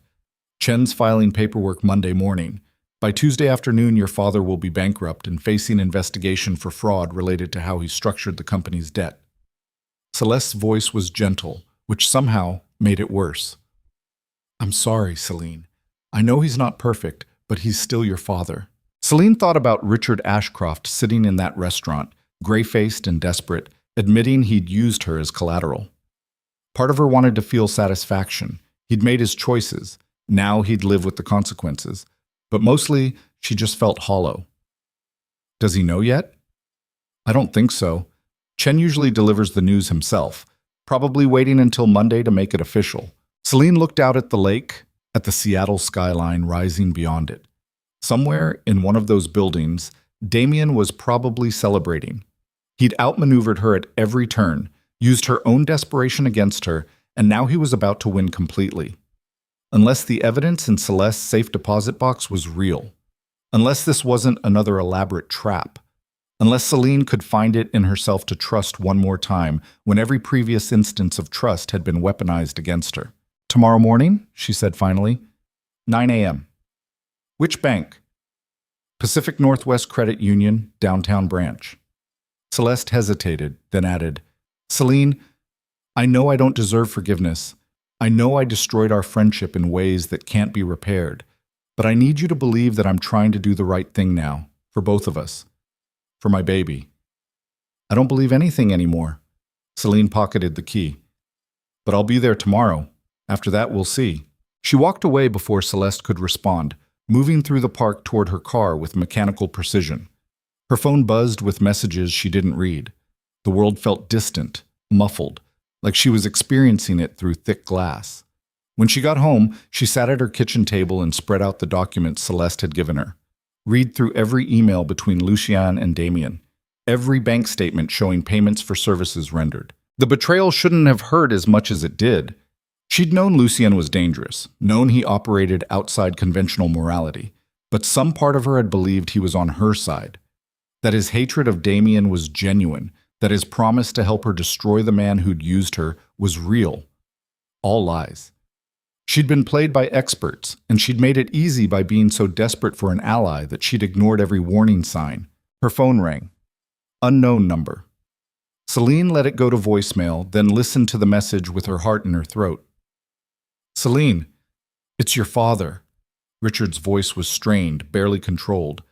Chen's filing paperwork Monday morning. By Tuesday afternoon, your father will be bankrupt and facing investigation for fraud related to how he structured the company's debt. Celeste's voice was gentle, which somehow made it worse. I'm sorry, Selene. I know he's not perfect, but he's still your father. Selene thought about Richard Ashcroft sitting in that restaurant, gray-faced and desperate, admitting he'd used her as collateral. Part of her wanted to feel satisfaction. He'd made his choices. Now he'd live with the consequences. But mostly, she just felt hollow. Does he know yet? I don't think so. Chen usually delivers the news himself, probably waiting until Monday to make it official. Selene looked out at the lake, at the Seattle skyline rising beyond it. Somewhere in one of those buildings, Damien was probably celebrating. He'd outmaneuvered her at every turn, used her own desperation against her, and now he was about to win completely. Unless the evidence in Celeste's safe deposit box was real. Unless this wasn't another elaborate trap. Unless Selene could find it in herself to trust one more time when every previous instance of trust had been weaponized against her. Tomorrow morning, she said finally. 9 a.m. Which bank? Pacific Northwest Credit Union, downtown branch. Celeste hesitated, then added, Selene, I know I don't deserve forgiveness. I know I destroyed our friendship in ways that can't be repaired, but I need you to believe that I'm trying to do the right thing now, for both of us. For my baby. I don't believe anything anymore. Selene pocketed the key. But I'll be there tomorrow. After that, we'll see. She walked away before Celeste could respond, moving through the park toward her car with mechanical precision. Her phone buzzed with messages she didn't read. The world felt distant, muffled, like she was experiencing it through thick glass. When she got home, she sat at her kitchen table and spread out the documents Celeste had given her. Read through every email between Lucien and Damien, every bank statement showing payments for services rendered. The betrayal shouldn't have hurt as much as it did. She'd known Lucien was dangerous, known he operated outside conventional morality, but some part of her had believed he was on her side, that his hatred of Damien was genuine, that his promise to help her destroy the man who'd used her was real. All lies. She'd been played by experts, and she'd made it easy by being so desperate for an ally that she'd ignored every warning sign. Her phone rang. Unknown number. Selene let it go to voicemail, then listened to the message with her heart in her throat. Selene, it's your father. Richard's voice was strained, barely controlled.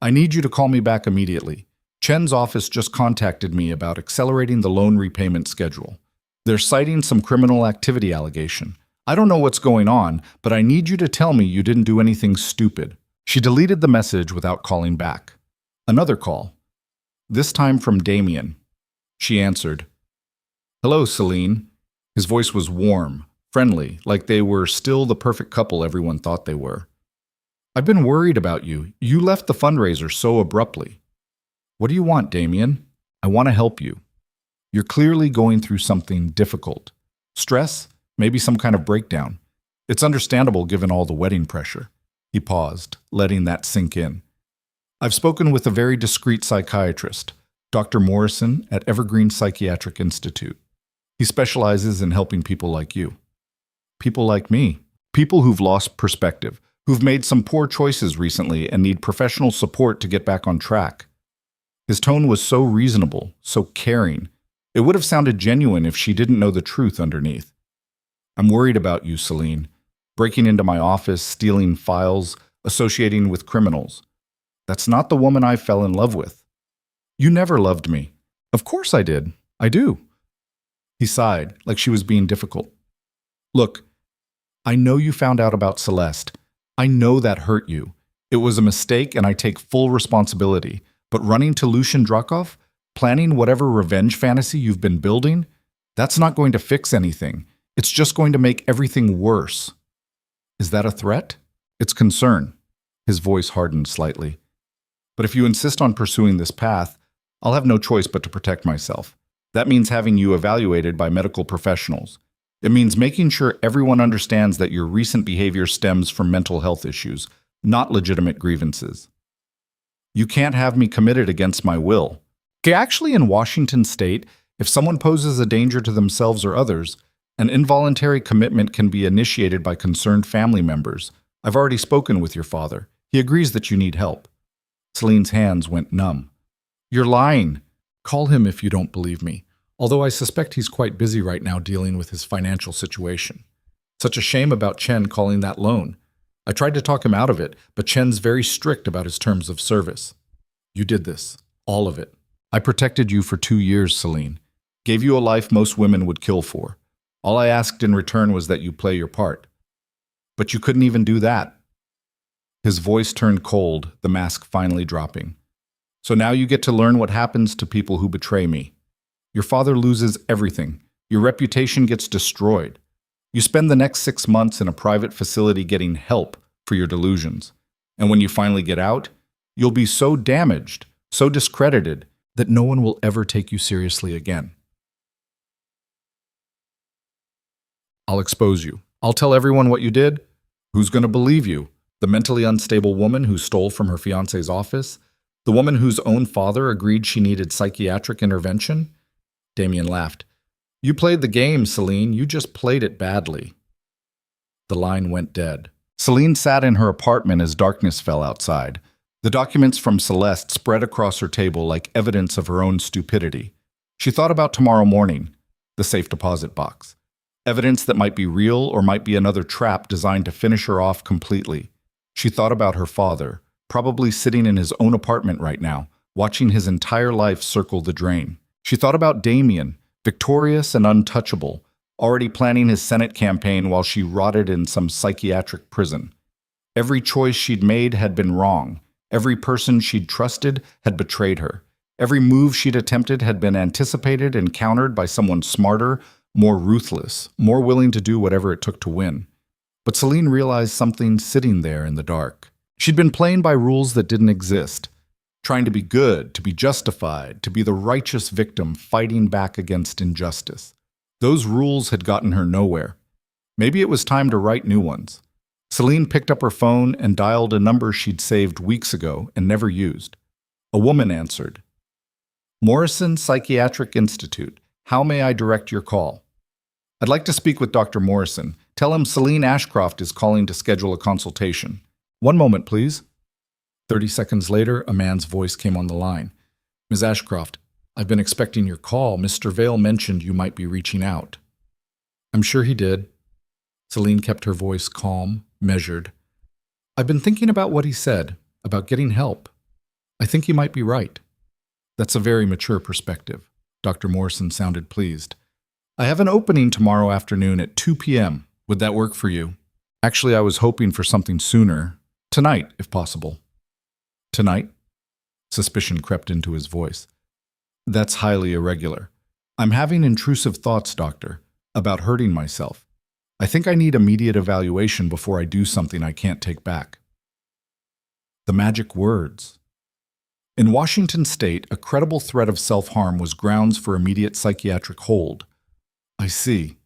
I need you to call me back immediately. Chen's office just contacted me about accelerating the loan repayment schedule. They're citing some criminal activity allegation. I don't know what's going on, but I need you to tell me you didn't do anything stupid. She deleted the message without calling back. Another call. This time from Damien. She answered. Hello, Selene. His voice was warm, friendly, like they were still the perfect couple everyone thought they were. I've been worried about you. You left the fundraiser so abruptly. What do you want, Damien? I want to help you. You're clearly going through something difficult. Stress, maybe some kind of breakdown. It's understandable given all the wedding pressure. He paused, letting that sink in. I've spoken with a very discreet psychiatrist, Dr. Morrison at Evergreen Psychiatric Institute. He specializes in helping people like you. People like me. People who've lost perspective, who've made some poor choices recently and need professional support to get back on track. His tone was so reasonable, so caring. It would have sounded genuine if she didn't know the truth underneath. I'm worried about you, Selene. Breaking into my office, stealing files, associating with criminals. That's not the woman I fell in love with. You never loved me. Of course I did. I do. He sighed, like she was being difficult. Look, I know you found out about Celeste. I know that hurt you. It was a mistake and I take full responsibility. But running to Lucien Drakov, planning whatever revenge fantasy you've been building, that's not going to fix anything. It's just going to make everything worse. Is that a threat? It's concern. His voice hardened slightly. But if you insist on pursuing this path, I'll have no choice but to protect myself. That means having you evaluated by medical professionals. It means making sure everyone understands that your recent behavior stems from mental health issues, not legitimate grievances. You can't have me committed against my will. Actually, in Washington state, if someone poses a danger to themselves or others, an involuntary commitment can be initiated by concerned family members. I've already spoken with your father. He agrees that you need help. Selene's hands went numb. You're lying. Call him if you don't believe me, although I suspect he's quite busy right now dealing with his financial situation. Such a shame about Chen calling that loan. I tried to talk him out of it, but Chen's very strict about his terms of service. You did this. All of it. I protected you for 2 years, Selene. Gave you a life most women would kill for. All I asked in return was that you play your part. But you couldn't even do that. His voice turned cold, the mask finally dropping. So now you get to learn what happens to people who betray me. Your father loses everything. Your reputation gets destroyed. You spend the next 6 months in a private facility getting help for your delusions. And when you finally get out, you'll be so damaged, so discredited, that no one will ever take you seriously again. I'll expose you. I'll tell everyone what you did. Who's going to believe you? The mentally unstable woman who stole from her fiancé's office? The woman whose own father agreed she needed psychiatric intervention? Damien laughed. You played the game, Selene. You just played it badly. The line went dead. Selene sat in her apartment as darkness fell outside. The documents from Celeste spread across her table like evidence of her own stupidity. She thought about tomorrow morning, the safe deposit box. Evidence that might be real or might be another trap designed to finish her off completely. She thought about her father, probably sitting in his own apartment right now, watching his entire life circle the drain. She thought about Damien, victorious and untouchable, already planning his Senate campaign while she rotted in some psychiatric prison. Every choice she'd made had been wrong. Every person she'd trusted had betrayed her. Every move she'd attempted had been anticipated and countered by someone smarter, more ruthless, more willing to do whatever it took to win. But Selene realized something sitting there in the dark. She'd been playing by rules that didn't exist, trying to be good, to be justified, to be the righteous victim fighting back against injustice. Those rules had gotten her nowhere. Maybe it was time to write new ones. Selene picked up her phone and dialed a number she'd saved weeks ago and never used. A woman answered. Morrison Psychiatric Institute. How may I direct your call? I'd like to speak with Dr. Morrison. Tell him Selene Ashcroft is calling to schedule a consultation. 1 moment, please. 30 seconds later, a man's voice came on the line. Ms. Ashcroft, I've been expecting your call. Mr. Vale mentioned you might be reaching out. I'm sure he did. Selene kept her voice calm, measured. I've been thinking about what he said, about getting help. I think he might be right. That's a very mature perspective. Dr. Morrison sounded pleased. I have an opening tomorrow afternoon at 2 p.m. Would that work for you? Actually, I was hoping for something sooner. Tonight, if possible. Tonight? Suspicion crept into his voice. That's highly irregular. I'm having intrusive thoughts, doctor, about hurting myself. I think I need immediate evaluation before I do something I can't take back. The magic words. In Washington state, a credible threat of self-harm was grounds for immediate psychiatric hold. I see.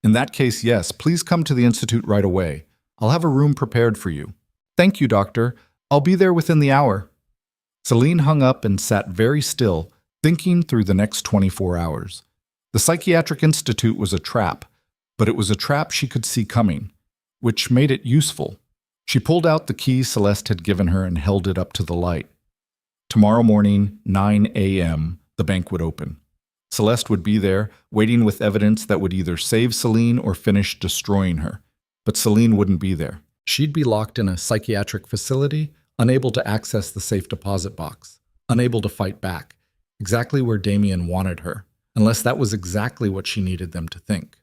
In that case, yes, please come to the Institute right away. I'll have a room prepared for you. Thank you, doctor. I'll be there within the hour. Selene hung up and sat very still, thinking through the next 24 hours. The Psychiatric Institute was a trap, but it was a trap she could see coming, which made it useful. She pulled out the key Celeste had given her and held it up to the light. Tomorrow morning, 9 a.m., the bank would open. Celeste would be there, waiting with evidence that would either save Selene or finish destroying her. But Selene wouldn't be there. She'd be locked in a psychiatric facility, unable to access the safe deposit box, unable to fight back, exactly where Damien wanted her, unless that was exactly what she needed them to think.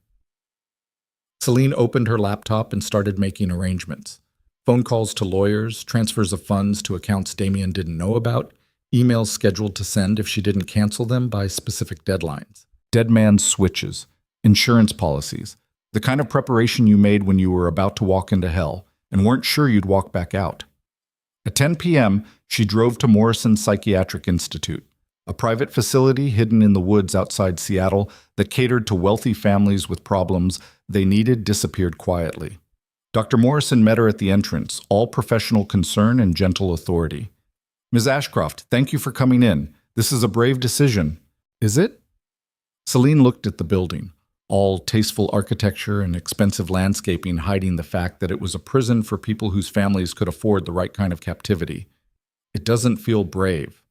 Selene opened her laptop and started making arrangements. Phone calls to lawyers, transfers of funds to accounts Damien didn't know about, emails scheduled to send if she didn't cancel them by specific deadlines. Dead man switches, insurance policies, the kind of preparation you made when you were about to walk into hell and weren't sure you'd walk back out. At 10 p.m., she drove to Morrison Psychiatric Institute, a private facility hidden in the woods outside Seattle that catered to wealthy families with problems they needed disappeared quietly. Dr. Morrison met her at the entrance, all professional concern and gentle authority. Ms. Ashcroft, thank you for coming in. This is a brave decision. Is it? Selene looked at the building, all tasteful architecture and expensive landscaping hiding the fact that it was a prison for people whose families could afford the right kind of captivity. It doesn't feel brave.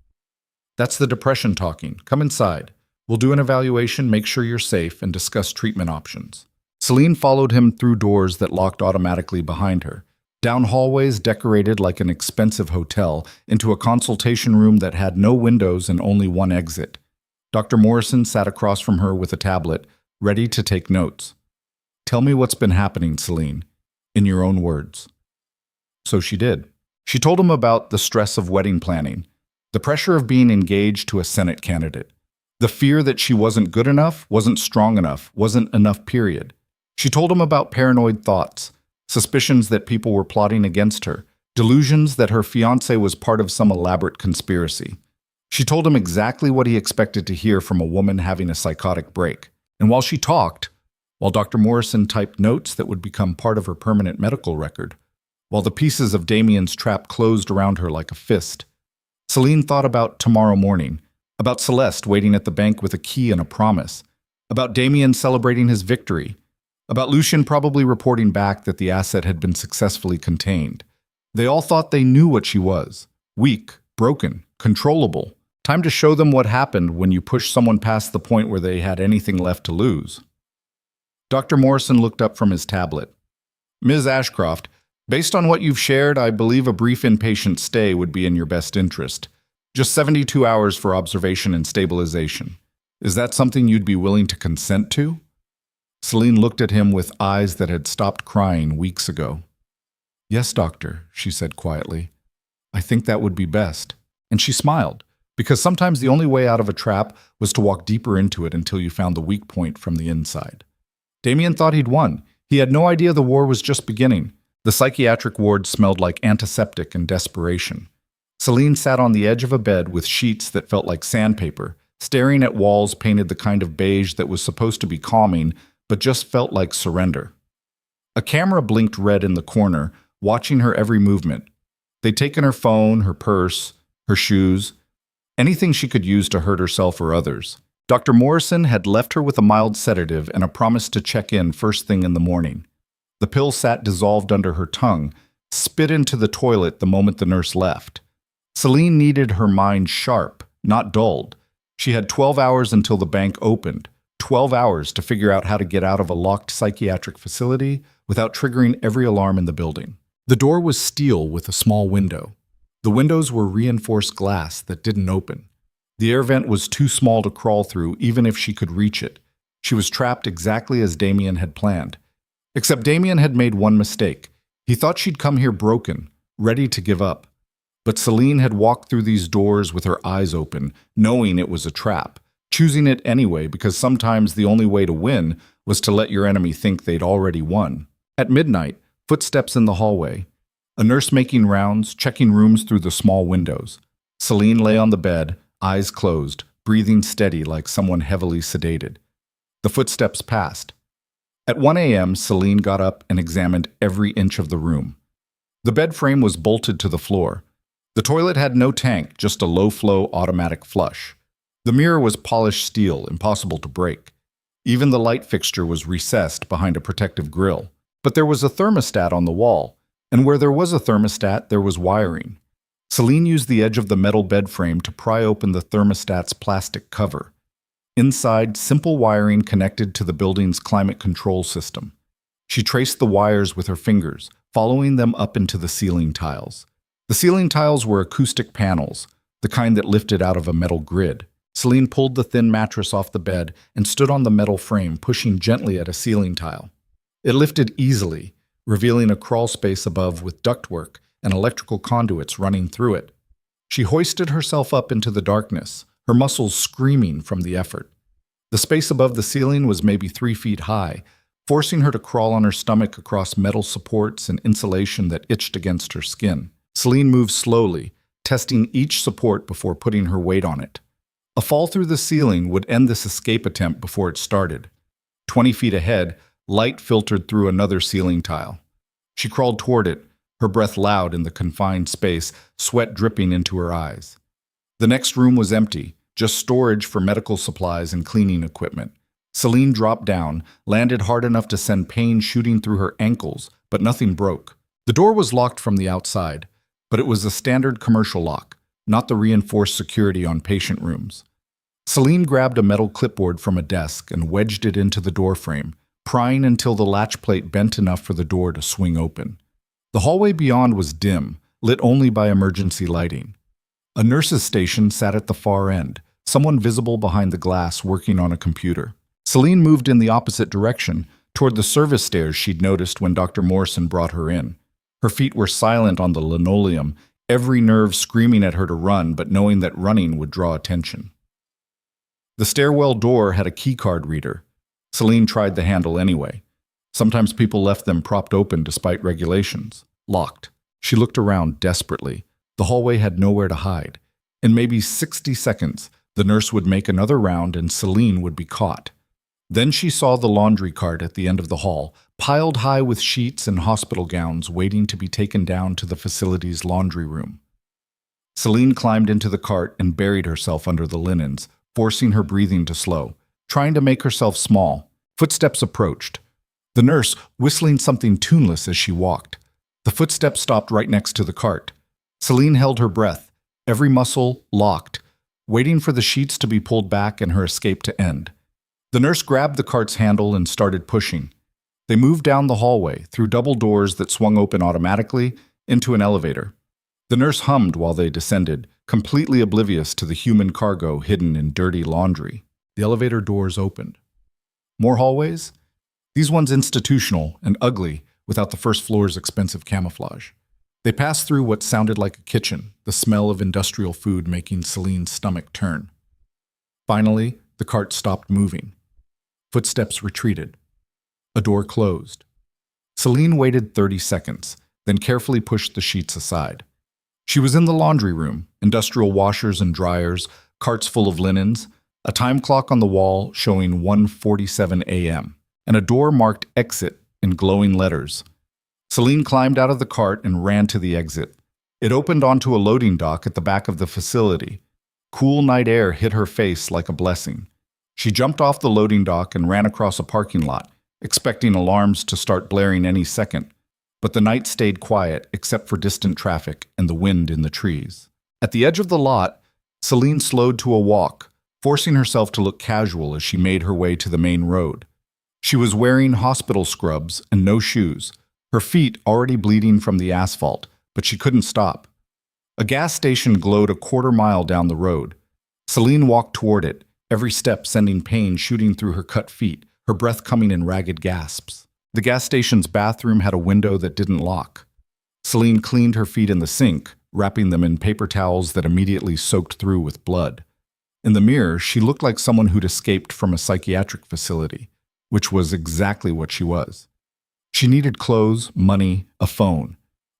That's the depression talking. Come inside. We'll do an evaluation, make sure you're safe, and discuss treatment options. Selene followed him through doors that locked automatically behind her, down hallways decorated like an expensive hotel, into a consultation room that had no windows and only one exit. Dr. Morrison sat across from her with a tablet, ready to take notes. Tell me what's been happening, Selene, in your own words. So she did. She told him about the stress of wedding planning, the pressure of being engaged to a Senate candidate, the fear that she wasn't good enough, wasn't strong enough, wasn't enough, period. She told him about paranoid thoughts, suspicions that people were plotting against her, delusions that her fiancé was part of some elaborate conspiracy. She told him exactly what he expected to hear from a woman having a psychotic break. And while she talked, while Dr. Morrison typed notes that would become part of her permanent medical record, while the pieces of Damien's trap closed around her like a fist, Selene thought about tomorrow morning, about Celeste waiting at the bank with a key and a promise, about Damien celebrating his victory, about Lucien probably reporting back that the asset had been successfully contained. They all thought they knew what she was. Weak, broken, controllable. Time to show them what happened when you push someone past the point where they had anything left to lose. Dr. Morrison looked up from his tablet. Ms. Ashcroft, based on what you've shared, I believe a brief inpatient stay would be in your best interest. Just 72 hours for observation and stabilization. Is that something you'd be willing to consent to? Selene looked at him with eyes that had stopped crying weeks ago. Yes, doctor, she said quietly. I think that would be best. And she smiled, because sometimes the only way out of a trap was to walk deeper into it until you found the weak point from the inside. Damien thought he'd won. He had no idea the war was just beginning. The psychiatric ward smelled like antiseptic and desperation. Selene sat on the edge of a bed with sheets that felt like sandpaper, staring at walls painted the kind of beige that was supposed to be calming, but just felt like surrender. A camera blinked red in the corner, watching her every movement. They'd taken her phone, her purse, her shoes, anything she could use to hurt herself or others. Dr. Morrison had left her with a mild sedative and a promise to check in first thing in the morning. The pill sat dissolved under her tongue, spit into the toilet the moment the nurse left. Selene needed her mind sharp, not dulled. She had 12 hours until the bank opened, 12 hours to figure out how to get out of a locked psychiatric facility without triggering every alarm in the building. The door was steel with a small window. The windows were reinforced glass that didn't open. The air vent was too small to crawl through even if she could reach it. She was trapped exactly as Damien had planned. Except Damien had made one mistake. He thought she'd come here broken, ready to give up. But Selene had walked through these doors with her eyes open, knowing it was a trap, choosing it anyway because sometimes the only way to win was to let your enemy think they'd already won. At midnight, footsteps in the hallway. A nurse making rounds, checking rooms through the small windows. Selene lay on the bed, eyes closed, breathing steady like someone heavily sedated. The footsteps passed. At 1 a.m., Selene got up and examined every inch of the room. The bed frame was bolted to the floor. The toilet had no tank, just a low-flow automatic flush. The mirror was polished steel, impossible to break. Even the light fixture was recessed behind a protective grill. But there was a thermostat on the wall, and where there was a thermostat, there was wiring. Selene used the edge of the metal bed frame to pry open the thermostat's plastic cover. Inside, simple wiring connected to the building's climate control system. She traced the wires with her fingers, following them up into the ceiling tiles. The ceiling tiles were acoustic panels, the kind that lifted out of a metal grid. Selene pulled the thin mattress off the bed and stood on the metal frame, pushing gently at a ceiling tile. It lifted easily, revealing a crawl space above with ductwork and electrical conduits running through it. She hoisted herself up into the darkness, her muscles screaming from the effort. The space above the ceiling was maybe 3 feet high, forcing her to crawl on her stomach across metal supports and insulation that itched against her skin. Selene moved slowly, testing each support before putting her weight on it. A fall through the ceiling would end this escape attempt before it started. 20 feet ahead, light filtered through another ceiling tile. She crawled toward it, her breath loud in the confined space, sweat dripping into her eyes. The next room was empty, just storage for medical supplies and cleaning equipment. Selene dropped down, landed hard enough to send pain shooting through her ankles, but nothing broke. The door was locked from the outside, but it was a standard commercial lock, not the reinforced security on patient rooms. Selene grabbed a metal clipboard from a desk and wedged it into the doorframe, prying until the latch plate bent enough for the door to swing open. The hallway beyond was dim, lit only by emergency lighting. A nurse's station sat at the far end, someone visible behind the glass working on a computer. Selene moved in the opposite direction, toward the service stairs she'd noticed when Dr. Morrison brought her in. Her feet were silent on the linoleum, every nerve screaming at her to run, but knowing that running would draw attention. The stairwell door had a keycard reader. Selene tried the handle anyway. Sometimes people left them propped open despite regulations. Locked. She looked around desperately. The hallway had nowhere to hide. In maybe 60 seconds, the nurse would make another round and Selene would be caught. Then she saw the laundry cart at the end of the hall, piled high with sheets and hospital gowns waiting to be taken down to the facility's laundry room. Selene climbed into the cart and buried herself under the linens, forcing her breathing to slow, trying to make herself small. Footsteps approached. The nurse whistling something tuneless as she walked. The footsteps stopped right next to the cart. Selene held her breath, every muscle locked, waiting for the sheets to be pulled back and her escape to end. The nurse grabbed the cart's handle and started pushing. They moved down the hallway, through double doors that swung open automatically, into an elevator. The nurse hummed while they descended, completely oblivious to the human cargo hidden in dirty laundry. The elevator doors opened. More hallways? These ones institutional and ugly without the first floor's expensive camouflage. They passed through what sounded like a kitchen, the smell of industrial food making Selene's stomach turn. Finally, the cart stopped moving. Footsteps retreated. A door closed. Selene waited 30 seconds, then carefully pushed the sheets aside. She was in the laundry room, industrial washers and dryers, carts full of linens, a time clock on the wall showing 1:47 a.m., and a door marked exit in glowing letters. Selene climbed out of the cart and ran to the exit. It opened onto a loading dock at the back of the facility. Cool night air hit her face like a blessing. She jumped off the loading dock and ran across a parking lot, expecting alarms to start blaring any second. But the night stayed quiet except for distant traffic and the wind in the trees. At the edge of the lot, Selene slowed to a walk, forcing herself to look casual as she made her way to the main road. She was wearing hospital scrubs and no shoes, her feet already bleeding from the asphalt, but she couldn't stop. A gas station glowed a quarter-mile down the road. Selene walked toward it, every step sending pain shooting through her cut feet, her breath coming in ragged gasps. The gas station's bathroom had a window that didn't lock. Selene cleaned her feet in the sink, wrapping them in paper towels that immediately soaked through with blood. In the mirror, she looked like someone who'd escaped from a psychiatric facility, which was exactly what she was. She needed clothes, money, a phone.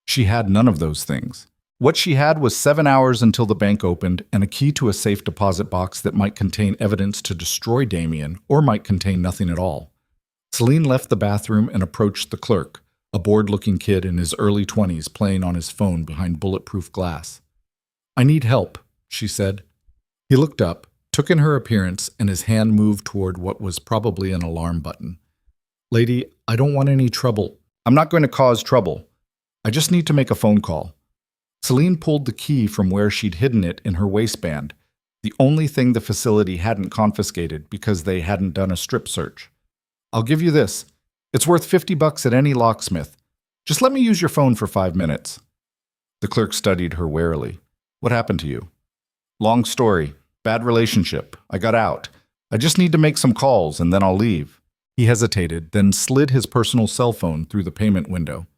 She had none of those things. What she had was 7 hours until the bank opened and a key to a safe deposit box that might contain evidence to destroy Damien or might contain nothing at all. Selene left the bathroom and approached the clerk, a bored-looking kid in his early 20s playing on his phone behind bulletproof glass. "I need help," she said. He looked up, took in her appearance, and his hand moved toward what was probably an alarm button. "Lady, I don't want any trouble. I'm not going to cause trouble. I just need to make a phone call." Selene pulled the key from where she'd hidden it in her waistband, the only thing the facility hadn't confiscated because they hadn't done a strip search. "I'll give you this. It's worth $50 at any locksmith. Just let me use your phone for 5 minutes." The clerk studied her warily. "What happened to you?" "Long story. Bad relationship. I got out. I just need to make some calls and then I'll leave." He hesitated, then slid his personal cell phone through the payment window.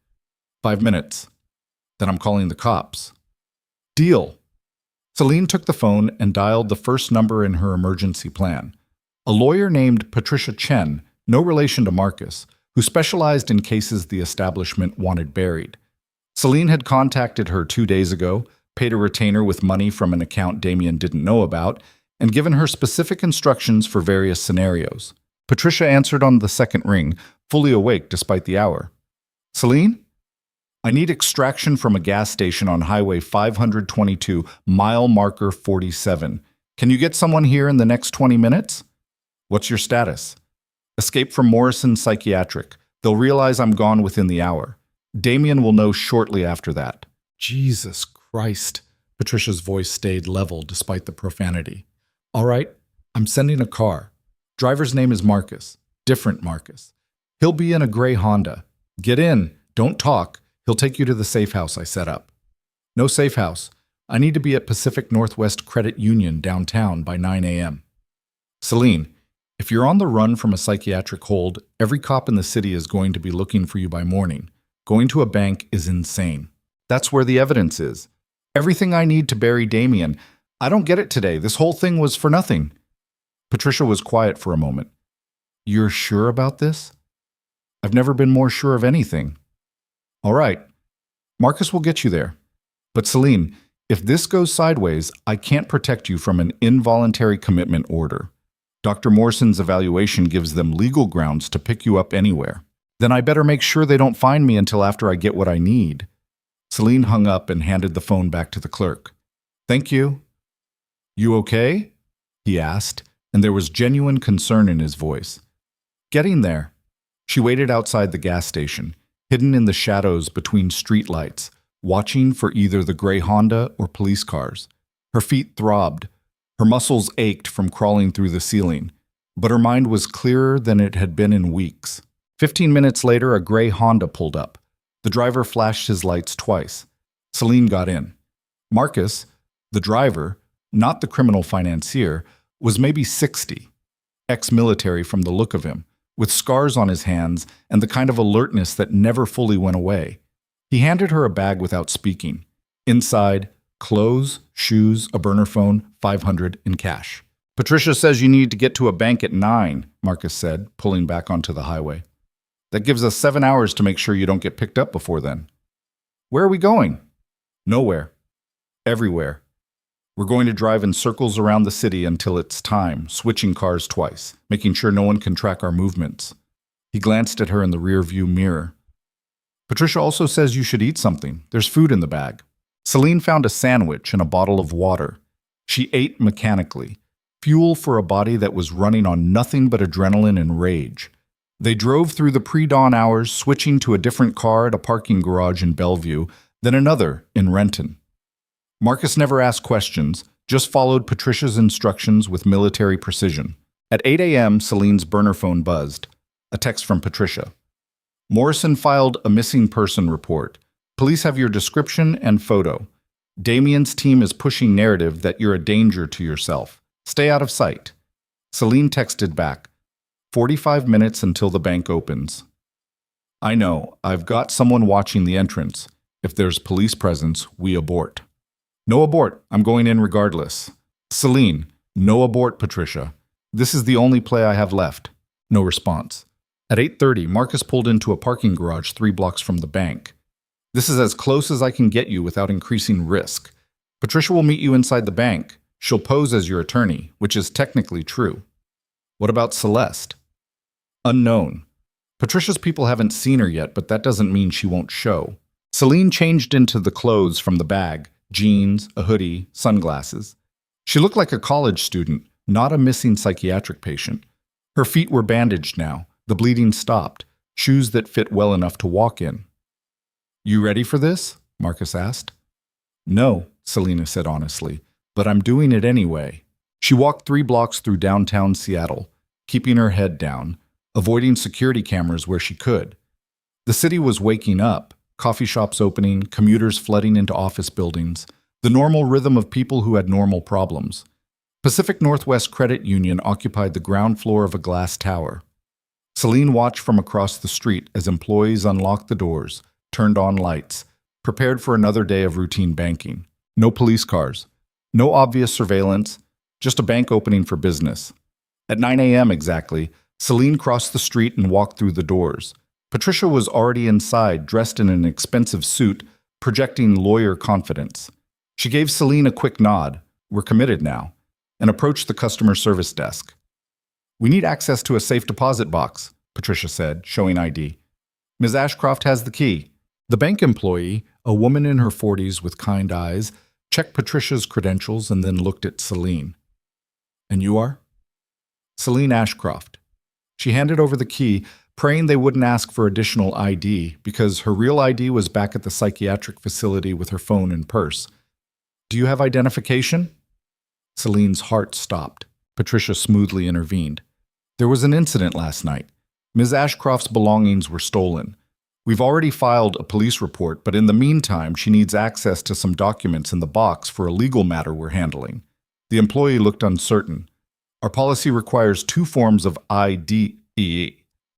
5 minutes. Then I'm calling the cops." "Deal." Selene took the phone and dialed the first number in her emergency plan. A lawyer named Patricia Chen, no relation to Marcus, who specialized in cases the establishment wanted buried. Selene had contacted her 2 days ago, paid a retainer with money from an account Damien didn't know about, and given her specific instructions for various scenarios. Patricia answered on the second ring, fully awake despite the hour. "Selene? I need extraction from a gas station on Highway 522, mile marker 47. Can you get someone here in the next 20 minutes? What's your status?" "Escape from Morrison Psychiatric. They'll realize I'm gone within the hour. Damien will know shortly after that." "Jesus Christ." Patricia's voice stayed level despite the profanity. "All right, I'm sending a car. Driver's name is Marcus. Different Marcus. He'll be in a gray Honda. Get in. Don't talk. He'll take you to the safe house I set up." "No safe house. I need to be at Pacific Northwest Credit Union downtown by 9 a.m. "Selene, if you're on the run from a psychiatric hold, every cop in the city is going to be looking for you by morning. Going to a bank is insane. That's where the evidence is. Everything I need to bury Damien. I don't get it today. This whole thing was for nothing." Patricia was quiet for a moment. "You're sure about this?" "I've never been more sure of anything." "All right. Marcus will get you there. But Selene, if this goes sideways, I can't protect you from an involuntary commitment order. Dr. Morrison's evaluation gives them legal grounds to pick you up anywhere. Then I better make sure they don't find me until after I get what I need." Selene hung up and handed the phone back to the clerk. "Thank you." "You okay?" he asked, and there was genuine concern in his voice. "Getting there." She waited outside the gas station, hidden in the shadows between streetlights, watching for either the gray Honda or police cars. Her feet throbbed. Her muscles ached from crawling through the ceiling, but her mind was clearer than it had been in weeks. 15 minutes later, a gray Honda pulled up. The driver flashed his lights twice. Selene got in. Marcus, the driver, not the criminal financier, was maybe 60, ex-military from the look of him, with scars on his hands and the kind of alertness that never fully went away. He handed her a bag without speaking. Inside, clothes, shoes, a burner phone, $500 in cash. "Patricia says you need to get to a bank at 9, Marcus said, pulling back onto the highway. "That gives us 7 hours to make sure you don't get picked up before then." "Where are we going?" "Nowhere. Everywhere. We're going to drive in circles around the city until it's time, switching cars twice, making sure no one can track our movements." He glanced at her in the rear-view mirror. "Patricia also says you should eat something. There's food in the bag." Selene found a sandwich and a bottle of water. She ate mechanically, fuel for a body that was running on nothing but adrenaline and rage. They drove through the pre-dawn hours, switching to a different car at a parking garage in Bellevue, then another in Renton. Marcus never asked questions, just followed Patricia's instructions with military precision. At 8 a.m., Celine's burner phone buzzed. A text from Patricia. Morrison filed a missing person report. Police have your description and photo. Damien's team is pushing narrative that you're a danger to yourself. Stay out of sight. Selene texted back. 45 minutes until the bank opens. I know. I've got someone watching the entrance. If there's police presence, we abort. No abort. I'm going in regardless. Selene, no abort, Patricia. This is the only play I have left. No response. At 8:30, Marcus pulled into a parking garage 3 blocks from the bank. This is as close as I can get you without increasing risk. Patricia will meet you inside the bank. She'll pose as your attorney, which is technically true. What about Celeste? Unknown. Patricia's people haven't seen her yet, but that doesn't mean she won't show. Selene changed into the clothes from the bag, jeans, a hoodie, sunglasses. She looked like a college student, not a missing psychiatric patient. Her feet were bandaged now. The bleeding stopped, shoes that fit well enough to walk in. You ready for this? Marcus asked. No, Selena said honestly, but I'm doing it anyway. She walked 3 blocks through downtown Seattle, keeping her head down, avoiding security cameras where she could. The city was waking up, coffee shops opening, commuters flooding into office buildings, the normal rhythm of people who had normal problems. Pacific Northwest Credit Union occupied the ground floor of a glass tower. Selene watched from across the street as employees unlocked the doors, turned on lights, prepared for another day of routine banking. No police cars, no obvious surveillance, just a bank opening for business. At 9 a.m. exactly, Selene crossed the street and walked through the doors. Patricia was already inside, dressed in an expensive suit, projecting lawyer confidence. She gave Selene a quick nod, we're committed now, and approached the customer service desk. We need access to a safe deposit box, Patricia said, showing ID. Ms. Ashcroft has the key. The bank employee, a woman in her 40s with kind eyes, checked Patricia's credentials and then looked at Selene. And you are? Selene Ashcroft. She handed over the key, praying they wouldn't ask for additional ID because her real ID was back at the psychiatric facility with her phone and purse. Do you have identification? Selene's heart stopped. Patricia smoothly intervened. There was an incident last night. Ms. Ashcroft's belongings were stolen. We've already filed a police report, but in the meantime, she needs access to some documents in the box for a legal matter we're handling. The employee looked uncertain. Our policy requires 2 forms of ID.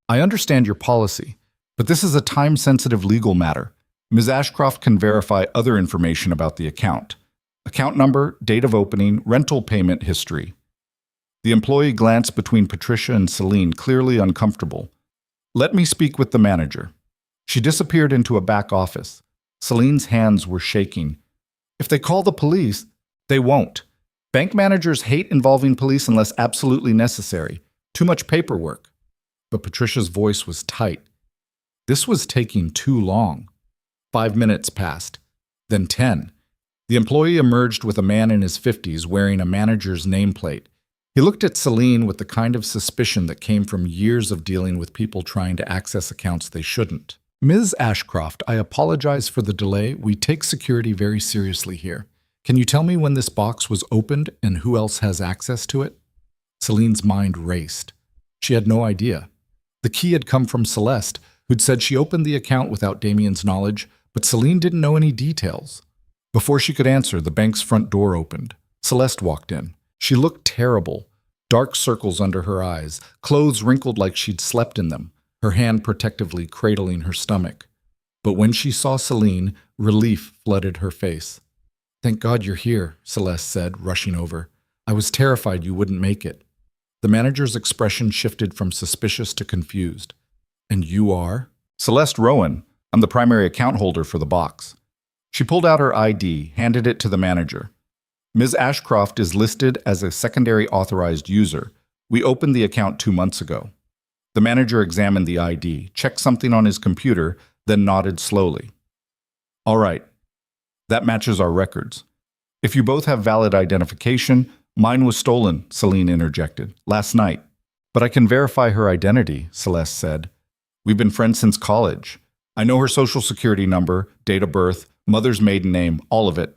I understand your policy, but this is a time-sensitive legal matter. Ms. Ashcroft can verify other information about the account. Account number, date of opening, rental payment history. The employee glanced between Patricia and Selene, clearly uncomfortable. Let me speak with the manager. She disappeared into a back office. Selene's hands were shaking. If they call the police, they won't. Bank managers hate involving police unless absolutely necessary. Too much paperwork. But Patricia's voice was tight. This was taking too long. 5 minutes passed. Then 10. The employee emerged with a man in his 50s wearing a manager's nameplate. He looked at Selene with the kind of suspicion that came from years of dealing with people trying to access accounts they shouldn't. Ms. Ashcroft, I apologize for the delay. We take security very seriously here. Can you tell me when this box was opened and who else has access to it? Selene's mind raced. She had no idea. The key had come from Celeste, who'd said she opened the account without Damien's knowledge, but Selene didn't know any details. Before she could answer, the bank's front door opened. Celeste walked in. She looked terrible. Dark circles under her eyes, clothes wrinkled like she'd slept in them, her hand protectively cradling her stomach. But when she saw Selene, relief flooded her face. Thank God you're here, Celeste said, rushing over. I was terrified you wouldn't make it. The manager's expression shifted from suspicious to confused. And you are? Celeste Rowan. I'm the primary account holder for the box. She pulled out her ID, handed it to the manager. Ms. Ashcroft is listed as a secondary authorized user. We opened the account 2 months ago. The manager examined the ID, checked something on his computer, then nodded slowly. All right. That matches our records. If you both have valid identification, mine was stolen, Selene interjected, last night. But I can verify her identity, Celeste said. We've been friends since college. I know her social security number, date of birth, mother's maiden name, all of it.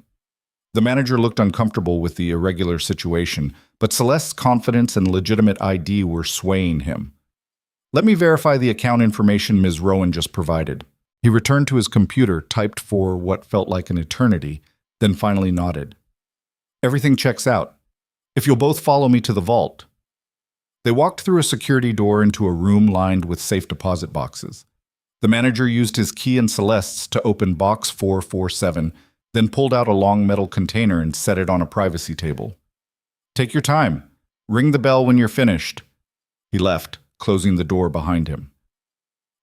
The manager looked uncomfortable with the irregular situation, but Celeste's confidence and legitimate ID were swaying him. "Let me verify the account information Ms. Rowan just provided." He returned to his computer, typed for what felt like an eternity, then finally nodded. "Everything checks out. If you'll both follow me to the vault." They walked through a security door into a room lined with safe deposit boxes. The manager used his key and Celeste's to open box 447, then pulled out a long metal container and set it on a privacy table. "Take your time. Ring the bell when you're finished." He left, closing the door behind him.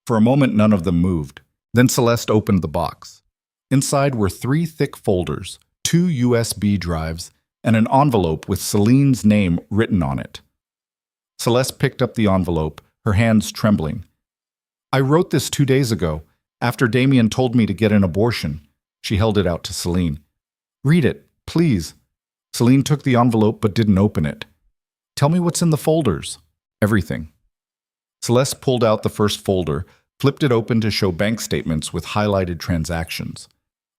For a moment, none of them moved. Then Celeste opened the box. Inside were 3 thick folders, 2 USB drives, and an envelope with Celine's name written on it. Celeste picked up the envelope, her hands trembling. "I wrote this 2 days ago, after Damien told me to get an abortion." She held it out to Selene. "Read it, please." Selene took the envelope but didn't open it. "Tell me what's in the folders." "Everything." Celeste pulled out the first folder, flipped it open to show bank statements with highlighted transactions.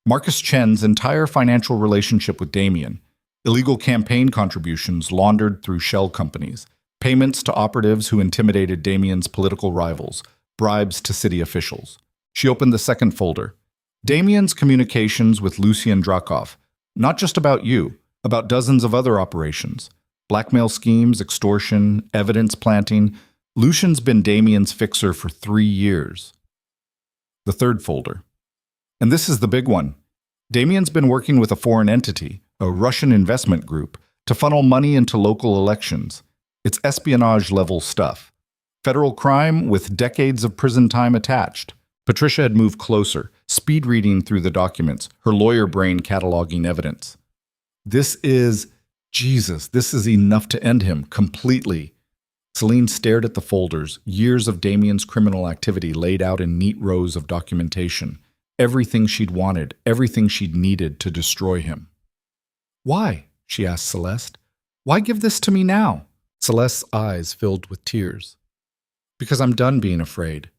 Marcus Chen's entire financial relationship with Damien, illegal campaign contributions laundered through shell companies, payments to operatives who intimidated Damien's political rivals, bribes to city officials. She opened the second folder. Damien's communications with Lucien Drakov, not just about you, about dozens of other operations. Blackmail schemes, extortion, evidence planting. Lucien's been Damien's fixer for 3 years. The third folder. And this is the big one. Damien's been working with a foreign entity, a Russian investment group, to funnel money into local elections. It's espionage-level stuff. Federal crime with decades of prison time attached. Patricia had moved closer, speed-reading through the documents, her lawyer brain cataloging evidence. This is enough to end him, completely. Selene stared at the folders, years of Damien's criminal activity laid out in neat rows of documentation. Everything she'd wanted, everything she'd needed to destroy him. "Why?" she asked Celeste. "Why give this to me now?" Celeste's eyes filled with tears. "Because I'm done being afraid.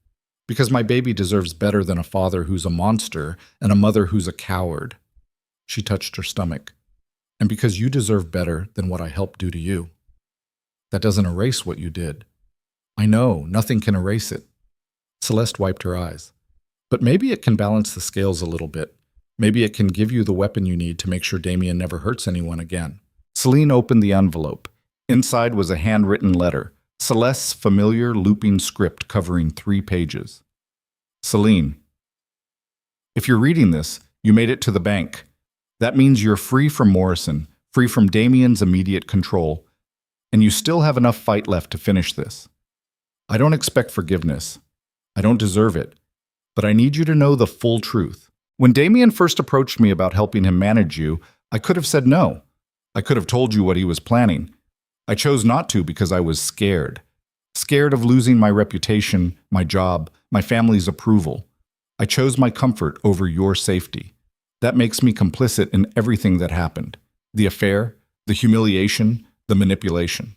Because my baby deserves better than a father who's a monster and a mother who's a coward." She touched her stomach. "And because you deserve better than what I helped do to you." "That doesn't erase what you did." "I know, nothing can erase it." Celeste wiped her eyes. "But maybe it can balance the scales a little bit. Maybe it can give you the weapon you need to make sure Damien never hurts anyone again." Selene opened the envelope. Inside was a handwritten letter, Celeste's familiar looping script covering 3 pages. "Selene, if you're reading this, you made it to the bank. That means you're free from Morrison, free from Damien's immediate control, and you still have enough fight left to finish this. I don't expect forgiveness. I don't deserve it. But I need you to know the full truth. When Damien first approached me about helping him manage you, I could have said no. I could have told you what he was planning. I chose not to because I was scared. Scared of losing my reputation, my job, my family's approval. I chose my comfort over your safety. That makes me complicit in everything that happened. The affair, the humiliation, the manipulation.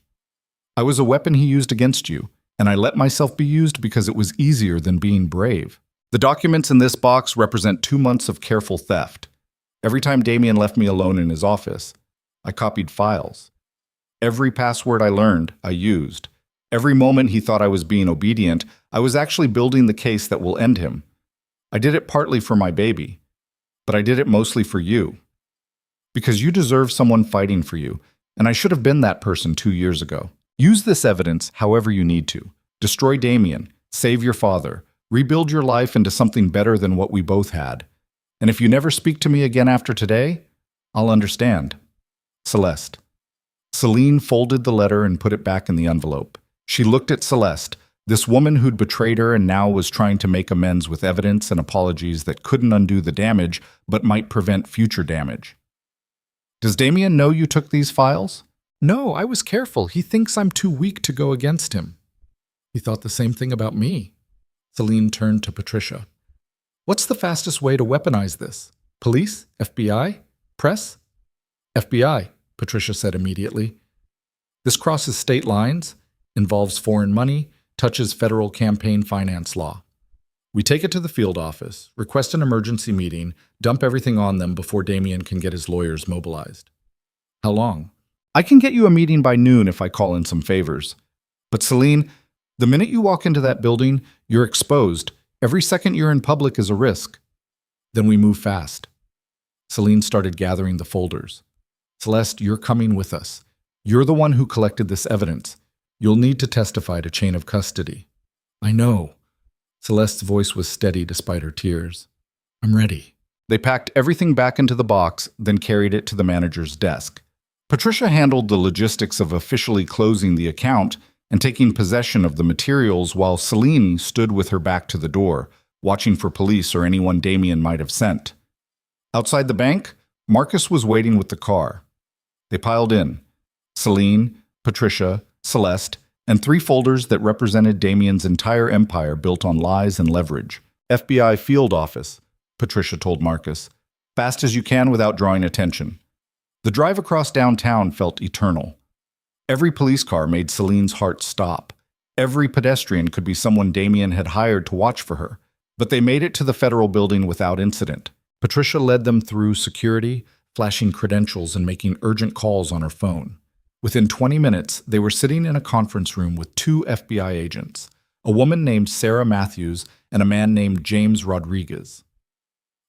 I was a weapon he used against you, and I let myself be used because it was easier than being brave. The documents in this box represent 2 months of careful theft. Every time Damien left me alone in his office, I copied files. Every password I learned, I used. Every moment he thought I was being obedient, I was actually building the case that will end him. I did it partly for my baby, but I did it mostly for you. Because you deserve someone fighting for you, and I should have been that person 2 years ago. Use this evidence however you need to. Destroy Damien, save your father, rebuild your life into something better than what we both had. And if you never speak to me again after today, I'll understand. Celeste. Selene folded the letter and put it back in the envelope. She looked at Celeste, this woman who'd betrayed her and now was trying to make amends with evidence and apologies that couldn't undo the damage, but might prevent future damage. Does Damien know you took these files? No, I was careful. He thinks I'm too weak to go against him. He thought the same thing about me. Selene turned to Patricia. What's the fastest way to weaponize this? Police? FBI? Press? FBI, Patricia said immediately. This crosses state lines, involves foreign money, touches federal campaign finance law. We take it to the field office, request an emergency meeting, dump everything on them before Damien can get his lawyers mobilized. How long? I can get you a meeting by noon if I call in some favors. But Selene, the minute you walk into that building, you're exposed. Every second you're in public is a risk. Then we move fast. Selene started gathering the folders. Celeste, you're coming with us. You're the one who collected this evidence. You'll need to testify to chain of custody. I know. Celeste's voice was steady despite her tears. I'm ready. They packed everything back into the box, then carried it to the manager's desk. Patricia handled the logistics of officially closing the account and taking possession of the materials while Selene stood with her back to the door, watching for police or anyone Damien might have sent. Outside the bank, Marcus was waiting with the car. They piled in. Selene, Patricia, Celeste, and 3 folders that represented Damien's entire empire built on lies and leverage. FBI field office, Patricia told Marcus. Fast as you can without drawing attention. The drive across downtown felt eternal. Every police car made Selene's heart stop. Every pedestrian could be someone Damien had hired to watch for her. But they made it to the federal building without incident. Patricia led them through security, flashing credentials and making urgent calls on her phone. Within 20 minutes, they were sitting in a conference room with 2 FBI agents, a woman named Sarah Matthews and a man named James Rodriguez.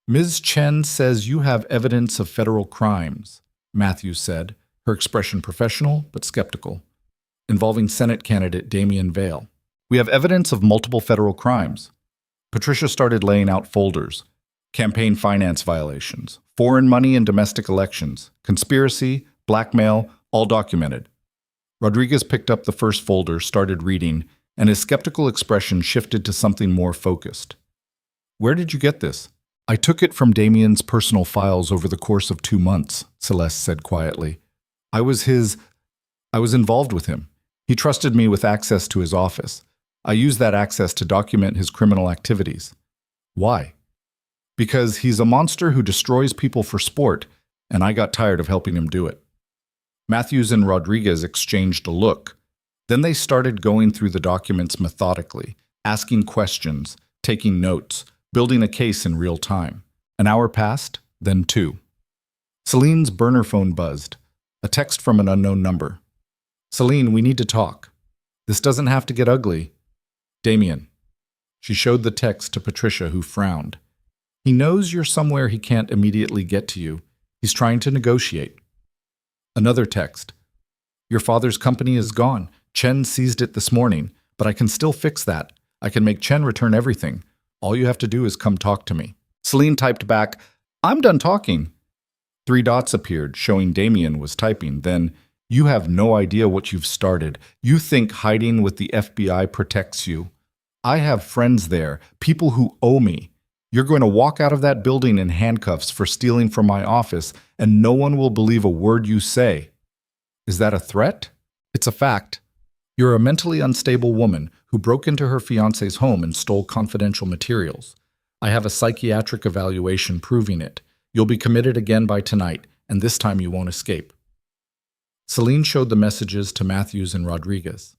Ms. Chen says you have evidence of federal crimes, Matthews said, her expression professional but skeptical, involving Senate candidate Damien Vale. We have evidence of multiple federal crimes. Patricia started laying out folders. Campaign finance violations, foreign money in domestic elections, conspiracy, blackmail, all documented. Rodriguez picked up the first folder, started reading, and his skeptical expression shifted to something more focused. Where did you get this? I took it from Damien's personal files over the course of 2 months, Celeste said quietly. I was involved with him. He trusted me with access to his office. I used that access to document his criminal activities. Why? Because he's a monster who destroys people for sport, and I got tired of helping him do it. Matthews and Rodriguez exchanged a look. Then they started going through the documents methodically, asking questions, taking notes, building a case in real time. An hour passed, then 2. Selene's burner phone buzzed. A text from an unknown number. Selene, we need to talk. This doesn't have to get ugly. Damien. She showed the text to Patricia, who frowned. He knows you're somewhere he can't immediately get to you. He's trying to negotiate. Another text. Your father's company is gone. Chen seized it this morning, but I can still fix that. I can make Chen return everything. All you have to do is come talk to me. Selene typed back, I'm done talking. 3 dots appeared, showing Damien was typing. Then, you have no idea what you've started. You think hiding with the FBI protects you. I have friends there, people who owe me. You're going to walk out of that building in handcuffs for stealing from my office, and no one will believe a word you say. Is that a threat? It's a fact. You're a mentally unstable woman who broke into her fiancé's home and stole confidential materials. I have a psychiatric evaluation proving it. You'll be committed again by tonight, and this time you won't escape. Selene showed the messages to Matthews and Rodriguez.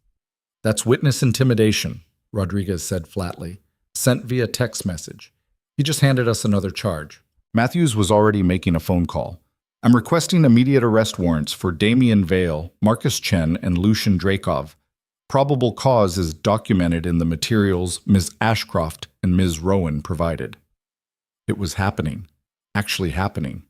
That's witness intimidation, Rodriguez said flatly, sent via text message. He just handed us another charge. Matthews was already making a phone call. I'm requesting immediate arrest warrants for Damien Vale, Marcus Chen, and Lucien Drakov. Probable cause is documented in the materials Ms. Ashcroft and Ms. Rowan provided. It was happening. Actually happening.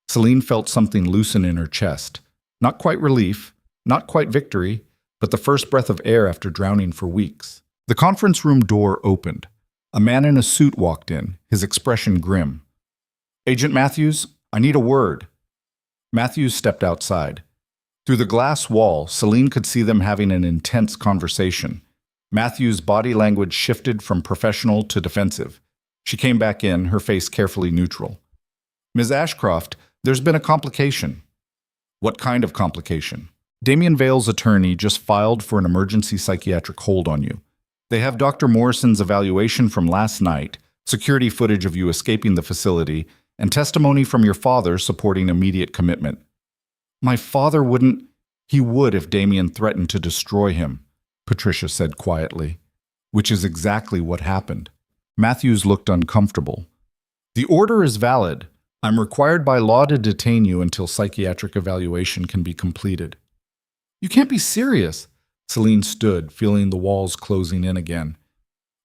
Selene felt something loosen in her chest. Not quite relief, not quite victory, but the first breath of air after drowning for weeks. The conference room door opened. A man in a suit walked in, his expression grim. Agent Matthews, I need a word. Matthews stepped outside. Through the glass wall, Selene could see them having an intense conversation. Matthews' body language shifted from professional to defensive. She came back in, her face carefully neutral. Ms. Ashcroft, there's been a complication. What kind of complication? Damien Vale's attorney just filed for an emergency psychiatric hold on you. They have Dr. Morrison's evaluation from last night, security footage of you escaping the facility, and testimony from your father supporting immediate commitment. My father wouldn't. He would if Damien threatened to destroy him, Patricia said quietly, which is exactly what happened. Matthews looked uncomfortable. The order is valid. I'm required by law to detain you until psychiatric evaluation can be completed. You can't be serious. Selene stood, feeling the walls closing in again.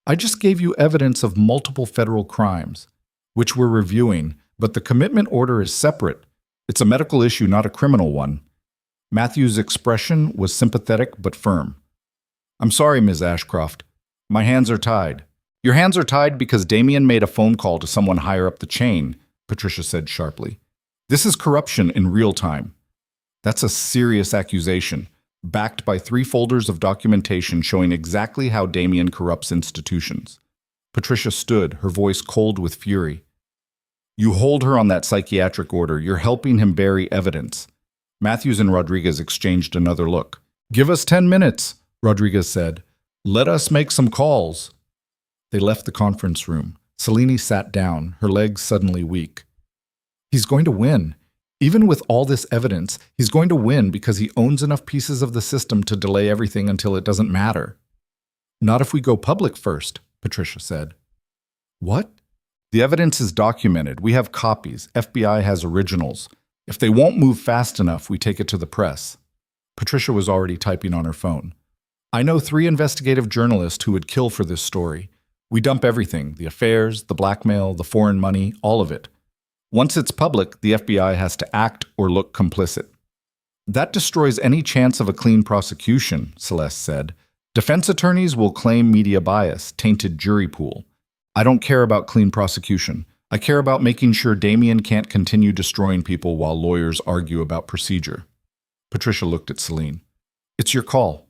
I just gave you evidence of multiple federal crimes, which we're reviewing, but the commitment order is separate. It's a medical issue, not a criminal one. Matthew's expression was sympathetic but firm. I'm sorry, Ms. Ashcroft. My hands are tied. Your hands are tied because Damien made a phone call to someone higher up the chain, Patricia said sharply. This is corruption in real time. That's a serious accusation, backed by 3 folders of documentation showing exactly how Damien corrupts institutions. Patricia stood, her voice cold with fury. You hold her on that psychiatric order. You're helping him bury evidence. Matthews and Rodriguez exchanged another look. Give us 10 minutes, Rodriguez said. Let us make some calls. They left the conference room. Selene sat down, her legs suddenly weak. He's going to win. Even with all this evidence, he's going to win because he owns enough pieces of the system to delay everything until it doesn't matter. Not if we go public first, Patricia said. What? The evidence is documented. We have copies. FBI has originals. If they won't move fast enough, we take it to the press. Patricia was already typing on her phone. I know 3 investigative journalists who would kill for this story. We dump everything, the affairs, the blackmail, the foreign money, all of it. Once it's public, the FBI has to act or look complicit. That destroys any chance of a clean prosecution, Celeste said. Defense attorneys will claim media bias, tainted jury pool. I don't care about clean prosecution. I care about making sure Damien can't continue destroying people while lawyers argue about procedure. Patricia looked at Selene. It's your call.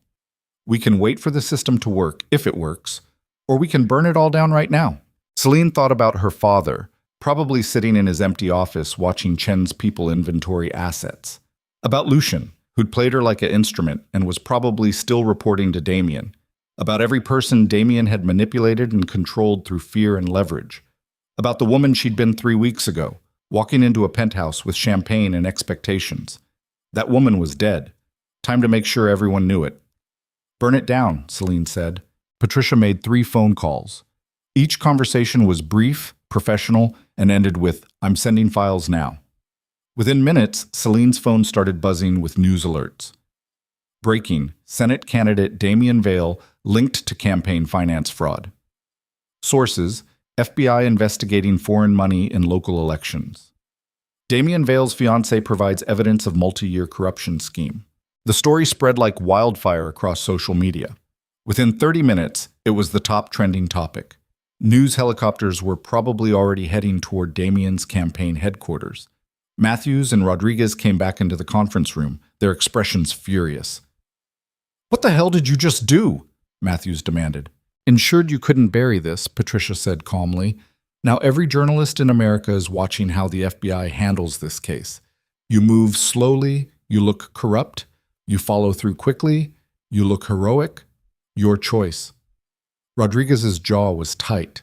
We can wait for the system to work, if it works, or we can burn it all down right now. Selene thought about her father, probably sitting in his empty office watching Chen's people inventory assets. About Lucien, who'd played her like an instrument and was probably still reporting to Damien. About every person Damien had manipulated and controlled through fear and leverage. About the woman she'd been 3 weeks ago, walking into a penthouse with champagne and expectations. That woman was dead. Time to make sure everyone knew it. Burn it down, Selene said. Patricia made 3 phone calls. Each conversation was brief, professional, and ended with, I'm sending files now. Within minutes, Selene's phone started buzzing with news alerts. Breaking, Senate candidate Damien Vale linked to campaign finance fraud. Sources, FBI investigating foreign money in local elections. Damien Vale's fiancé provides evidence of multi-year corruption scheme. The story spread like wildfire across social media. Within 30 minutes, it was the top trending topic. News helicopters were probably already heading toward Damien's campaign headquarters. Matthews and Rodriguez came back into the conference room, their expressions furious. What the hell did you just do? Matthews demanded. Ensured you couldn't bury this, Patricia said calmly. Now every journalist in America is watching how the FBI handles this case. You move slowly, you look corrupt, you follow through quickly, you look heroic. Your choice. Rodriguez's jaw was tight.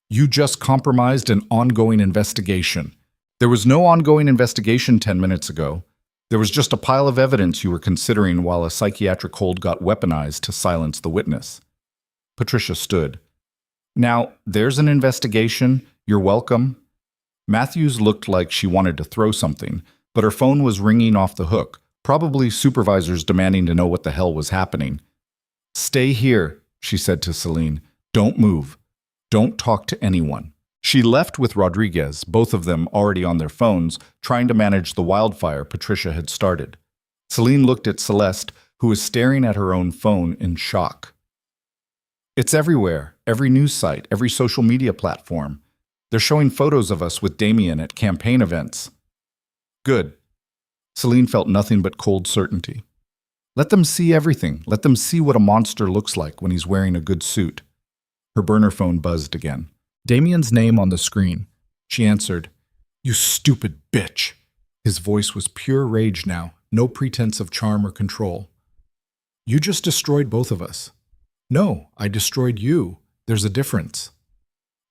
You just compromised an ongoing investigation. There was no ongoing investigation 10 minutes ago. There was just a pile of evidence you were considering while a psychiatric hold got weaponized to silence the witness. Patricia stood. Now, there's an investigation. You're welcome. Matthews looked like she wanted to throw something, but her phone was ringing off the hook, probably supervisors demanding to know what the hell was happening. Stay here, she said to Selene. Don't move. Don't talk to anyone. She left with Rodriguez, both of them already on their phones, trying to manage the wildfire Patricia had started. Selene looked at Celeste, who was staring at her own phone in shock. It's everywhere, every news site, every social media platform. They're showing photos of us with Damien at campaign events. Good. Selene felt nothing but cold certainty. Let them see everything. Let them see what a monster looks like when he's wearing a good suit. Her burner phone buzzed again. Damien's name on the screen. She answered, You stupid bitch. His voice was pure rage now, no pretense of charm or control. You just destroyed both of us. No, I destroyed you. There's a difference.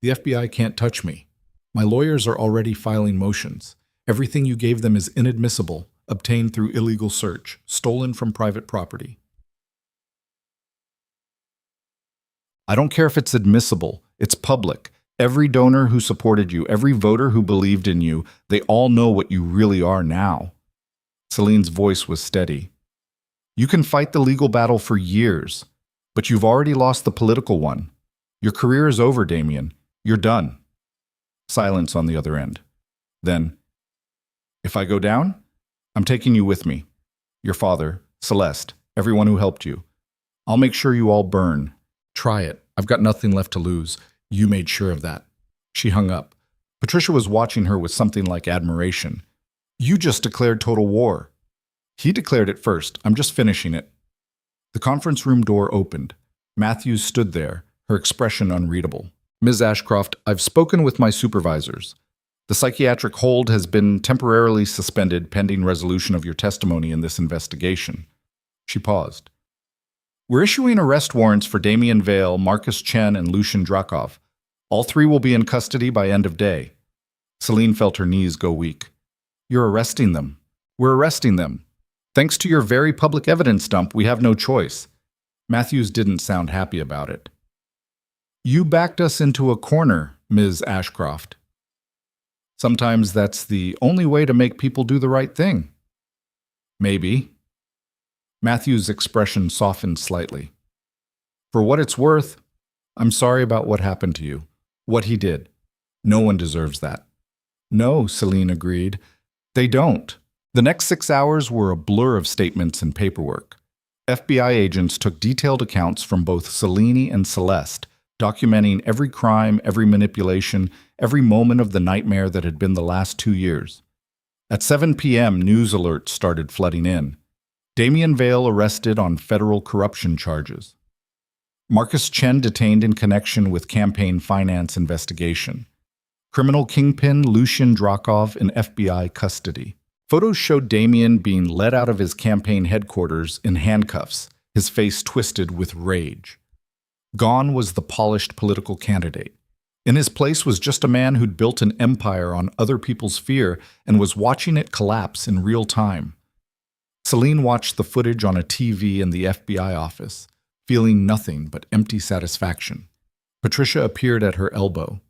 The FBI can't touch me. My lawyers are already filing motions. Everything you gave them is inadmissible, obtained through illegal search, stolen from private property. I don't care if it's admissible. It's public. Every donor who supported you, every voter who believed in you, they all know what you really are now. Selene's voice was steady. You can fight the legal battle for years, but you've already lost the political one. Your career is over, Damien. You're done. Silence on the other end. Then, if I go down, I'm taking you with me. Your father, Celeste, everyone who helped you. I'll make sure you all burn. Try it. I've got nothing left to lose. You made sure of that. She hung up. Patricia was watching her with something like admiration. You just declared total war. He declared it first. I'm just finishing it. The conference room door opened. Matthews stood there, her expression unreadable. Ms. Ashcroft, I've spoken with my supervisors. The psychiatric hold has been temporarily suspended pending resolution of your testimony in this investigation. She paused. We're issuing arrest warrants for Damien Vale, Marcus Chen, and Lucien Drakov. All three will be in custody by end of day. Selene felt her knees go weak. You're arresting them. We're arresting them. Thanks to your very public evidence dump, we have no choice. Matthews didn't sound happy about it. You backed us into a corner, Ms. Ashcroft. Sometimes that's the only way to make people do the right thing. Maybe. Matthew's expression softened slightly. For what it's worth, I'm sorry about what happened to you, what he did. No one deserves that. No, Selene agreed. They don't. The next 6 hours were a blur of statements and paperwork. FBI agents took detailed accounts from both Selene and Celeste, documenting every crime, every manipulation, every moment of the nightmare that had been the last 2 years. At 7 p.m., news alerts started flooding in. Damien Vale arrested on federal corruption charges. Marcus Chen detained in connection with campaign finance investigation. Criminal kingpin Lucien Drakov in FBI custody. Photos showed Damien being led out of his campaign headquarters in handcuffs, his face twisted with rage. Gone was the polished political candidate. In his place was just a man who'd built an empire on other people's fear and was watching it collapse in real time. Selene watched the footage on a TV in the FBI office, feeling nothing but empty satisfaction. Patricia appeared at her elbow.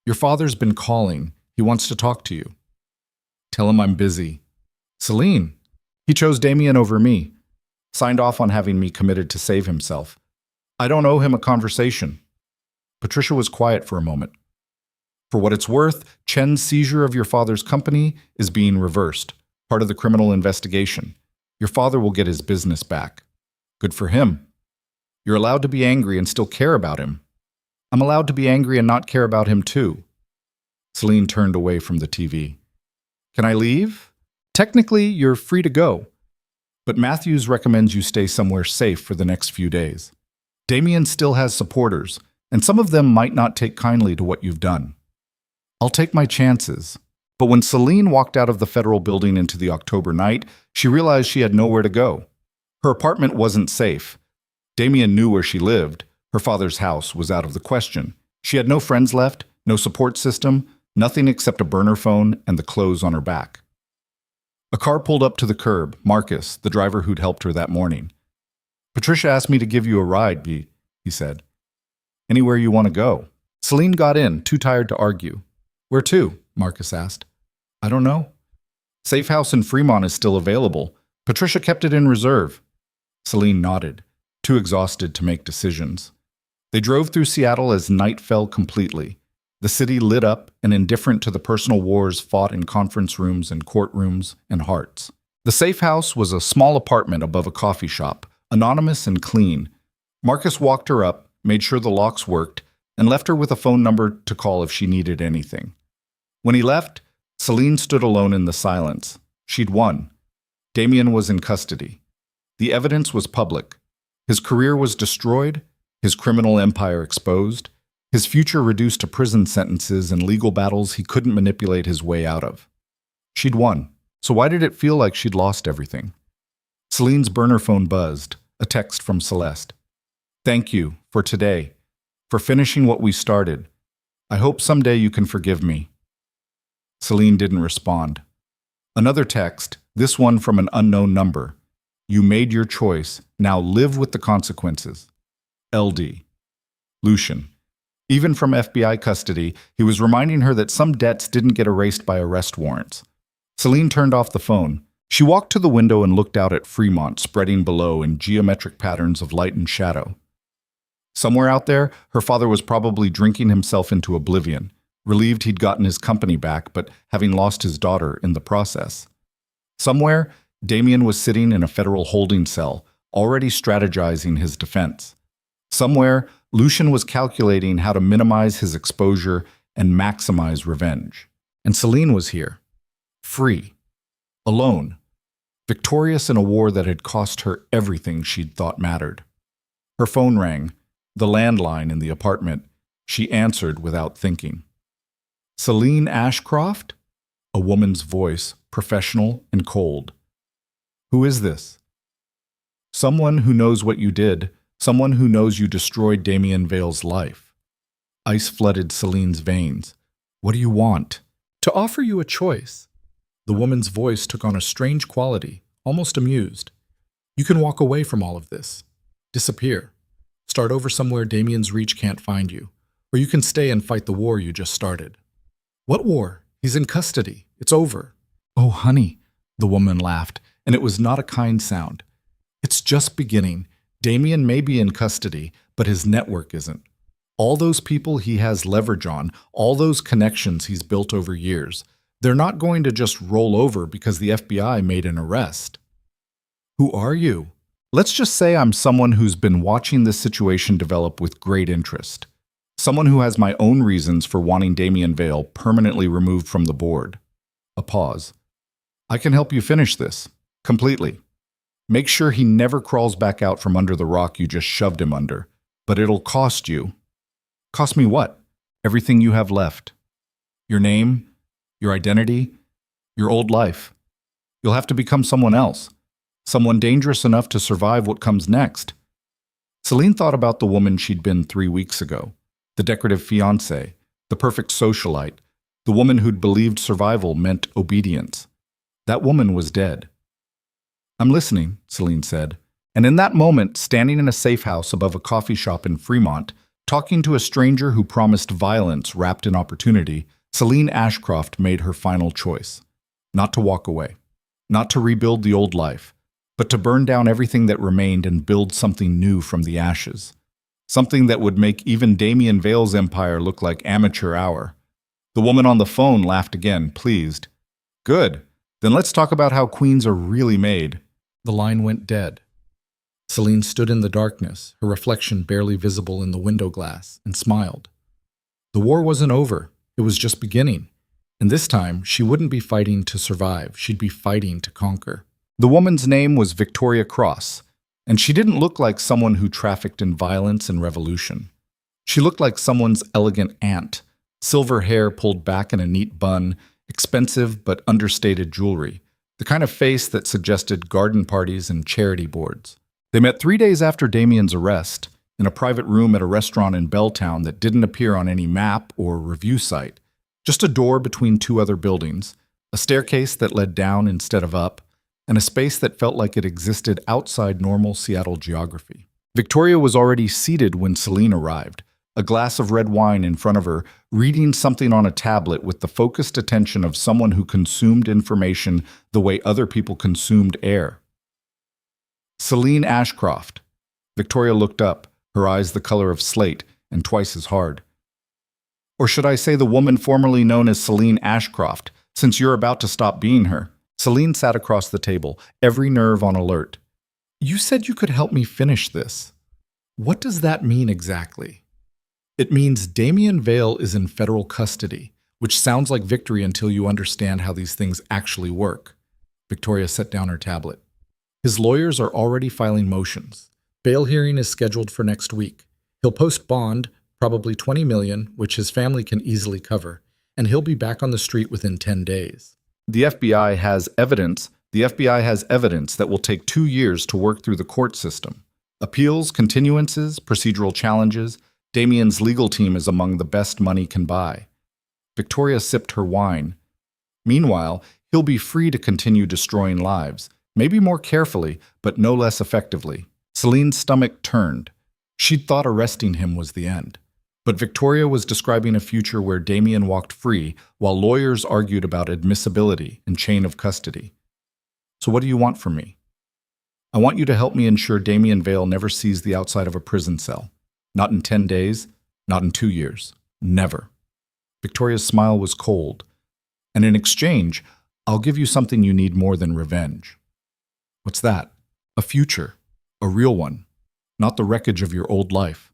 Your father's been calling. He wants to talk to you. Tell him I'm busy. Selene, he chose Damien over me. Signed off on having me committed to save himself. I don't owe him a conversation. Patricia was quiet for a moment. For what it's worth, Chen's seizure of your father's company is being reversed, part of the criminal investigation. Your father will get his business back. Good for him. You're allowed to be angry and still care about him. I'm allowed to be angry and not care about him too. Selene turned away from the TV. Can I leave? Technically, you're free to go. But Matthews recommends you stay somewhere safe for the next few days. Damien still has supporters, and some of them might not take kindly to what you've done. I'll take my chances. But when Selene walked out of the federal building into the October night, she realized she had nowhere to go. Her apartment wasn't safe. Damien knew where she lived. Her father's house was out of the question. She had no friends left, no support system, nothing except a burner phone and the clothes on her back. A car pulled up to the curb, Marcus, the driver who'd helped her that morning. Patricia asked me to give you a ride, he said. Anywhere you want to go. Selene got in, too tired to argue. Where to? Marcus asked. I don't know. Safe house in Fremont is still available. Patricia kept it in reserve. Selene nodded, too exhausted to make decisions. They drove through Seattle as night fell completely. The city lit up and indifferent to the personal wars fought in conference rooms and courtrooms and hearts. The safe house was a small apartment above a coffee shop, anonymous and clean. Marcus walked her up, made sure the locks worked, and left her with a phone number to call if she needed anything. When he left, Selene stood alone in the silence. She'd won. Damien was in custody. The evidence was public. His career was destroyed, his criminal empire exposed, his future reduced to prison sentences and legal battles he couldn't manipulate his way out of. She'd won, so why did it feel like she'd lost everything? Selene's burner phone buzzed, a text from Celeste. Thank you for today, for finishing what we started. I hope someday you can forgive me. Selene didn't respond. Another text, this one from an unknown number. You made your choice. Now live with the consequences. LD. Lucien. Even from FBI custody, he was reminding her that some debts didn't get erased by arrest warrants. Selene turned off the phone. She walked to the window and looked out at Fremont spreading below in geometric patterns of light and shadow. Somewhere out there, her father was probably drinking himself into oblivion, relieved he'd gotten his company back, but having lost his daughter in the process. Somewhere, Damien was sitting in a federal holding cell, already strategizing his defense. Somewhere, Lucien was calculating how to minimize his exposure and maximize revenge. And Selene was here, free, alone, victorious in a war that had cost her everything she'd thought mattered. Her phone rang, the landline in the apartment. She answered without thinking. Selene Ashcroft? A woman's voice, professional and cold. Who is this? Someone who knows what you did, someone who knows you destroyed Damien Vale's life. Ice flooded Selene's veins. What do you want? To offer you a choice. The woman's voice took on a strange quality, almost amused. You can walk away from all of this. Disappear. Start over somewhere Damien's reach can't find you. Or you can stay and fight the war you just started. What war? He's in custody. It's over. Oh, honey, the woman laughed, and it was not a kind sound. It's just beginning. Damien may be in custody, but his network isn't. All those people he has leverage on, all those connections he's built over years, they're not going to just roll over because the FBI made an arrest. Who are you? Let's just say I'm someone who's been watching this situation develop with great interest. Someone who has my own reasons for wanting Damien Vale permanently removed from the board. A pause. I can help you finish this. Completely. Make sure he never crawls back out from under the rock you just shoved him under. But it'll cost you. Cost me what? Everything you have left. Your name, your identity, your old life. You'll have to become someone else. Someone dangerous enough to survive what comes next. Selene thought about the woman she'd been 3 weeks ago. The decorative fiancé, the perfect socialite, the woman who'd believed survival meant obedience. That woman was dead. I'm listening, Selene said. And in that moment, standing in a safe house above a coffee shop in Fremont, talking to a stranger who promised violence wrapped in opportunity, Selene Ashcroft made her final choice. Not to walk away. Not to rebuild the old life, but to burn down everything that remained and build something new from the ashes. Something that would make even Damien Vale's empire look like amateur hour. The woman on the phone laughed again, pleased. Good. Then let's talk about how queens are really made. The line went dead. Selene stood in the darkness, her reflection barely visible in the window glass, and smiled. The war wasn't over. It was just beginning. And this time, she wouldn't be fighting to survive. She'd be fighting to conquer. The woman's name was Victoria Cross, and she didn't look like someone who trafficked in violence and revolution. She looked like someone's elegant aunt, silver hair pulled back in a neat bun, expensive but understated jewelry, the kind of face that suggested garden parties and charity boards. They met 3 days after Damien's arrest, in a private room at a restaurant in Belltown that didn't appear on any map or review site. Just a door between 2 other buildings, a staircase that led down instead of up, and a space that felt like it existed outside normal Seattle geography. Victoria was already seated when Selene arrived, a glass of red wine in front of her, reading something on a tablet with the focused attention of someone who consumed information the way other people consumed air. Selene Ashcroft. Victoria looked up, her eyes the color of slate and twice as hard. Or should I say the woman formerly known as Selene Ashcroft, since you're about to stop being her. Selene sat across the table, every nerve on alert. You said you could help me finish this. What does that mean exactly? It means Damien Vale is in federal custody, which sounds like victory until you understand how these things actually work. Victoria set down her tablet. His lawyers are already filing motions. Bail hearing is scheduled for next week. He'll post bond, probably $20 million, which his family can easily cover, and he'll be back on the street within 10 days. The FBI has evidence that will take 2 years to work through the court system. Appeals, continuances, procedural challenges. Damien's legal team is among the best money can buy. Victoria sipped her wine. Meanwhile, he'll be free to continue destroying lives, maybe more carefully, but no less effectively. Selene's stomach turned. She'd thought arresting him was the end. But Victoria was describing a future where Damien walked free while lawyers argued about admissibility and chain of custody. So what do you want from me? I want you to help me ensure Damien Vale never sees the outside of a prison cell. Not in 10 days, not in 2 years. Never. Victoria's smile was cold. And in exchange, I'll give you something you need more than revenge. What's that? A future. A real one. Not the wreckage of your old life.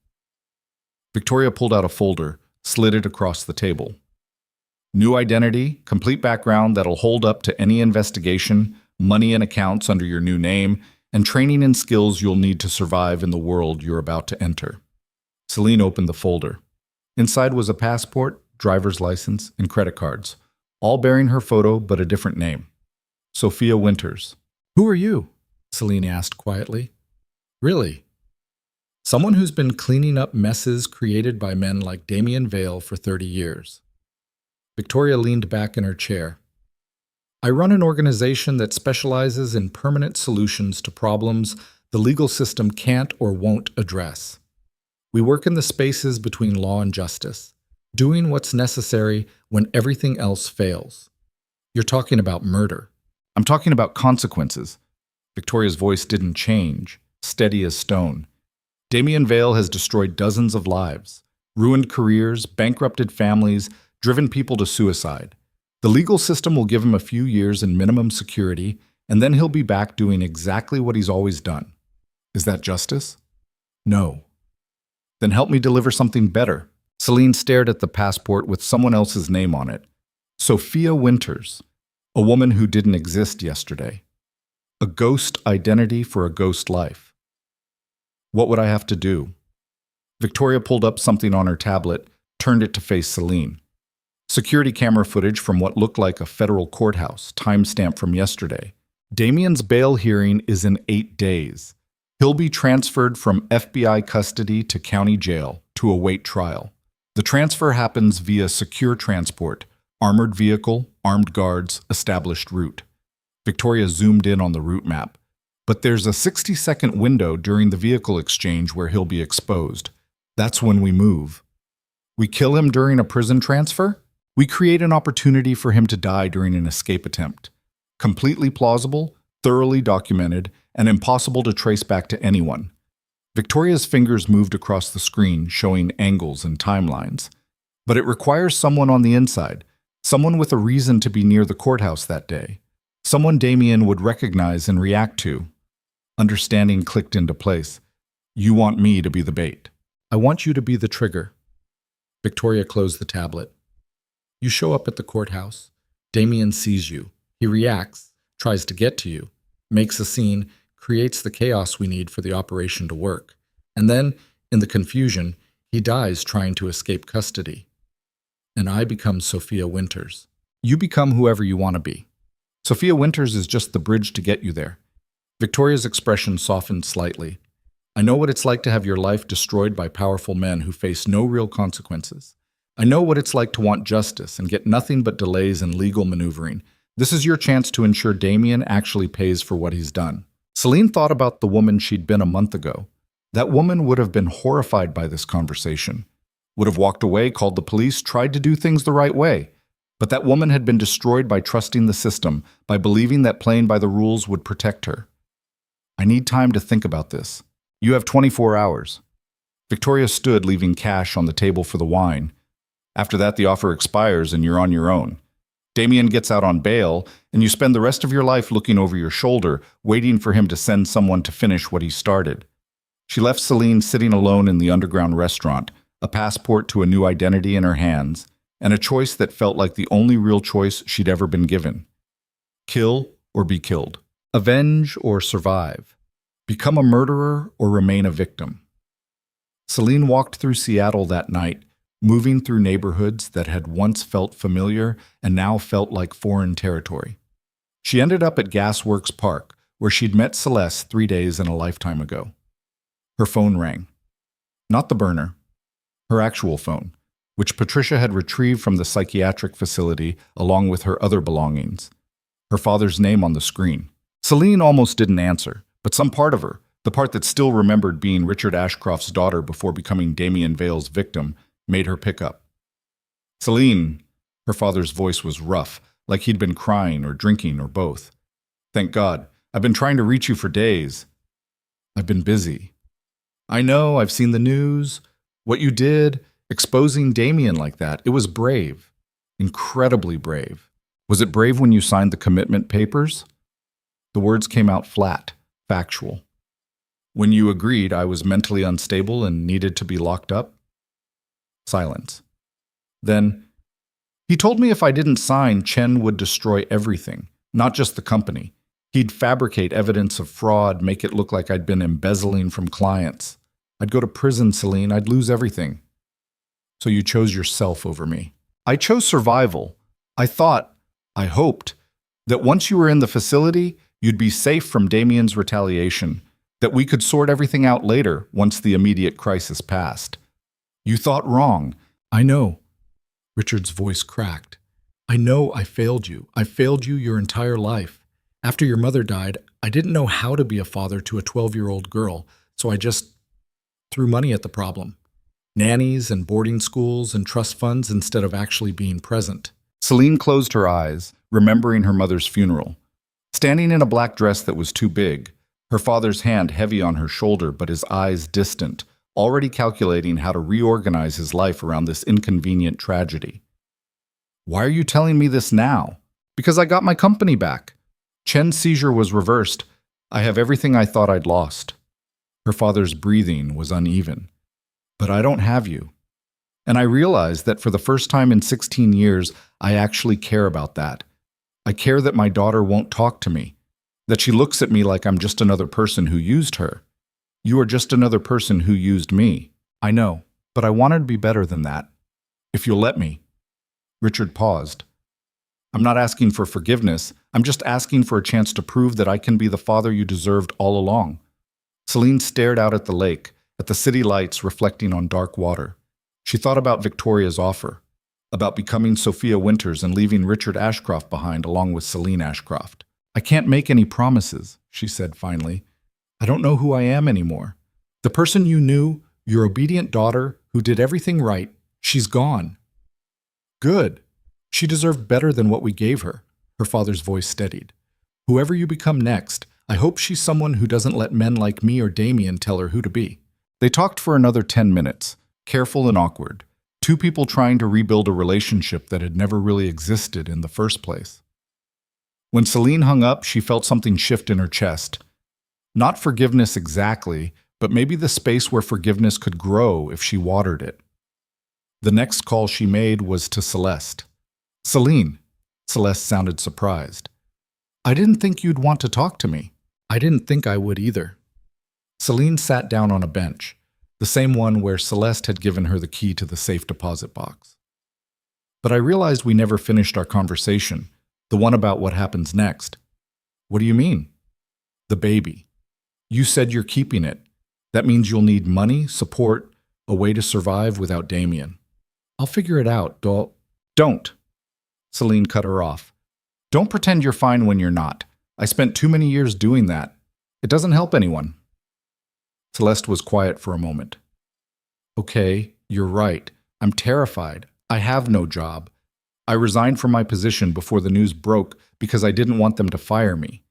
Victoria pulled out a folder, slid it across the table. New identity, complete background that'll hold up to any investigation, money and accounts under your new name, and training and skills you'll need to survive in the world you're about to enter. Selene opened the folder. Inside was a passport, driver's license, and credit cards, all bearing her photo but a different name. Sophia Winters. Who are you? Selene asked quietly. Really? Someone who's been cleaning up messes created by men like Damien Vale for 30 years. Victoria leaned back in her chair. I run an organization that specializes in permanent solutions to problems the legal system can't or won't address. We work in the spaces between law and justice, doing what's necessary when everything else fails. You're talking about murder. I'm talking about consequences. Victoria's voice didn't change, steady as stone. Damien Vale has destroyed dozens of lives, ruined careers, bankrupted families, driven people to suicide. The legal system will give him a few years in minimum security, and then he'll be back doing exactly what he's always done. Is that justice? No. Then help me deliver something better. Selene stared at the passport with someone else's name on it. Sophia Winters, a woman who didn't exist yesterday. A ghost identity for a ghost life. What would I have to do? Victoria pulled up something on her tablet, turned it to face Selene. Security camera footage from what looked like a federal courthouse, timestamp from yesterday. Damien's bail hearing is in 8 days. He'll be transferred from FBI custody to county jail to await trial. The transfer happens via secure transport, armored vehicle, armed guards, established route. Victoria zoomed in on the route map. But there's a 60-second window during the vehicle exchange where he'll be exposed. That's when we move. We kill him during a prison transfer? We create an opportunity for him to die during an escape attempt. Completely plausible, thoroughly documented, and impossible to trace back to anyone. Victoria's fingers moved across the screen, showing angles and timelines. But it requires someone on the inside, someone with a reason to be near the courthouse that day. Someone Damien would recognize and react to. Understanding clicked into place. You want me to be the bait. I want you to be the trigger. Victoria closed the tablet. You show up at the courthouse. Damien sees you. He reacts, tries to get to you, makes a scene, creates the chaos we need for the operation to work. And then, in the confusion, he dies trying to escape custody. And I become Sophia Winters. You become whoever you want to be. Sophia Winters is just the bridge to get you there. Victoria's expression softened slightly. I know what it's like to have your life destroyed by powerful men who face no real consequences. I know what it's like to want justice and get nothing but delays and legal maneuvering. This is your chance to ensure Damien actually pays for what he's done. Selene thought about the woman she'd been a month ago. That woman would have been horrified by this conversation. Would have walked away, called the police, tried to do things the right way. But that woman had been destroyed by trusting the system, by believing that playing by the rules would protect her. I need time to think about this. You have 24 hours. Victoria stood, leaving cash on the table for the wine. After that, the offer expires and you're on your own. Damien gets out on bail, and you spend the rest of your life looking over your shoulder, waiting for him to send someone to finish what he started. She left Selene sitting alone in the underground restaurant, a passport to a new identity in her hands, and a choice that felt like the only real choice she'd ever been given. Kill or be killed. Avenge or survive. Become a murderer or remain a victim. Selene walked through Seattle that night, moving through neighborhoods that had once felt familiar and now felt like foreign territory. She ended up at Gasworks Park, where she'd met Celeste 3 days and a lifetime ago. Her phone rang. Not the burner. Her actual phone, which Patricia had retrieved from the psychiatric facility along with her other belongings. Her father's name on the screen. Selene almost didn't answer, but some part of her, the part that still remembered being Richard Ashcroft's daughter before becoming Damien Vale's victim, made her pick up. Selene, her father's voice was rough, like he'd been crying or drinking or both. Thank God. I've been trying to reach you for days. I've been busy. I know, I've seen the news. What you did, exposing Damien like that, it was brave. Incredibly brave. Was it brave when you signed the commitment papers? The words came out flat, factual. When you agreed I was mentally unstable and needed to be locked up? Silence. Then, he told me if I didn't sign, Chen would destroy everything, not just the company. He'd fabricate evidence of fraud, make it look like I'd been embezzling from clients. I'd go to prison, Selene. I'd lose everything. So you chose yourself over me. I chose survival. I hoped, that once you were in the facility, you'd be safe from Damien's retaliation, that we could sort everything out later once the immediate crisis passed. You thought wrong. I know. Richard's voice cracked. I know I failed you. I failed you your entire life. After your mother died, I didn't know how to be a father to a 12-year-old girl, so I just threw money at the problem. Nannies and boarding schools and trust funds instead of actually being present. Selene closed her eyes, remembering her mother's funeral. Standing in a black dress that was too big, her father's hand heavy on her shoulder but his eyes distant, already calculating how to reorganize his life around this inconvenient tragedy. Why are you telling me this now? Because I got my company back. Chen's seizure was reversed. I have everything I thought I'd lost. Her father's breathing was uneven. But I don't have you. And I realized that for the first time in 16 years, I actually care about that. I care that my daughter won't talk to me, that she looks at me like I'm just another person who used her. You are just another person who used me. I know, but I wanted to be better than that. If you'll let me. Richard paused. I'm not asking for forgiveness. I'm just asking for a chance to prove that I can be the father you deserved all along. Selene stared out at the lake, at the city lights reflecting on dark water. She thought about Victoria's offer, about becoming Sophia Winters and leaving Richard Ashcroft behind along with Selene Ashcroft. I can't make any promises, she said finally. I don't know who I am anymore. The person you knew, your obedient daughter, who did everything right, she's gone. Good. She deserved better than what we gave her. Her father's voice steadied. Whoever you become next, I hope she's someone who doesn't let men like me or Damien tell her who to be. They talked for another 10 minutes, careful and awkward, two people trying to rebuild a relationship that had never really existed in the first place. When Selene hung up, she felt something shift in her chest. Not forgiveness exactly, but maybe the space where forgiveness could grow if she watered it. The next call she made was to Celeste. Selene. Celeste sounded surprised. I didn't think you'd want to talk to me. I didn't think I would either. Selene sat down on a bench, the same one where Celeste had given her the key to the safe deposit box. But I realized we never finished our conversation, the one about what happens next. What do you mean? The baby. You said you're keeping it. That means you'll need money, support, a way to survive without Damien. I'll figure it out, Don't. Selene cut her off. Don't pretend you're fine when you're not. I spent too many years doing that. It doesn't help anyone. Celeste was quiet for a moment. Okay, you're right. I'm terrified. I have no job. I resigned from my position before the news broke because I didn't want them to fire me.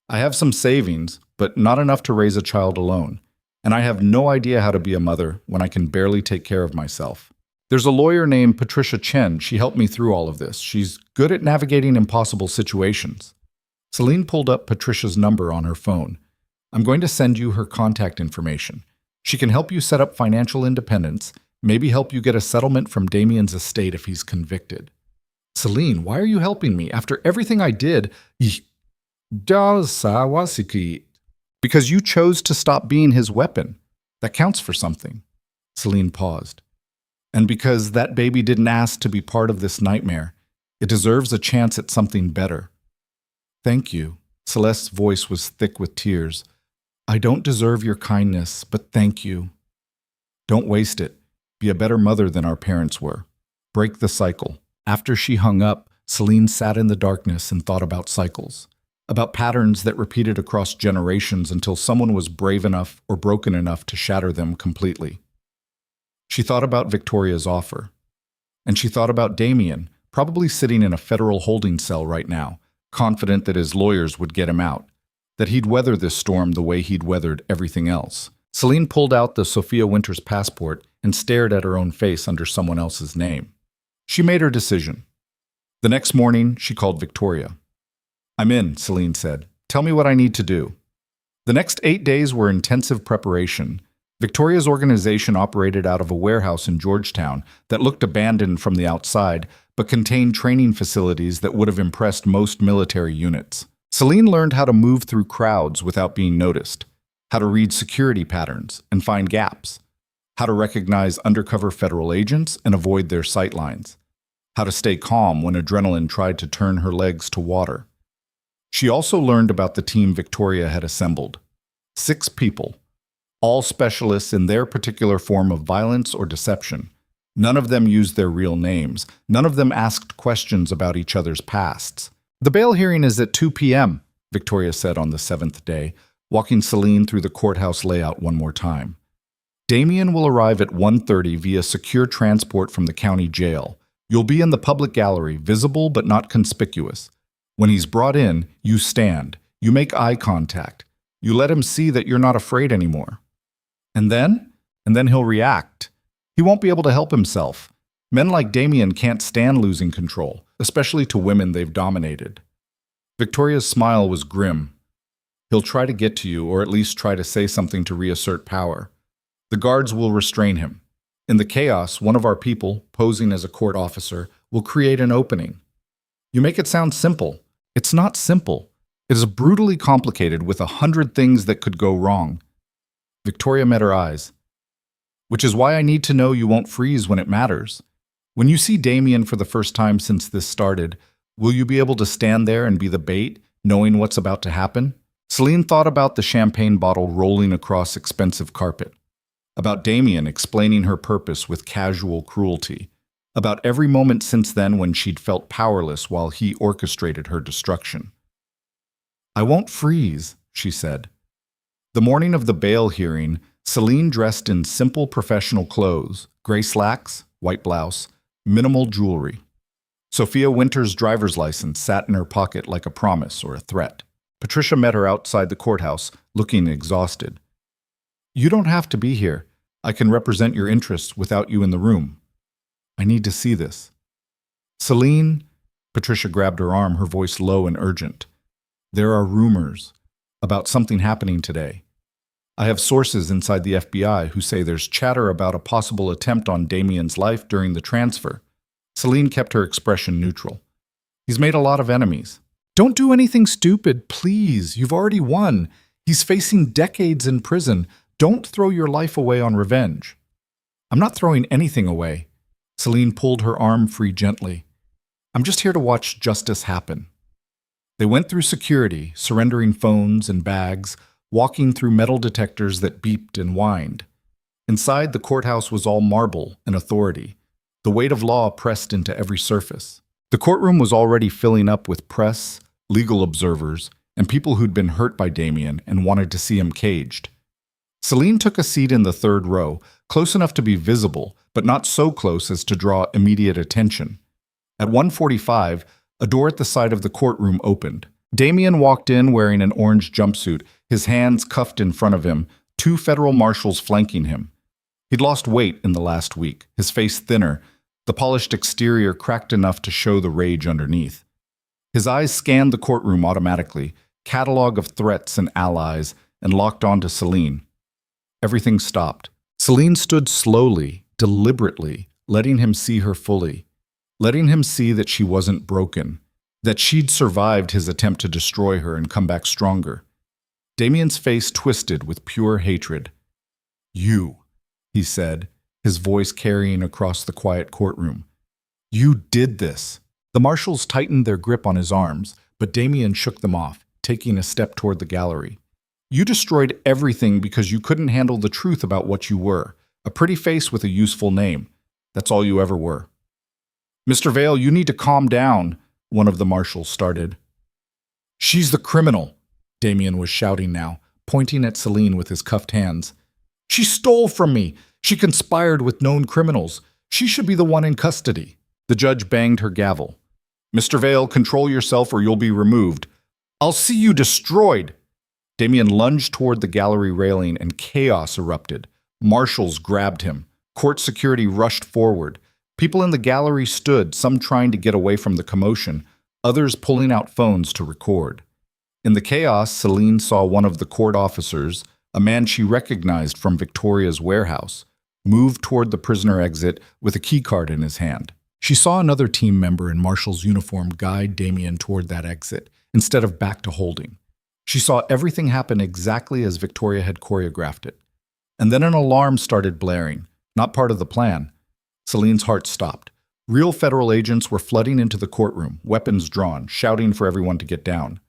I have some savings, but not enough to raise a child alone. And I have no idea how to be a mother when I can barely take care of myself. There's a lawyer named Patricia Chen. She helped me through all of this. She's good at navigating impossible situations. Selene pulled up Patricia's number on her phone. I'm going to send you her contact information. She can help you set up financial independence, maybe help you get a settlement from Damien's estate if he's convicted. Selene, why are you helping me? After everything I did, because you chose to stop being his weapon. That counts for something. Selene paused. And because that baby didn't ask to be part of this nightmare, it deserves a chance at something better. Thank you. Celeste's voice was thick with tears. I don't deserve your kindness, but thank you. Don't waste it. Be a better mother than our parents were. Break the cycle. After she hung up, Selene sat in the darkness and thought about cycles, about patterns that repeated across generations until someone was brave enough or broken enough to shatter them completely. She thought about Victoria's offer. And she thought about Damien, probably sitting in a federal holding cell right now, confident that his lawyers would get him out, that he'd weather this storm the way he'd weathered everything else. Selene pulled out the Sophia Winters passport and stared at her own face under someone else's name. She made her decision. The next morning, she called Victoria. "I'm in," Selene said. "Tell me what I need to do." The next 8 days were intensive preparation. Victoria's organization operated out of a warehouse in Georgetown that looked abandoned from the outside, but contained training facilities that would have impressed most military units. Selene learned how to move through crowds without being noticed, how to read security patterns and find gaps, how to recognize undercover federal agents and avoid their sightlines, how to stay calm when adrenaline tried to turn her legs to water. She also learned about the team Victoria had assembled. 6 people, all specialists in their particular form of violence or deception. None of them used their real names. None of them asked questions about each other's pasts. "The bail hearing is at 2 p.m., Victoria said on the 7th day, walking Selene through the courthouse layout one more time. "Damien will arrive at 1:30 via secure transport from the county jail. You'll be in the public gallery, visible but not conspicuous. When he's brought in, you stand. You make eye contact. You let him see that you're not afraid anymore. And then he'll react. He won't be able to help himself. Men like Damien can't stand losing control, especially to women they've dominated." Victoria's smile was grim. "He'll try to get to you, or at least try to say something to reassert power. The guards will restrain him. In the chaos, one of our people, posing as a court officer, will create an opening. You make it sound simple. It's not simple. It is brutally complicated with 100 things that could go wrong." Victoria met her eyes. "Which is why I need to know you won't freeze when it matters. When you see Damien for the first time since this started, will you be able to stand there and be the bait, knowing what's about to happen?" Selene thought about the champagne bottle rolling across expensive carpet, about Damien explaining her purpose with casual cruelty, about every moment since then when she'd felt powerless while he orchestrated her destruction. "I won't freeze," she said. The morning of the bail hearing, Selene dressed in simple professional clothes, gray slacks, white blouse, minimal jewelry. Sophia Winters' driver's license sat in her pocket like a promise or a threat. Patricia met her outside the courthouse, looking exhausted. "You don't have to be here. I can represent your interests without you in the room. I need to see this." "Selene," Patricia grabbed her arm, her voice low and urgent. "There are rumors about something happening today. I have sources inside the FBI who say there's chatter about a possible attempt on Damien's life during the transfer." Selene kept her expression neutral. "He's made a lot of enemies." "Don't do anything stupid, please. You've already won. He's facing decades in prison. Don't throw your life away on revenge." "I'm not throwing anything away." Selene pulled her arm free gently. "I'm just here to watch justice happen." They went through security, surrendering phones and bags, walking through metal detectors that beeped and whined. Inside, the courthouse was all marble and authority, the weight of law pressed into every surface. The courtroom was already filling up with press, legal observers, and people who'd been hurt by Damien and wanted to see him caged. Selene took a seat in the 3rd row, close enough to be visible, but not so close as to draw immediate attention. At 1:45, a door at the side of the courtroom opened. Damien walked in wearing an orange jumpsuit, his hands cuffed in front of him, 2 federal marshals flanking him. He'd lost weight in the last week, his face thinner, the polished exterior cracked enough to show the rage underneath. His eyes scanned the courtroom automatically, catalog of threats and allies, and locked onto Selene. Everything stopped. Selene stood slowly, deliberately, letting him see her fully, letting him see that she wasn't broken, that she'd survived his attempt to destroy her and come back stronger. Damien's face twisted with pure hatred. "You," he said, his voice carrying across the quiet courtroom. "You did this." The marshals tightened their grip on his arms, but Damien shook them off, taking a step toward the gallery. "You destroyed everything because you couldn't handle the truth about what you were, a pretty face with a useful name. That's all you ever were." "Mr. Vale, you need to calm down," one of the marshals started. "She's the criminal," Damien was shouting now, pointing at Selene with his cuffed hands. "She stole from me. She conspired with known criminals. She should be the one in custody. The judge banged her gavel. Mr. Vale, control yourself or you'll be removed. I'll see you destroyed. Damien lunged toward the gallery railing and chaos erupted. Marshals grabbed him. Court security rushed forward. People in the gallery stood, some trying to get away from the commotion, others pulling out phones to record. In the chaos, Selene saw one of the court officers, a man she recognized from Victoria's warehouse, move toward the prisoner exit with a keycard in his hand. She saw another team member in Marshal's uniform guide Damien toward that exit, instead of back to holding. She saw everything happen exactly as Victoria had choreographed it. And then an alarm started blaring, not part of the plan. Selene's heart stopped. Real federal agents were flooding into the courtroom, weapons drawn, shouting for everyone to get down.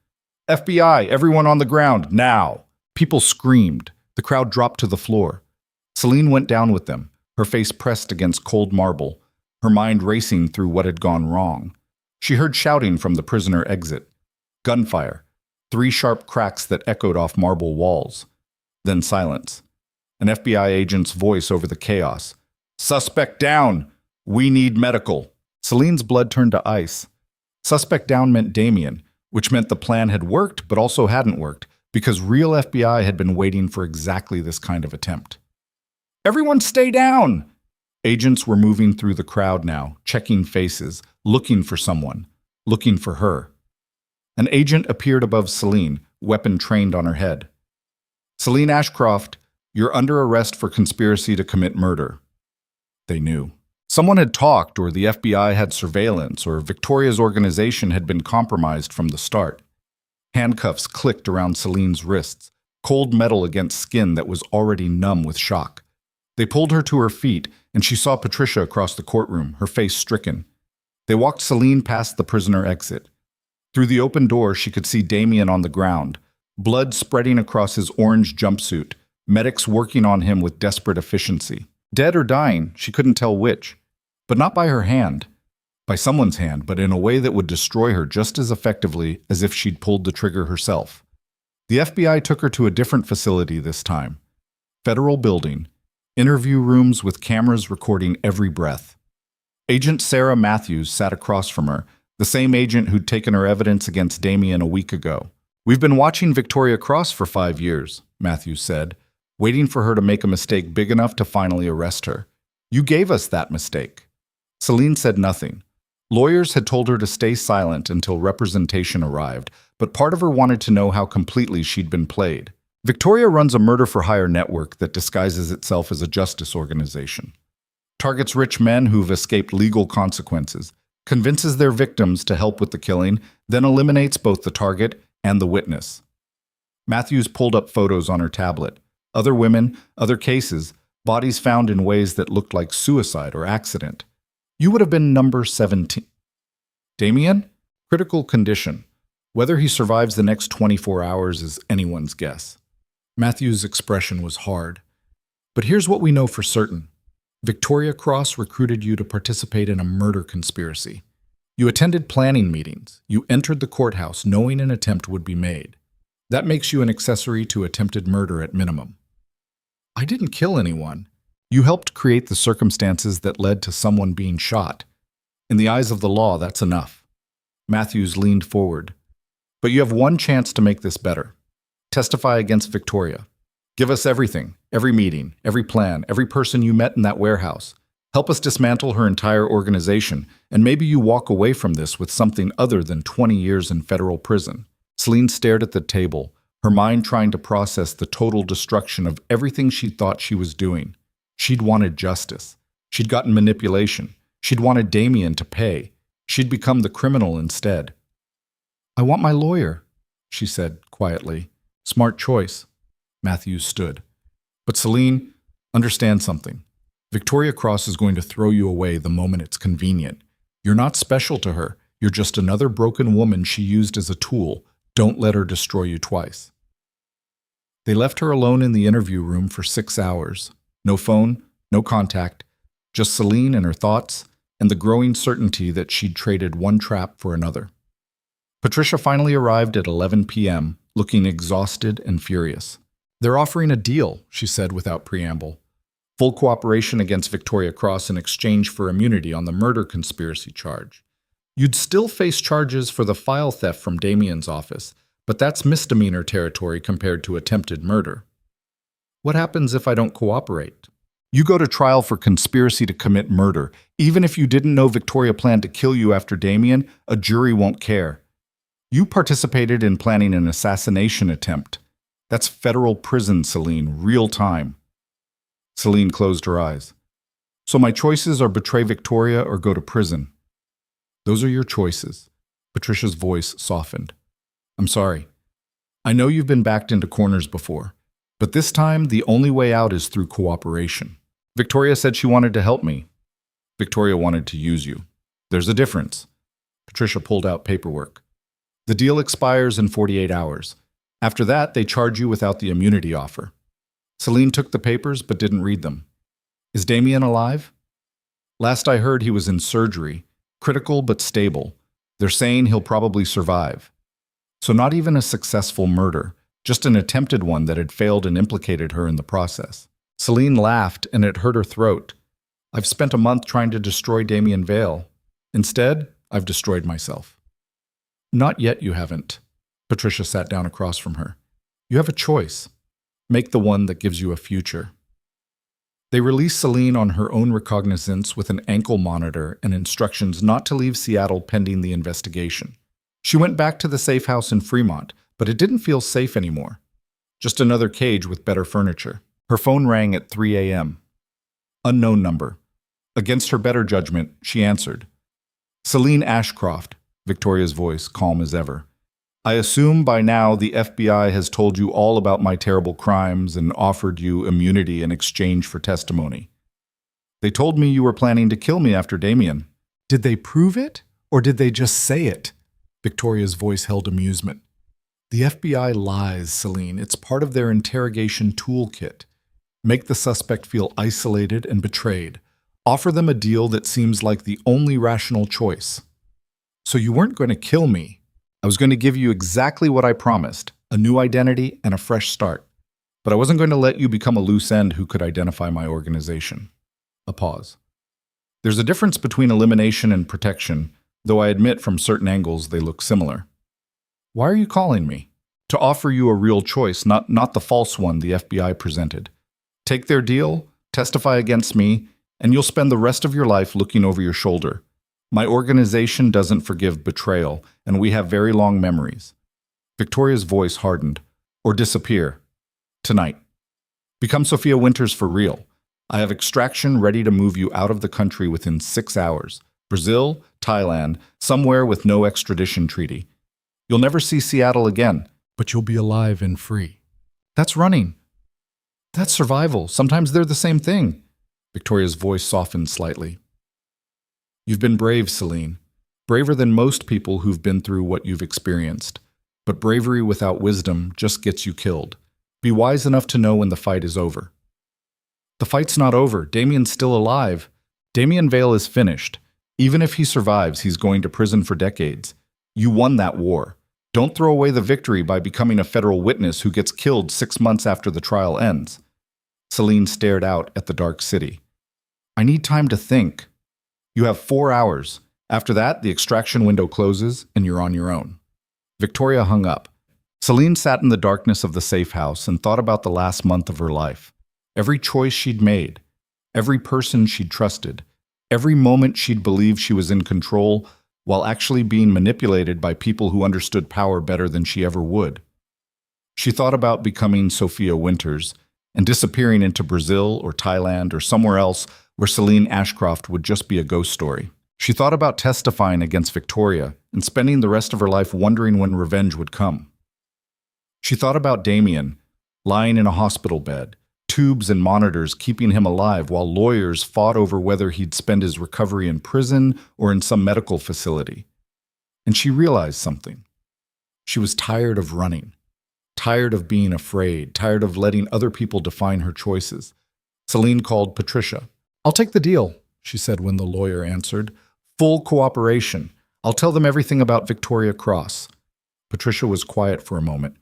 FBI, everyone on the ground, now! People screamed. The crowd dropped to the floor. Selene went down with them, her face pressed against cold marble, her mind racing through what had gone wrong. She heard shouting from the prisoner exit. Gunfire. 3 sharp cracks that echoed off marble walls. Then silence. An FBI agent's voice over the chaos. Suspect down! We need medical. Selene's blood turned to ice. Suspect down meant Damien, which meant the plan had worked but also hadn't worked, because real FBI had been waiting for exactly this kind of attempt. Everyone stay down! Agents were moving through the crowd now, checking faces, looking for someone, looking for her. An agent appeared above Selene, weapon trained on her head. Selene Ashcroft, you're under arrest for conspiracy to commit murder. They knew. Someone had talked, or the FBI had surveillance, or Victoria's organization had been compromised from the start. Handcuffs clicked around Selene's wrists, cold metal against skin that was already numb with shock. They pulled her to her feet, and she saw Patricia across the courtroom, her face stricken. They walked Selene past the prisoner exit. Through the open door, she could see Damien on the ground, blood spreading across his orange jumpsuit, medics working on him with desperate efficiency. Dead or dying, she couldn't tell which. But not by her hand. By someone's hand, but in a way that would destroy her just as effectively as if she'd pulled the trigger herself. The FBI took her to a different facility this time. Federal building. Interview rooms with cameras recording every breath. Agent Sarah Matthews sat across from her, the same agent who'd taken her evidence against Damien a week ago. We've been watching Victoria Cross for 5 years, Matthews said, waiting for her to make a mistake big enough to finally arrest her. You gave us that mistake. Selene said nothing. Lawyers had told her to stay silent until representation arrived, but part of her wanted to know how completely she'd been played. Victoria runs a murder-for-hire network that disguises itself as a justice organization. Targets rich men who've escaped legal consequences, convinces their victims to help with the killing, then eliminates both the target and the witness. Matthews pulled up photos on her tablet. Other women, other cases, bodies found in ways that looked like suicide or accident. You would have been number 17. Damien? Critical condition. Whether he survives the next 24 hours is anyone's guess. Matthews' expression was hard. But here's what we know for certain. Victoria Cross recruited you to participate in a murder conspiracy. You attended planning meetings. You entered the courthouse knowing an attempt would be made. That makes you an accessory to attempted murder at minimum. I didn't kill anyone. You helped create the circumstances that led to someone being shot. In the eyes of the law, that's enough. Matthews leaned forward. But you have one chance to make this better. Testify against Victoria. Give us everything, every meeting, every plan, every person you met in that warehouse. Help us dismantle her entire organization, and maybe you walk away from this with something other than 20 years in federal prison. Selene stared at the table, her mind trying to process the total destruction of everything she thought she was doing. She'd wanted justice. She'd gotten manipulation. She'd wanted Damien to pay. She'd become the criminal instead. I want my lawyer, she said quietly. Smart choice. Matthews stood. But Selene, understand something. Victoria Cross is going to throw you away the moment it's convenient. You're not special to her. You're just another broken woman she used as a tool. Don't let her destroy you twice. They left her alone in the interview room for 6 hours. No phone, no contact, just Selene and her thoughts, and the growing certainty that she'd traded one trap for another. Patricia finally arrived at 11 p.m., looking exhausted and furious. They're offering a deal, she said without preamble. Full cooperation against Victoria Cross in exchange for immunity on the murder conspiracy charge. You'd still face charges for the file theft from Damien's office, but that's misdemeanor territory compared to attempted murder. What happens if I don't cooperate? You go to trial for conspiracy to commit murder. Even if you didn't know Victoria planned to kill you after Damien, a jury won't care. You participated in planning an assassination attempt. That's federal prison, Selene, real time. Selene closed her eyes. So my choices are betray Victoria or go to prison. Those are your choices. Patricia's voice softened. I'm sorry. I know you've been backed into corners before, but this time the only way out is through cooperation. Victoria said she wanted to help me. Victoria wanted to use you. There's a difference. Patricia pulled out paperwork. The deal expires in 48 hours. After that, they charge you without the immunity offer. Selene took the papers but didn't read them. Is Damien alive? Last I heard he was in surgery, critical but stable. They're saying he'll probably survive. So not even a successful murder, just an attempted one that had failed and implicated her in the process. Selene laughed and it hurt her throat. I've spent a month trying to destroy Damien Vale. Instead, I've destroyed myself. Not yet, you haven't. Patricia sat down across from her. You have a choice. Make the one that gives you a future. They released Selene on her own recognizance with an ankle monitor and instructions not to leave Seattle pending the investigation. She went back to the safe house in Fremont, but it didn't feel safe anymore. Just another cage with better furniture. Her phone rang at 3 a.m. Unknown number. Against her better judgment, she answered. Selene Ashcroft, Victoria's voice calm as ever. I assume by now the FBI has told you all about my terrible crimes and offered you immunity in exchange for testimony. They told me you were planning to kill me after Damien. Did they prove it, or did they just say it? Victoria's voice held amusement. The FBI lies, Selene. It's part of their interrogation toolkit. Make the suspect feel isolated and betrayed. Offer them a deal that seems like the only rational choice. So you weren't going to kill me. I was going to give you exactly what I promised, a new identity and a fresh start. But I wasn't going to let you become a loose end who could identify my organization. A pause. There's a difference between elimination and protection, though I admit from certain angles they look similar. Why are you calling me? To offer you a real choice, not the false one the FBI presented. Take their deal, testify against me, and you'll spend the rest of your life looking over your shoulder. My organization doesn't forgive betrayal, and we have very long memories. Victoria's voice hardened. Or disappear. Tonight. Become Sophia Winters for real. I have extraction ready to move you out of the country within 6 hours. Brazil, Thailand, somewhere with no extradition treaty. You'll never see Seattle again, but you'll be alive and free. That's running. That's survival. Sometimes they're the same thing. Victoria's voice softened slightly. You've been brave, Selene. Braver than most people who've been through what you've experienced. But bravery without wisdom just gets you killed. Be wise enough to know when the fight is over. The fight's not over. Damien's still alive. Damien Vale is finished. Even if he survives, he's going to prison for decades. You won that war. Don't throw away the victory by becoming a federal witness who gets killed 6 months after the trial ends. Selene stared out at the dark city. I need time to think. You have 4 hours. After that, the extraction window closes and you're on your own. Victoria hung up. Selene sat in the darkness of the safe house and thought about the last month of her life. Every choice she'd made, every person she'd trusted, every moment she'd believed she was in control while actually being manipulated by people who understood power better than she ever would. She thought about becoming Sophia Winters and disappearing into Brazil or Thailand or somewhere else where Selene Ashcroft would just be a ghost story. She thought about testifying against Victoria and spending the rest of her life wondering when revenge would come. She thought about Damien, lying in a hospital bed, tubes and monitors keeping him alive while lawyers fought over whether he'd spend his recovery in prison or in some medical facility. And she realized something. She was tired of running, tired of being afraid, tired of letting other people define her choices. Selene called Patricia. I'll take the deal, she said when the lawyer answered. Full cooperation. I'll tell them everything about Victoria Cross. Patricia was quiet for a moment.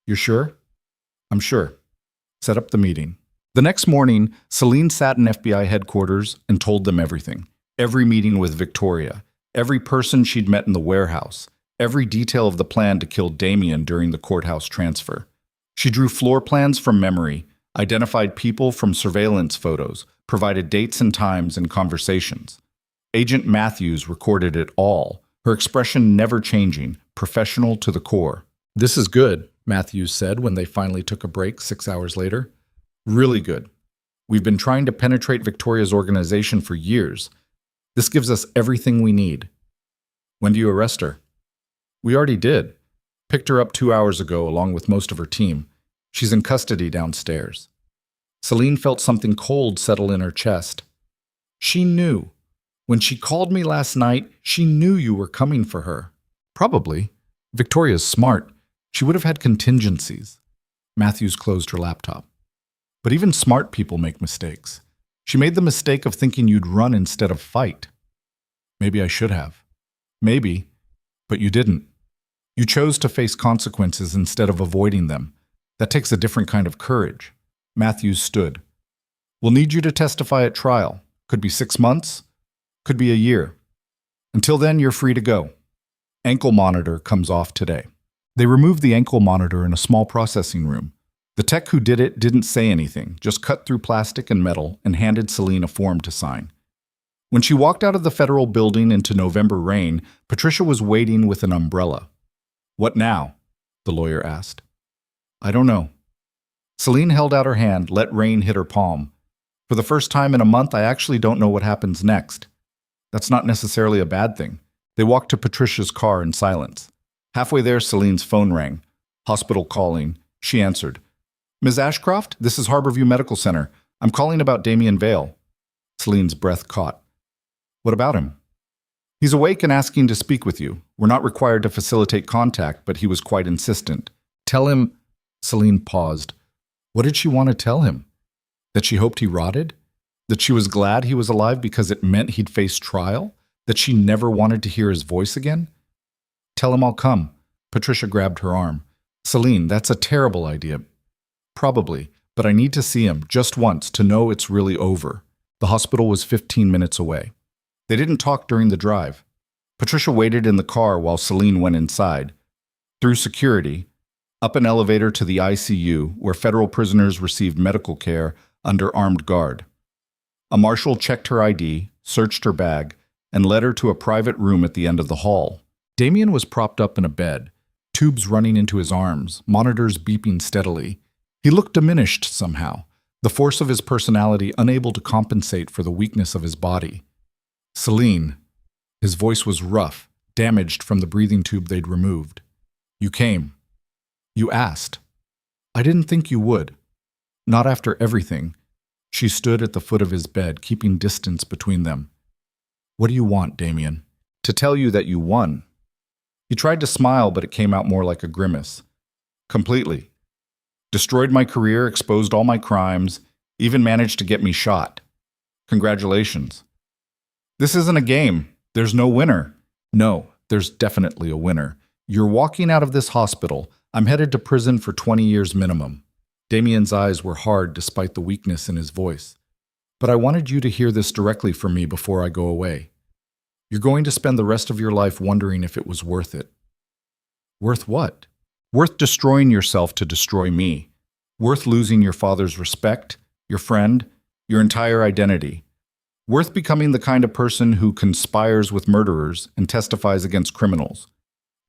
You're sure? I'm sure. Set up the meeting. The next morning, Selene sat in FBI headquarters and told them everything. Every meeting with Victoria, every person she'd met in the warehouse, every detail of the plan to kill Damien during the courthouse transfer. She drew floor plans from memory, identified people from surveillance photos, provided dates and times and conversations. Agent Matthews recorded it all, her expression never changing, professional to the core. "This is good," Matthews said when they finally took a break 6 hours later. "Really good. We've been trying to penetrate Victoria's organization for years. This gives us everything we need." "When do you arrest her?" "We already did. Picked her up 2 hours ago along with most of her team. She's in custody downstairs." Selene felt something cold settle in her chest. She knew. When she called me last night, she knew you were coming for her. "Probably. Victoria's smart. She would have had contingencies." Matthews closed her laptop. "But even smart people make mistakes. She made the mistake of thinking you'd run instead of fight." "Maybe I should have." "Maybe, but you didn't. You chose to face consequences instead of avoiding them. That takes a different kind of courage." Matthews stood. "We'll need you to testify at trial. Could be 6 months, could be a year. Until then, you're free to go. Ankle monitor comes off today." They removed the ankle monitor in a small processing room. The tech who did it didn't say anything, just cut through plastic and metal and handed Selene a form to sign. When she walked out of the federal building into November rain, Patricia was waiting with an umbrella. "What now?" the lawyer asked. "I don't know." Selene held out her hand, let rain hit her palm. "For the first time in a month, I actually don't know what happens next." That's not necessarily a bad thing. They walked to Patricia's car in silence. Halfway there, Selene's phone rang. Hospital calling. She answered. "Ms. Ashcroft, this is Harborview Medical Center. I'm calling about Damien Vale." Selene's breath caught. "What about him?" "He's awake and asking to speak with you. We're not required to facilitate contact, but he was quite insistent." "Tell him—" Selene paused. What did she want to tell him? That she hoped he rotted? That she was glad he was alive because it meant he'd face trial? That she never wanted to hear his voice again? "Tell him I'll come." Patricia grabbed her arm. "Selene, that's a terrible idea." "Probably, but I need to see him, just once, to know it's really over." The hospital was 15 minutes away. They didn't talk during the drive. Patricia waited in the car while Selene went inside. Through security, up an elevator to the ICU, where federal prisoners received medical care under armed guard. A marshal checked her ID, searched her bag, and led her to a private room at the end of the hall. Damien was propped up in a bed, tubes running into his arms, monitors beeping steadily. He looked diminished somehow, the force of his personality unable to compensate for the weakness of his body. "Selene." His voice was rough, damaged from the breathing tube they'd removed. "You came. You asked. I didn't think you would. Not after everything." She stood at the foot of his bed, keeping distance between them. "What do you want, Damien?" "To tell you that you won." He tried to smile, but it came out more like a grimace. "Completely. Destroyed my career, exposed all my crimes, even managed to get me shot. Congratulations." "This isn't a game. There's no winner." "No, there's definitely a winner. You're walking out of this hospital. I'm headed to prison for 20 years minimum." Damien's eyes were hard despite the weakness in his voice. "But I wanted you to hear this directly from me before I go away. You're going to spend the rest of your life wondering if it was worth it." "Worth what?" "Worth destroying yourself to destroy me. Worth losing your father's respect, your friend, your entire identity. Worth becoming the kind of person who conspires with murderers and testifies against criminals."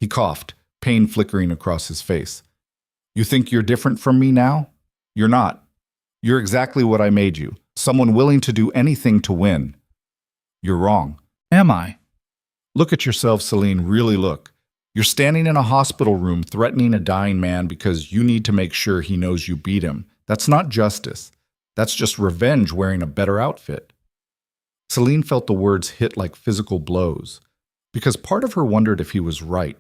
He coughed, pain flickering across his face. "You think you're different from me now? You're not. You're exactly what I made you, someone willing to do anything to win." "You're wrong." "Am I?" "Look at yourself, Selene, really look. You're standing in a hospital room threatening a dying man because you need to make sure he knows you beat him. That's not justice. That's just revenge wearing a better outfit." Selene felt the words hit like physical blows, because part of her wondered if he was right,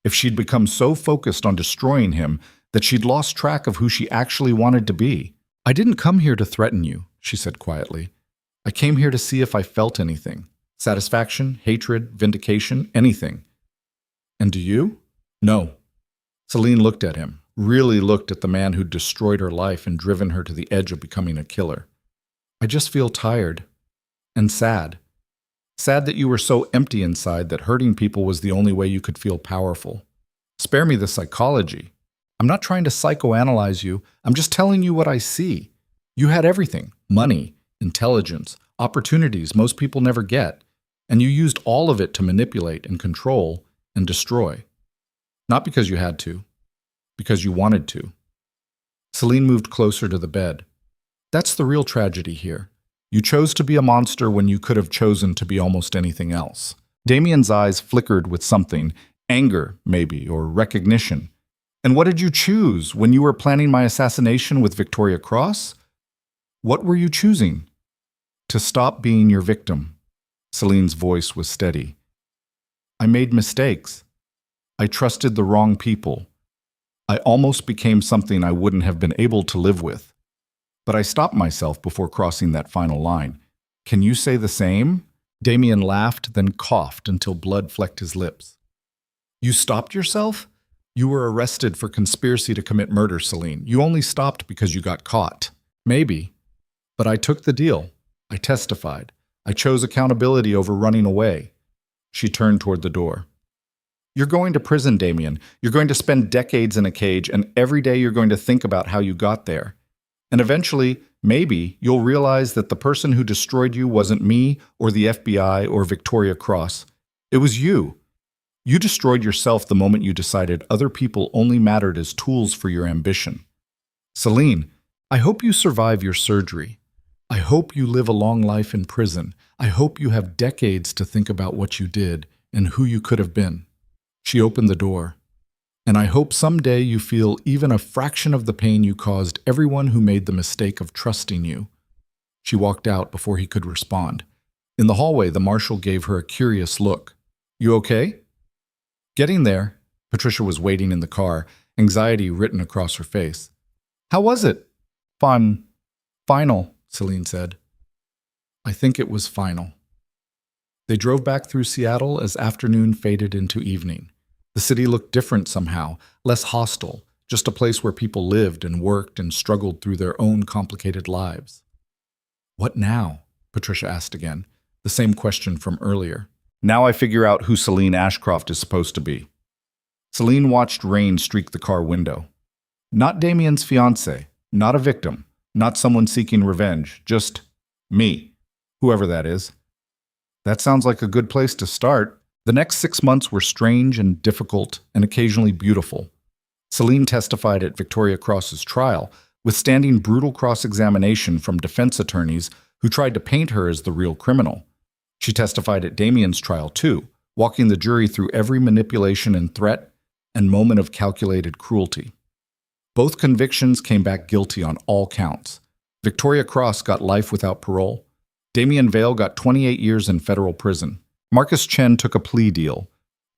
if she'd become so focused on destroying him that she'd lost track of who she actually wanted to be. "I didn't come here to threaten you," she said quietly. "I came here to see if I felt anything. Satisfaction, hatred, vindication, anything." "And do you?" "No." Selene looked at him, really looked at the man who'd destroyed her life and driven her to the edge of becoming a killer. I just feel tired and sad. Sad that you were so empty inside that hurting people was the only way you could feel powerful. Spare me the psychology. I'm not trying to psychoanalyze you. I'm just telling you what I see. You had everything: money, intelligence, opportunities most people never get, and you used all of it to manipulate and control and destroy. Not because you had to, because you wanted to. Selene moved closer to the bed. That's the real tragedy here. You chose to be a monster when you could have chosen to be almost anything else. Damien's eyes flickered with something, anger, maybe, or recognition. And what did you choose when you were planning my assassination with Victoria Cross? What were you choosing? To stop being your victim. Selene's voice was steady. I made mistakes. I trusted the wrong people. I almost became something I wouldn't have been able to live with. But I stopped myself before crossing that final line. Can you say the same? Damien laughed, then coughed until blood flecked his lips. You stopped yourself? You were arrested for conspiracy to commit murder, Selene. You only stopped because you got caught. Maybe. But I took the deal. I testified. I chose accountability over running away. She turned toward the door. You're going to prison, Damien. You're going to spend decades in a cage, and every day you're going to think about how you got there. And eventually, maybe, you'll realize that the person who destroyed you wasn't me or the FBI or Victoria Cross. It was you. You destroyed yourself the moment you decided other people only mattered as tools for your ambition. Selene, I hope you survive your surgery. I hope you live a long life in prison. I hope you have decades to think about what you did and who you could have been. She opened the door. And I hope someday you feel even a fraction of the pain you caused everyone who made the mistake of trusting you. She walked out before he could respond. In the hallway, the marshal gave her a curious look. You okay? Getting there, Patricia was waiting in the car, anxiety written across her face. How was it? Final, Selene said. I think it was final. They drove back through Seattle as afternoon faded into evening. The city looked different somehow, less hostile, just a place where people lived and worked and struggled through their own complicated lives. What now? Patricia asked again, the same question from earlier. Now I figure out who Selene Ashcroft is supposed to be. Selene watched rain streak the car window. Not Damien's fiancé, not a victim, not someone seeking revenge, just me, whoever that is. That sounds like a good place to start. The next 6 months were strange and difficult and occasionally beautiful. Selene testified at Victoria Cross's trial, withstanding brutal cross-examination from defense attorneys who tried to paint her as the real criminal. She testified at Damien's trial too, walking the jury through every manipulation and threat and moment of calculated cruelty. Both convictions came back guilty on all counts. Victoria Cross got life without parole. Damien Vale got 28 years in federal prison. Marcus Chen took a plea deal,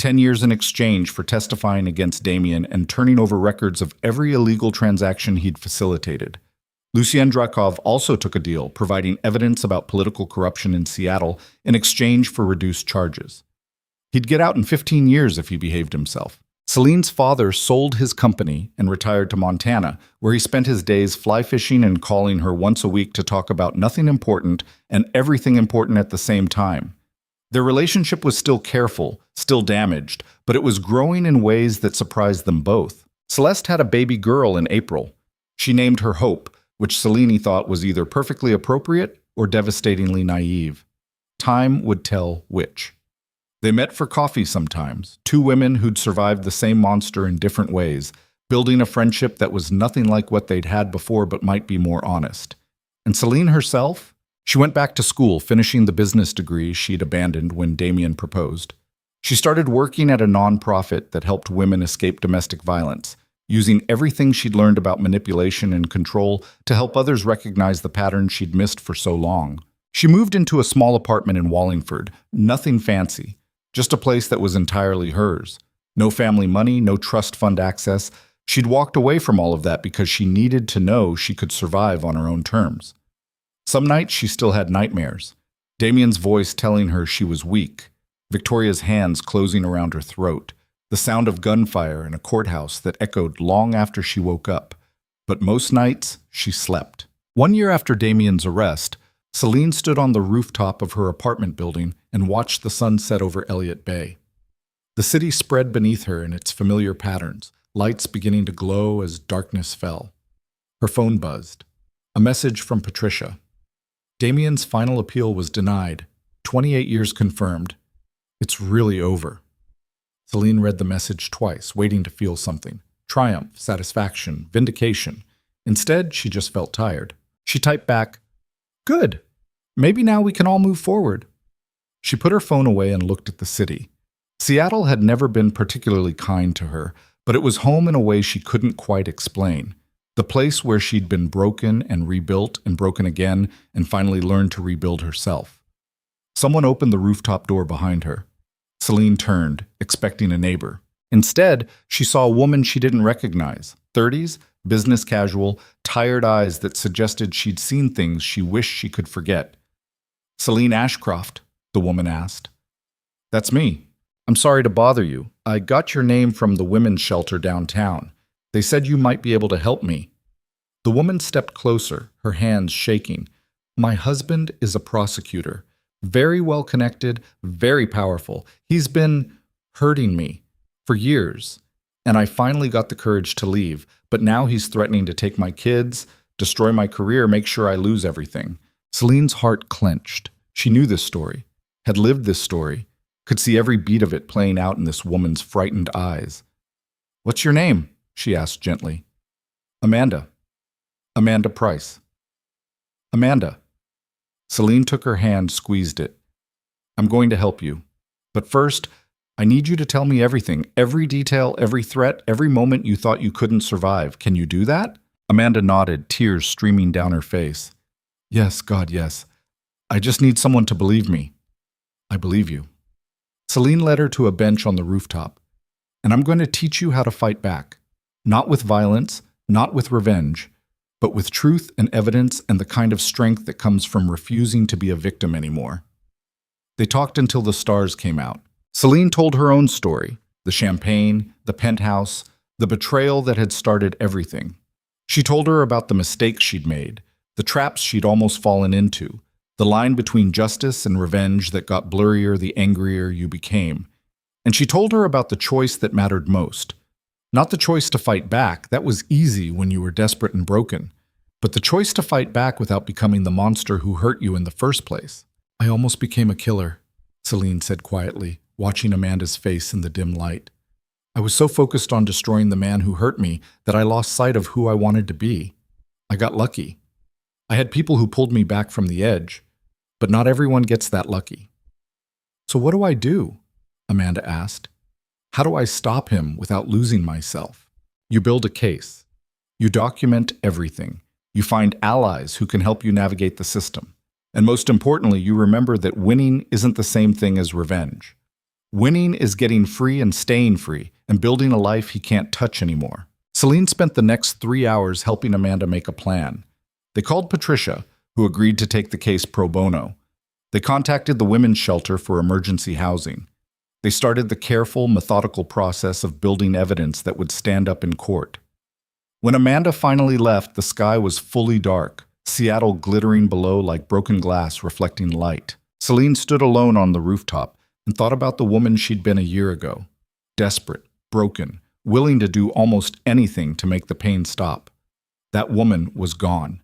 10 years in exchange for testifying against Damien and turning over records of every illegal transaction he'd facilitated. Lucien Drakov also took a deal, providing evidence about political corruption in Seattle in exchange for reduced charges. He'd get out in 15 years if he behaved himself. Selene's father sold his company and retired to Montana, where he spent his days fly fishing and calling her once a week to talk about nothing important and everything important at the same time. Their relationship was still careful, still damaged, but it was growing in ways that surprised them both. Celeste had a baby girl in April. She named her Hope, which Selene thought was either perfectly appropriate or devastatingly naive. Time would tell which. They met for coffee sometimes, two women who'd survived the same monster in different ways, building a friendship that was nothing like what they'd had before but might be more honest. And Selene herself? She went back to school, finishing the business degree she'd abandoned when Damien proposed. She started working at a nonprofit that helped women escape domestic violence, using everything she'd learned about manipulation and control to help others recognize the patterns she'd missed for so long. She moved into a small apartment in Wallingford, nothing fancy, just a place that was entirely hers. No family money, no trust fund access. She'd walked away from all of that because she needed to know she could survive on her own terms. Some nights she still had nightmares. Damien's voice telling her she was weak, Victoria's hands closing around her throat, the sound of gunfire in a courthouse that echoed long after she woke up. But most nights, she slept. 1 year after Damien's arrest, Selene stood on the rooftop of her apartment building and watched the sun set over Elliott Bay. The city spread beneath her in its familiar patterns, lights beginning to glow as darkness fell. Her phone buzzed. A message from Patricia. Damien's final appeal was denied. 28 years confirmed. It's really over. Selene read the message twice, waiting to feel something. Triumph, satisfaction, vindication. Instead, she just felt tired. She typed back, "Good. Maybe now we can all move forward." She put her phone away and looked at the city. Seattle had never been particularly kind to her, but it was home in a way she couldn't quite explain. The place where she'd been broken and rebuilt and broken again and finally learned to rebuild herself. Someone opened the rooftop door behind her. Selene turned, expecting a neighbor. Instead, she saw a woman she didn't recognize. 30s, business casual, tired eyes that suggested she'd seen things she wished she could forget. "Selene Ashcroft?" the woman asked. "That's me. I'm sorry to bother you. I got your name from the women's shelter downtown. They said you might be able to help me." The woman stepped closer, her hands shaking. "My husband is a prosecutor. Very well connected, very powerful. He's been hurting me for years, and I finally got the courage to leave, but now he's threatening to take my kids, destroy my career, make sure I lose everything." Selene's heart clenched. She knew this story, had lived this story, could see every beat of it playing out in this woman's frightened eyes. "What's your name?" she asked gently. "Amanda. Amanda Price." "Amanda." Selene took her hand, squeezed it. "I'm going to help you. But first, I need you to tell me everything, every detail, every threat, every moment you thought you couldn't survive. Can you do that?" Amanda nodded, tears streaming down her face. "Yes, God, yes. I just need someone to believe me." "I believe you." Selene led her to a bench on the rooftop. "And I'm going to teach you how to fight back. Not with violence, not with revenge, but with truth and evidence and the kind of strength that comes from refusing to be a victim anymore." They talked until the stars came out. Selene told her own story, the champagne, the penthouse, the betrayal that had started everything. She told her about the mistakes she'd made, the traps she'd almost fallen into, the line between justice and revenge that got blurrier the angrier you became. And she told her about the choice that mattered most. Not the choice to fight back, that was easy when you were desperate and broken, but the choice to fight back without becoming the monster who hurt you in the first place. "I almost became a killer," Selene said quietly, watching Amanda's face in the dim light. "I was so focused on destroying the man who hurt me that I lost sight of who I wanted to be. I got lucky. I had people who pulled me back from the edge, but not everyone gets that lucky." "So what do I do?" Amanda asked. "How do I stop him without losing myself?" "You build a case. You document everything. You find allies who can help you navigate the system. And most importantly, you remember that winning isn't the same thing as revenge. Winning is getting free and staying free and building a life he can't touch anymore." Selene spent the next 3 hours helping Amanda make a plan. They called Patricia, who agreed to take the case pro bono. They contacted the women's shelter for emergency housing. They started the careful, methodical process of building evidence that would stand up in court. When Amanda finally left, the sky was fully dark, Seattle glittering below like broken glass reflecting light. Selene stood alone on the rooftop and thought about the woman she'd been a year ago. Desperate, broken, willing to do almost anything to make the pain stop. That woman was gone.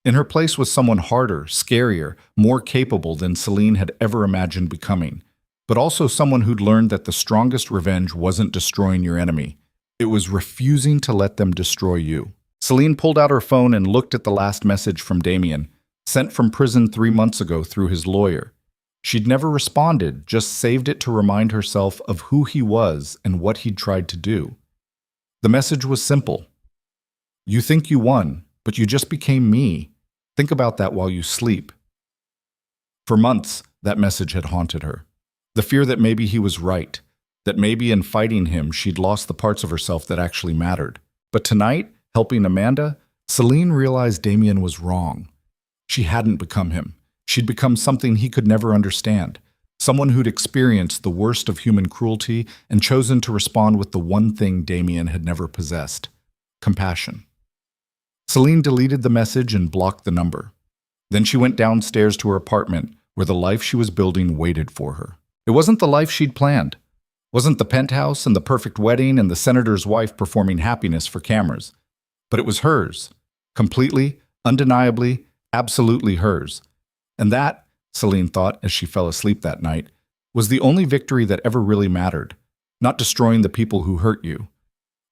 In her place was someone harder, scarier, more capable than Selene had ever imagined becoming, but also someone who'd learned that the strongest revenge wasn't destroying your enemy. It was refusing to let them destroy you. Selene pulled out her phone and looked at the last message from Damien, sent from prison 3 months ago through his lawyer. She'd never responded, just saved it to remind herself of who he was and what he'd tried to do. The message was simple. "You think you won, but you just became me. Think about that while you sleep." For months, that message had haunted her. The fear that maybe he was right, that maybe in fighting him she'd lost the parts of herself that actually mattered. But tonight, helping Amanda, Selene realized Damien was wrong. She hadn't become him. She'd become something he could never understand, Someone who'd experienced the worst of human cruelty and chosen to respond with the one thing Damien had never possessed: compassion. Selene deleted the message and blocked the number. Then she went downstairs to her apartment, where the life she was building waited for her. It wasn't the life she'd planned. Wasn't the penthouse and the perfect wedding and the senator's wife performing happiness for cameras. But it was hers. Completely, undeniably, absolutely hers. And that, Selene thought as she fell asleep that night, was the only victory that ever really mattered. Not destroying the people who hurt you,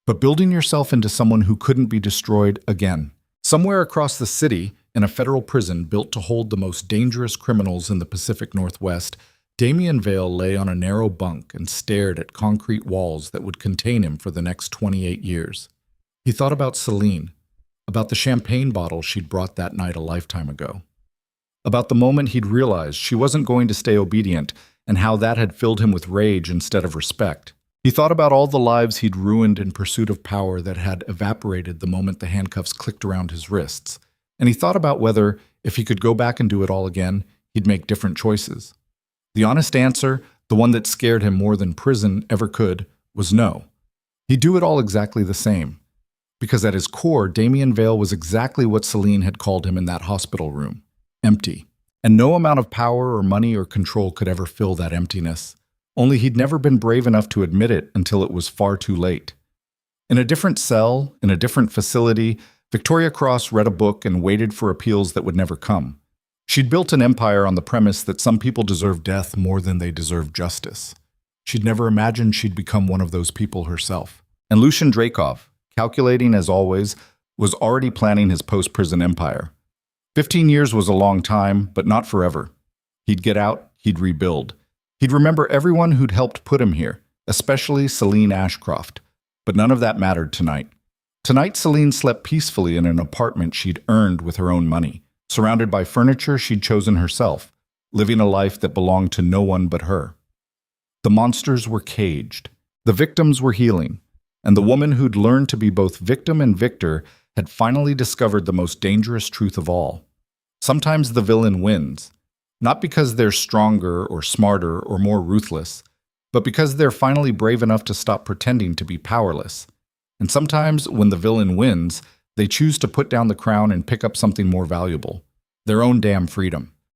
but building yourself into someone who couldn't be destroyed again. Somewhere across the city, in a federal prison built to hold the most dangerous criminals in the Pacific Northwest, Damien Vale lay on a narrow bunk and stared at concrete walls that would contain him for the next 28 years. He thought about Selene, about the champagne bottle she'd brought that night a lifetime ago, about the moment he'd realized she wasn't going to stay obedient and how that had filled him with rage instead of respect. He thought about all the lives he'd ruined in pursuit of power that had evaporated the moment the handcuffs clicked around his wrists. And he thought about whether, if he could go back and do it all again, he'd make different choices. The honest answer, the one that scared him more than prison ever could, was no. He'd do it all exactly the same. Because at his core, Damien Vale was exactly what Selene had called him in that hospital room: empty. And no amount of power or money or control could ever fill that emptiness. Only he'd never been brave enough to admit it until it was far too late. In a different cell, in a different facility, Victoria Cross read a book and waited for appeals that would never come. She'd built an empire on the premise that some people deserve death more than they deserve justice. She'd never imagined she'd become one of those people herself. And Lucien Drakov, calculating as always, was already planning his post-prison empire. 15 years was a long time, but not forever. He'd get out, he'd rebuild. He'd remember everyone who'd helped put him here, especially Selene Ashcroft. But none of that mattered tonight. Tonight, Selene slept peacefully in an apartment she'd earned with her own money, surrounded by furniture she'd chosen herself, living a life that belonged to no one but her. The monsters were caged. The victims were healing. And the woman who'd learned to be both victim and victor had finally discovered the most dangerous truth of all. Sometimes the villain wins, not because they're stronger or smarter or more ruthless, but because they're finally brave enough to stop pretending to be powerless. And sometimes, when the villain wins, they choose to put down the crown and pick up something more valuable: their own damn freedom.